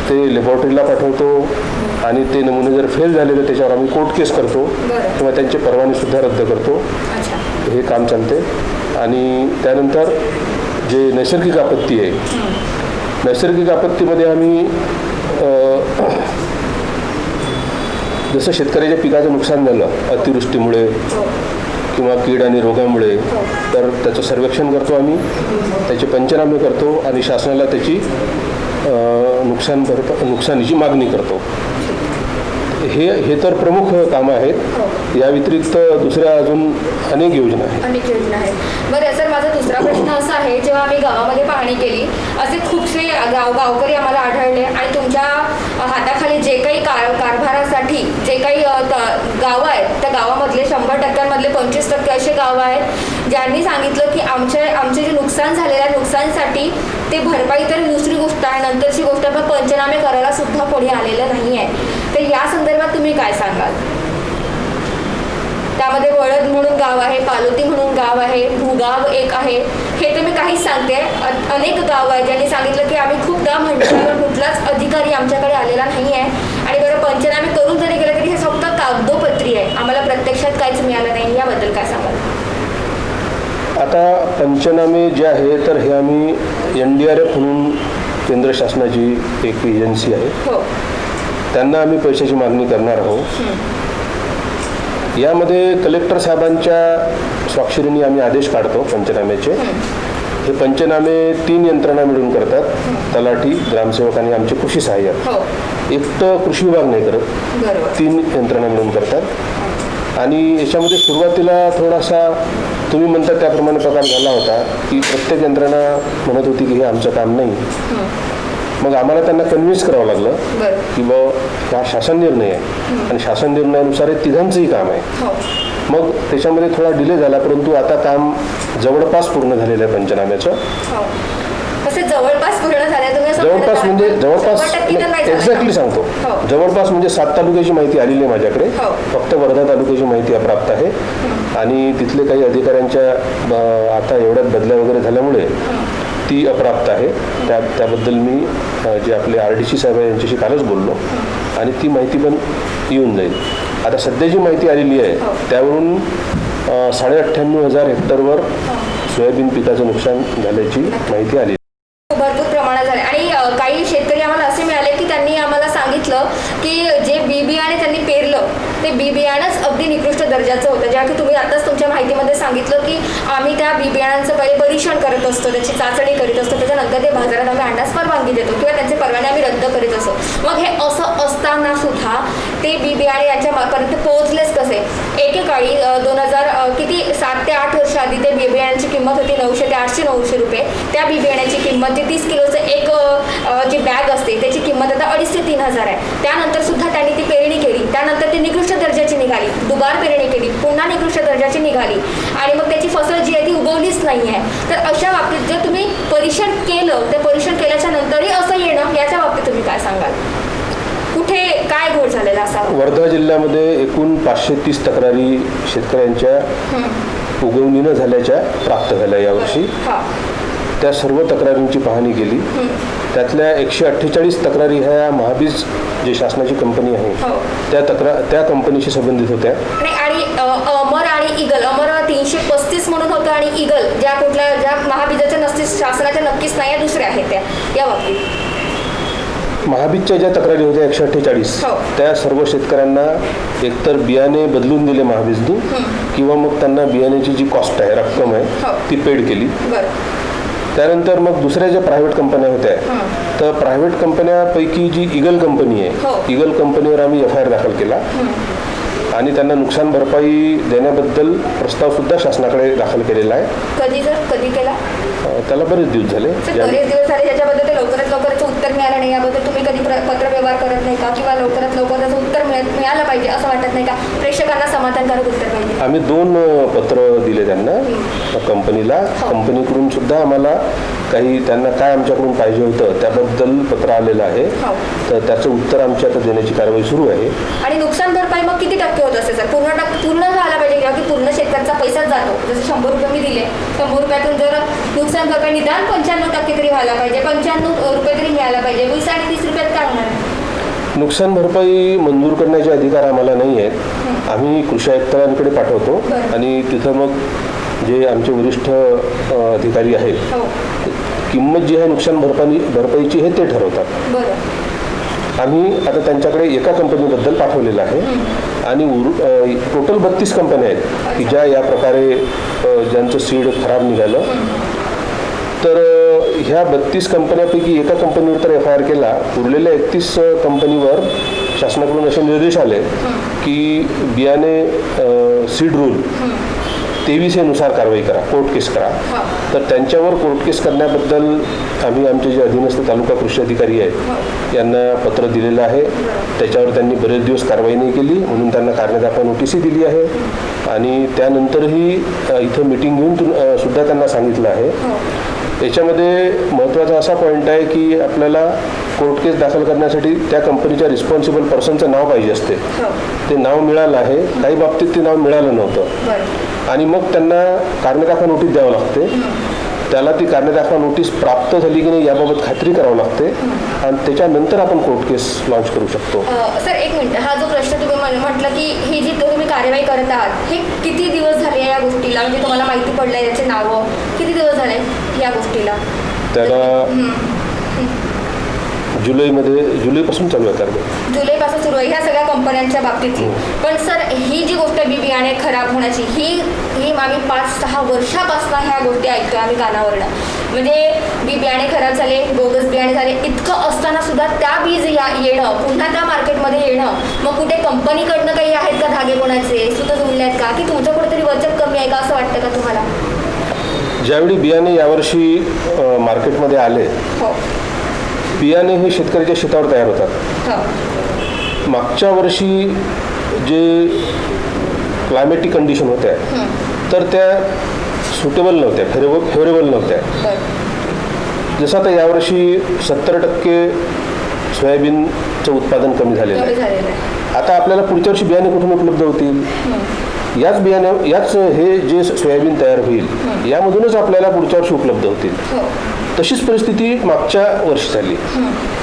ते लॅबॉरेटरीला पाठवतो आणि ते नमुने जर फेल झाले तर त्याच्यावर आम्ही कोर्ट केस करतो किंवा त्यांचे परवानेसुद्धा रद्द करतो. हे काम चालते. आणि त्यानंतर जे नैसर्गिक आपत्ती आहे, नैसर्गिक आपत्तीमध्ये आम्ही जसं शेतकऱ्याच्या पिकाचं नुकसान झालं अतिवृष्टीमुळे किंवा कीड आणि रोगामुळे तर त्याचं सर्वेक्षण करतो आम्ही, त्याचे पंचनामे करतो आणि शासनाला त्याची नुकसानीची मागणी करतो. हे तर प्रमुख कामं आहेत. या व्यतिरिक्त दुसऱ्या अजून अनेक योजना आहेत. अनेक योजना आहेत. बरं सर, माझा दुसरा प्रश्न असा आहे, जेव्हा आम्ही गावामध्ये पाहणी केली असे खूपसे गावकरी आम्हाला आढळले आणि तुमच्या हाताखाली जे काही कारभारासाठी जे काही गावं आहेत त्या गावामधले 100%मधले 25% असे गावं आहेत ज्यांनी सांगितलं की आमचे जे नुकसान झालेलं आहे नुकसानसाठी ते भरपाई तर दुसरी गोष्ट आहे, नंतरची गोष्ट आपण पंचनामे करायला सुद्धा कोणी आलेलं नाही आहे. तर या संदर्भात तुम्ही काय सांगाल? त्यामध्ये वळद म्हणून गाव आहे, पालोती म्हणून गाव आहे, भूगाव एक आहे. हे तर मी काहीच सांगते, अनेक गाव आहेत ज्यांनी सांगितलं की आम्ही खूपदा म्हटल्यावर कुठलाच अधिकारी आमच्याकडे आलेला नाही आहे आणि बरं पंचनामे करून जरी गेलं तरी हे फक्त कागदोपत्री आहे, आम्हाला प्रत्यक्षात काहीच मिळालं नाही. याबद्दल काय सांगाल? आता पंचनामे जे आहे तर हे आम्ही NDRF म्हणून केंद्र शासनाची एक एजन्सी आहे, त्यांना आम्ही पैशाची मागणी करणार आहोत. यामध्ये कलेक्टर साहेबांच्या स्वाक्षरीने आम्ही आदेश काढतो पंचनाम्याचे. हे पंचनामे 3 यंत्रणा मिळून करतात, तलाठी, ग्रामसेवक आणि आमचे कृषी सहाय्यक. एकटं कृषी विभाग नाही करत, 3 यंत्रणा मिळून करतात. आणि याच्यामध्ये सुरुवातीला थोडासा तुम्ही म्हणता त्याप्रमाणे प्रकार झाला होता की प्रत्येक यंत्रणा म्हणत होती की हे आमचं काम नाही. मग आम्हाला त्यांना कन्व्हिन्स करावं लागलं की हा शासन निर्णय आहे आणि शासन निर्णयानुसार हे तिघांचंही काम आहे. मग त्याच्यामध्ये थोडा डिले झाला, परंतु आता काम जवळपास पूर्ण झालेलं आहे पंचनाम्याचं. जवळपास पूर्ण झालं? जवळपास म्हणजे एक्झॅक्टली सांगतो, जवळपास म्हणजे 7 तालुक्याची माहिती आलेली आहे माझ्याकडे. फक्त वर्धा तालुक्याची माहिती अप्राप्त आहे आणि तिथले काही अधिकाऱ्यांच्या आता एवढ्यात बदल्या वगैरे झाल्यामुळे ती अप्राप्त आहे. त्याबद्दल मी जे आपले RDC साहेब आहे यांच्याशी कालच बोललो आणि ती माहिती पण येऊन जाईल. आता सध्या जी माहिती आलेली आहे त्यावरून 98,500 हेक्टरवर सोयाबीन पिकाचं नुकसान झाल्याची माहिती आली. भरपूर प्रमाणात झाले आणि काही शेतकरी आम्हाला असे मिळाले की त्यांनी आम्हाला सांगितलं की जे बी बियाणे त्यांनी पेरलं ते बी बियाणंच अगदी निकृष्ट दर्जाचं होतं. ज्या की तुम्ही आताच तुमच्या माहितीमध्ये सांगितलं की आम्ही त्या बी बियाणांचं पहिले परीक्षण करत असतो, त्याची चाचणी करीत असतो, त्याच्यानंतर ते बाजारात आम्ही आणण्यास परवानगी देतो किंवा त्यांचे परवाने आम्ही रद्द करीत असतो. मग हे असं असताना सुद्धा ते बी बियाणे यांच्यापर्यंत पोहोचलेच कसे? एकेकाळी 7 ते 8 वर्ष आधी ते बी बियाण्यांची किंमत होती 900 ते 800 रुपये. त्या बी बियाण्याची किंमत 30 किलोचं एक जी बॅग असते त्याची किंमत आता 2,500 ते 3,000 आहे. त्यानंतर सुद्धा त्यांनी ती पेरणी केली, त्यानंतर ती निकृष्ट दर्जाची निघाली, दुबार पेरणी केली, पुन्हा निकृष्ट दर्जाची निघाली आणि मग त्याची फसल जी आहे ती उगवलीच नाही आहे. तर अशा बाबतीत जर तुम्ही परीक्षण केलं, ते परीक्षण केल्याच्या नंतरही असं येणं, याच्या बाबतीत तुम्ही काय सांगाल? कुठे काय घोळ झालेला असावा? वर्धा जिल्ह्यामध्ये एकूण 530 तक्रारी शेतकऱ्यांच्या उगवणी न झाल्याच्या प्राप्त झाल्या यावर्षी. त्या सर्व तक्रारींची पाहणी केली. त्यातल्या 148 तक्रारी ह्या महाबीज जे शासनाची कंपनी आहे त्या कंपनीशी संबंधित होत्या. आणि अमर आणि इगल, अमर 335 म्हणून होतं आणि इगल ज्या महाबीजाच्या नसतील, शासनाच्या नक्कीच नाही, दुसऱ्या आहेत त्या. या बाबतीत महाबीजच्या ज्या तक्रारी होत्या 148 त्या सर्व शेतकऱ्यांना एकतर बियाणे बदलून दिले महाबीजनी किंवा मग त्यांना बियाण्याची जी कॉस्ट आहे, रक्कम आहे ती पेड केली. त्यानंतर मग दुसऱ्या ज्या प्रायव्हेट कंपन्या होत्या तर प्रायव्हेट कंपन्यापैकी जी इगल कंपनी हो. आहे, इगल कंपनीवर आम्ही एफ आय आर दाखल केला आणि त्यांना नुकसान भरपाई देण्याबद्दल प्रस्ताव सुद्धा शासनाकडे दाखल केलेला आहे. कधी केला? त्याला बरेच दिवस झाले. बरेच दिवस झाले त्याच्याबद्दल ते लवकरात लवकरचं उत्तर मिळालं नाही. याबद्दल तुम्ही कधी पत्रव्यवहार करत नाही का, किंवा लवकरात लवकर त्याचं उत्तर मिळालं पाहिजे असं वाटत नाही का? प्रेक्षकांना समाधानकारक उत्तर पाहिजे. आम्ही 2 पत्र दिले त्यांना कंपनीला. कंपनीकडून सुद्धा आम्हाला काही त्यांना काय आमच्याकडून पाहिजे होतं त्याबद्दल पत्र आलेलं आहे. तर त्याचं उत्तर आमची आता देण्याची कारवाई सुरू आहे. आणि नुकसान भरपाई मग किती टक्के होत असते सर? पूर्ण झाला पाहिजे किंवा की पूर्ण शेतकऱ्याचा पैसाच जातो? जसं 100 रुपये मी दिले, 100 रुपयातून जर नुकसान भरपाई निदान 95% तरी व्हायला पाहिजे, 95 रुपये तरी मिळायला पाहिजे. 20 आणि 30 रुपयात काय होणार आहे? नुकसान भरपाई मंजूर करण्याचे अधिकार आम्हाला नाही आहेत. आम्ही कृषी आयुक्तांकडे पाठवतो आणि तिथं मग जे आमचे वरिष्ठ अधिकारी आहेत किंमत जी आहे नुकसान भरपाईची हे ते ठरवतात. आम्ही आता त्यांच्याकडे एका कंपनीबद्दल पाठवलेलं आहे आणि टोटल 32 कंपन्या आहेत की ज्या या प्रकारे ज्यांचं सीड खराब निघालं. तर ह्या 32 कंपन्यापैकी एका कंपनीवर तर एफ आय आर केला. उरलेल्या 31 कंपनीवर शासनाकडून असे निर्देश आले की बियाणे सीड रूल 23A नुसार कारवाई करा, कोर्ट केस करा. तर त्यांच्यावर कोर्ट केस करण्याबद्दल आम्ही आमचे जे अधीनस्थ तालुका कृषी अधिकारी आहेत यांना पत्र दिलेलं आहे. त्याच्यावर त्यांनी बरेच दिवस कारवाई नाही केली म्हणून त्यांना कारणे नोटीसही दिली आहे. आणि त्यानंतरही इथं मिटिंग घेऊन सुद्धा त्यांना सांगितलं आहे. याच्यामध्ये महत्त्वाचा असा पॉईंट आहे की आपल्याला कोर्ट केस दाखल करण्यासाठी त्या कंपनीच्या रिस्पॉन्सिबल पर्सनचं नाव पाहिजे असते. ते नाव मिळालं आहे, काही बाबतीत ते नाव मिळालं नव्हतं आणि मग त्यांना कारणे दाखवा नोटीस द्यावं लागते. त्याला ती कारणे दाखवा नोटीस प्राप्त झाली की नाही याबाबत खात्री करावं लागते आणि त्याच्यानंतर आपण कोर्ट केस लॉन्च करू शकतो. सर एक मिनिट, हा जो प्रश्न तुम्ही म्हटलं की ही जी तुम्ही कारवाई करत आहात, हे किती दिवस झाले या गोष्टीला? म्हणजे तुम्हाला माहिती पडलंय याचे नावं किती दिवस झाले या गोष्टीला? त्याला जुलैपासून चालू आहे कारवाई. जुलैपासून सुरू आहे ह्या सगळ्या कंपन्यांच्या बाबतीतली. पण सर ही जी गोष्ट बियाणे खराब होण्याची ही आम्ही 5-6 वर्षापासून ह्या गोष्टी ऐकतोय आम्ही कानावरनं. म्हणजे बियाणे खराब झाले, बोगस बियाणे झाले, इतकं असताना सुद्धा त्या बीज येणं, पुन्हा त्या मार्केटमध्ये येणं, मग कुठे कंपनीकडनं काही आहेत का धागे कोणाचे सुद्धा जुळले आहेत का, की तुमच्या कुठेतरी वचक कमी आहे का असं वाटतं का तुम्हाला? ज्यावेळी बियाणे यावर्षी मार्केटमध्ये आले, बियाणे हे शेतकऱ्याच्या शेतावर तयार होतात. मागच्या वर्षी जे क्लायमेटिक कंडिशन होत्या तर त्या सुटेबल नव्हत्या, फेवरेबल नव्हत्या. जसं आता यावर्षी 70% सोयाबीनचं उत्पादन कमी झालेलं आहे. आता आपल्याला पुढच्या वर्षी बियाणे कुठून उपलब्ध होतील? याच हे जे सोयाबीन तयार होईल यामधूनच आपल्याला पुढच्या वर्षी उपलब्ध होतील. तशीच परिस्थिती मागच्या वर्षी झाली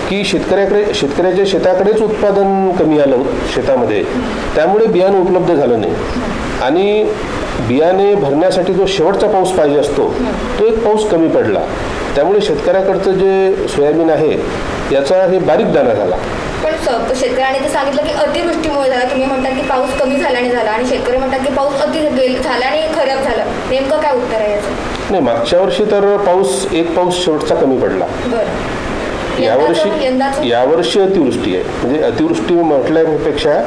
की शेतकऱ्याच्या शेताकडेच उत्पादन कमी आलं शेतामध्ये, त्यामुळे बियाणं उपलब्ध झालं नाही. आणि बियाणे भरण्यासाठी जो शेवटचा पाऊस पाहिजे असतो तो एक पाऊस कमी पडला, त्यामुळे शेतकऱ्याकडचं जे सोयाबीन आहे याचा हे बारीक दाणा झाला. पण शेतकऱ्याने तर सांगितलं की अतिवृष्टीमुळे झाला. तुम्ही म्हणतात की पाऊस कमी झाल्याने झाला आणि शेतकरी म्हणतात की पाऊस अति झाला आणि खराब झालं. नेमकं काय उत्तर आहे याचं? नाही, मागच्या वर्षी तर एक पाऊस शेवटचा कमी पडला. यावर्षी अतिवृष्टी आहे. म्हणजे अतिवृष्टी म्हटल्यापेक्षा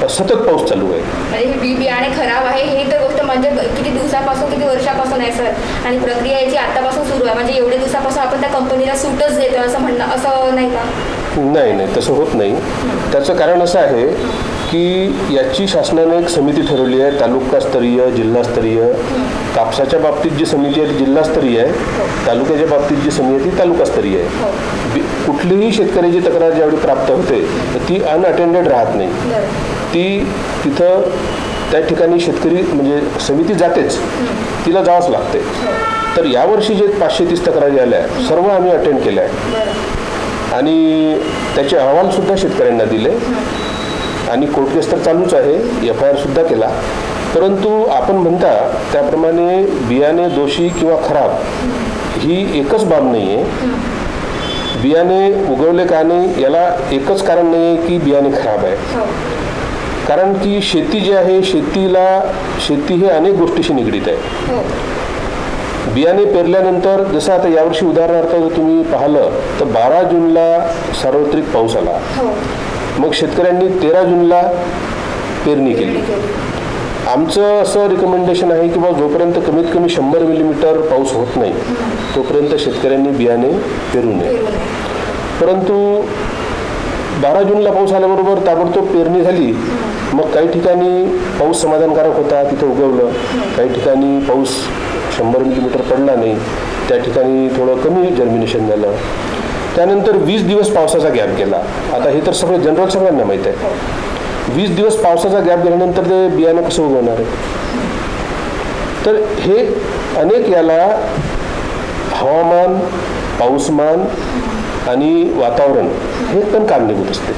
सतत पाऊस चालू आहे. म्हणजे बियाणे खराब आहे ही तर गोष्ट म्हणजे किती दिवसापासून किती वर्षापासून आहे सर, आणि प्रक्रिया याची आतापासून सुरू आहे. म्हणजे एवढे दिवसापासून आपण त्या कंपनीला सूटच देतोय असं म्हणणं असं नाही का? नाही, तसं होत नाही. त्याचं कारण असं आहे की याची शासनाने एक समिती ठरवली आहे, तालुकास्तरीय, जिल्हास्तरीय. कापसाच्या बाबतीत जी समिती आहे ती जिल्हास्तरीय आहे, तालुक्याच्या बाबतीत जी समिती आहे ती तालुकास्तरीय आहे. कुठलीही शेतकऱ्याची तक्रार ज्यावेळी प्राप्त होते तर ती अनअटेंडेड राहत नाही. ती तिथं त्या ठिकाणी शेतकरी म्हणजे समिती जातेच, तिला जावंच लागते. तर यावर्षी जे 530 तक्रारी आल्या सर्व आम्ही अटेंड केल्या आहे आणि त्याचे अहवालसुद्धा शेतकऱ्यांना दिले आणि कोर्ट केस तर चालूच आहे, एफ आय आर सुद्धा केला. परंतु आपण म्हणता त्याप्रमाणे बियाणे दोषी किंवा खराब ही एकच बाब नाही आहे. बियाणे उगवले का नाही याला एकच कारण नाही आहे की बियाणे खराब आहे. कारण की शेती जी आहे शेती हे अनेक गोष्टीशी निगडीत आहे. बियाणे पेरल्यानंतर जसं आता यावर्षी उदाहरणार्थ जर तुम्ही पाहिलं तर 12 जूनला सार्वत्रिक पाऊस आला. मग शेतकऱ्यांनी 13 जूनला पेरणी केली. आमचं असं रिकमेंडेशन आहे की बाबा जोपर्यंत कमीत कमी 100 मिलीमीटर पाऊस होत नाही तोपर्यंत शेतकऱ्यांनी बियाणे पेरू नये. परंतु 12 जूनला पाऊस आल्याबरोबर ताबडतोब पेरणी झाली. मग काही ठिकाणी पाऊस समाधानकारक होता, तिथं उगवलं. काही ठिकाणी पाऊस 100 मिलीमीटर पडला नाही, त्या ठिकाणी थोडं कमी जर्मिनेशन झालं. त्यानंतर 20 दिवस पावसाचा गॅप गेला. आता हे तर सगळं जनरल सगळ्यांना माहीत आहे. 20 दिवस पावसाचा गॅप गेल्यानंतर ते बियाणं कसं उगवणार आहे. तर हे अनेक याला हवामान, पाऊसमान आणि वातावरण हे पण कारणीभूत असते.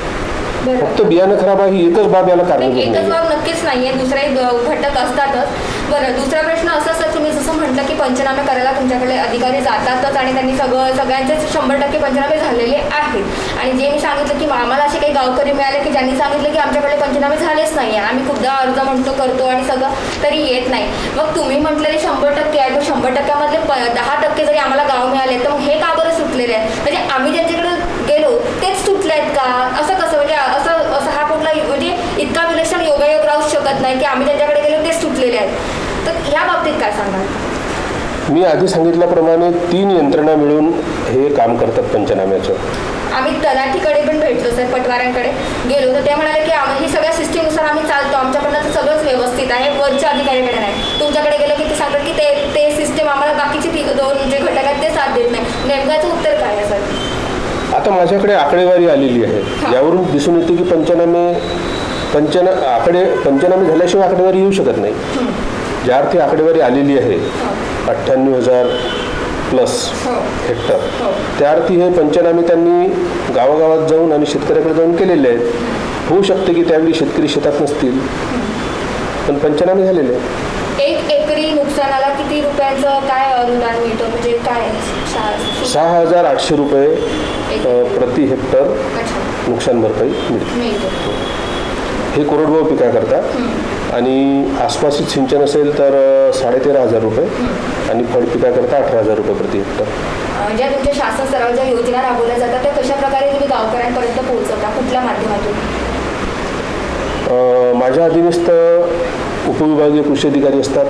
फक्त बियाणं खराब आहे ही एकच बाब याला कारणीभूत एकच नाही. बाब नक्कीच नाहीये, दुसरेही घटक असतातच. बरं, दुसरा प्रश्न असा सर, तुम्ही जसं म्हटलं की पंचनामे करायला तुमच्याकडे अधिकारी जातातच आणि त्यांनी सगळ्यांचेच 100% पंचनामे झालेले आहेत. आणि जे मी सांगितलं की आम्हाला असे काही गावकरी मिळाले की ज्यांनी सांगितलं की आमच्याकडे पंचनामे झालेच नाही आहे, आम्ही खूपदा अर्ज म्हणतो करतो आणि सगळं तरी येत नाही. मग तुम्ही म्हटलेले 100% आहे, तर 100%मधले 10% जरी आम्हाला गाव मिळाले तर मग हे का बरं सुटलेले आहे? म्हणजे आम्ही ज्यांच्याकडे गेलो तेच सुटले आहेत का? असं कसं? म्हणजे असं हा कुठला म्हणजे इतका विलक्षण योगायोग राहू शकत नाही की आम्ही ज्यांच्याकडे गेलो तेच सुटलेले आहेत. तर या बाबतीत काय सांगाल? मी आधी सांगितल्याप्रमाणे 3 यंत्रणा मिळून हे काम करतात पंचनाम्याचं. आम्ही तलाठीकडे पण भेटलो सर, पटवाऱ्यांकडे गेलो तर ते म्हणाले की ही सगळ्या सिस्टीमनुसार आम्ही चालतो, आमच्याकडनं तर सगळंच व्यवस्थित आहे, वरच्या अधिकाऱ्याकडे नाही. तुमच्याकडे गेलं की ते सांगतात की ते सिस्टीम आम्हाला बाकीचे 2 जे घटक आहेत ते साथ देत नाही. नेमक्याचं उत्तर काय आहे सर? आता माझ्याकडे आकडेवारी आलेली आहे. यावरून दिसून येते की पंचनामे झाल्याशिवाय आकडेवारी येऊ शकत नाही. ज्या अर्थी आकडेवारी आलेली आहे 98,000 प्लस हेक्टर, त्या अर्थी हे पंचनामे त्यांनी गावागावात जाऊन आणि शेतकऱ्याकडे जाऊन केलेले आहेत. होऊ शकते की त्यावेळी शेतकरी शेतात नसतील, पण पंचनामे झालेले आहेत. 1 एकरी नुकसानाला किती रुपयांचं काय अनुदान मिळतं? म्हणजे काय 6,800 रुपये प्रति हेक्टर नुकसान भरपाई मिळते. हे कोरडवाहू पिकाकरता. आणि आसपासित सिंचन असेल तर 13,500 रुपये आणि फळ पिकाकरता 18,000 रुपये प्रति हेक्टर. ज्या तुमच्या शासन स्तरावर ज्या योजना राबवल्या जातात त्या कशा प्रकारे तुम्ही गावकऱ्यांपर्यंत पोहोचवता? कुठल्या माध्यमातून? माझ्या अधीनस्थ उपविभागीय कृषी अधिकारी असतात.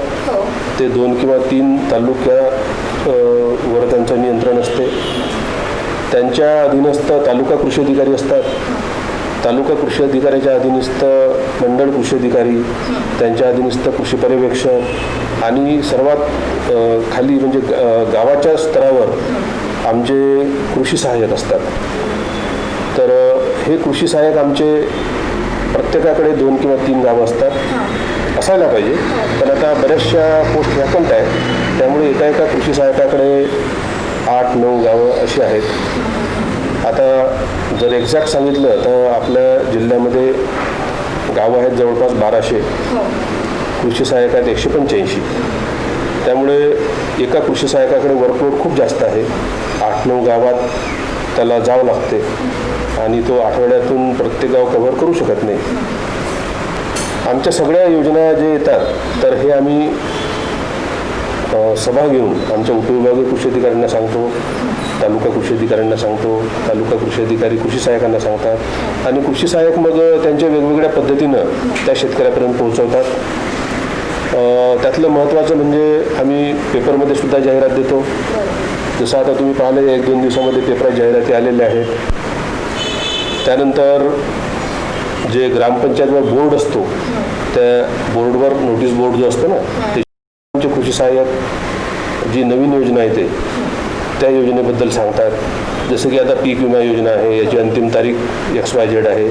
ते 2 किंवा 3 तालुक्यावर त्यांचं नियंत्रण असते. त्यांच्या अधीनस्थ तालुका कृषी अधिकारी असतात. तालुका कृषी अधिकाऱ्याच्या अधीनस्थ मंडळ कृषी अधिकारी, त्यांच्या अधीनस्थ कृषी पर्यवेक्षक आणि सर्वात खाली म्हणजे गावाच्या स्तरावर आमचे कृषी सहाय्यक असतात. तर हे कृषी सहाय्यक आमचे प्रत्येकाकडे 2 किंवा 3 गावं असतात, असायला पाहिजे. पण आता बऱ्याचशा पोस्ट व्हॅकंट आहेत, त्यामुळे एका कृषी सहाय्यकाकडे 8-9 गावं अशी आहेत. आता जर एक्झॅक्ट सांगितलं तर आपल्या जिल्ह्यामध्ये गावं आहेत जवळपास 1200, कृषी सहाय्यक आहेत 185. त्यामुळे एका कृषी सहाय्यकाकडे वर्कलोड खूप जास्त आहे. 8-9 गावात त्याला जावं लागते आणि तो आठवड्यातून प्रत्येक गाव कव्हर करू शकत नाही. आमच्या सगळ्या योजना जे येतात तर हे आम्ही सभा घेऊन आमच्या उपविभागीय कृषी अधिकाऱ्यांना सांगतो, तालुका कृषी अधिकाऱ्यांना सांगतो, तालुका कृषी अधिकारी कृषी सहाय्यकांना सांगतात आणि कृषी सहाय्यक मग त्यांच्या वेगवेगळ्या पद्धतीनं त्या शेतकऱ्यापर्यंत पोहोचवतात. त्यातलं महत्त्वाचं म्हणजे आम्ही पेपरमध्ये सुद्धा जाहिरात देतो. जसं आता तुम्ही पाहिलं 1-2 दिवसामध्ये पेपरात जाहिराती आलेल्या आहेत. त्यानंतर जे ग्रामपंचायतवर बोर्ड असतो त्या बोर्डवर नोटीस बोर्ड जो असतो ना, ते आमचे कृषी सहाय्यक जी नवीन योजना येते त्या योजनेबद्दल सांगतात. जसं की आता पीक विमा योजना आहे, याची अंतिम तारीख XYZ आहे,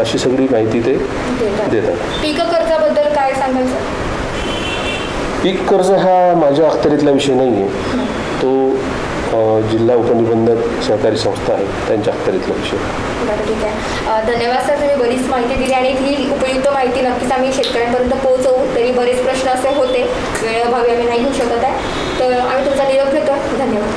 अशी सगळी माहिती ते देतात. पीक कर्जाबद्दल काय सांगाल सर? पीक कर्ज हा माझ्या अखत्यारीतला विषय नाही आहे. तो जिल्हा उपनिबंधक सहकारी संस्था आहे त्यांच्या अखत्यारीतला विषय. बरं, ठीक आहे. धन्यवाद सर, तुम्ही बरीच माहिती दिली आणि ही उपयुक्त माहिती नक्कीच आम्ही शेतकऱ्यांपर्यंत पोहोचवू. तरी बरेच प्रश्न असे होते, वेळेअभावी आम्ही नाही घेऊ शकत आहे, तर आम्ही तुमचा निरोप घेतो. धन्यवाद.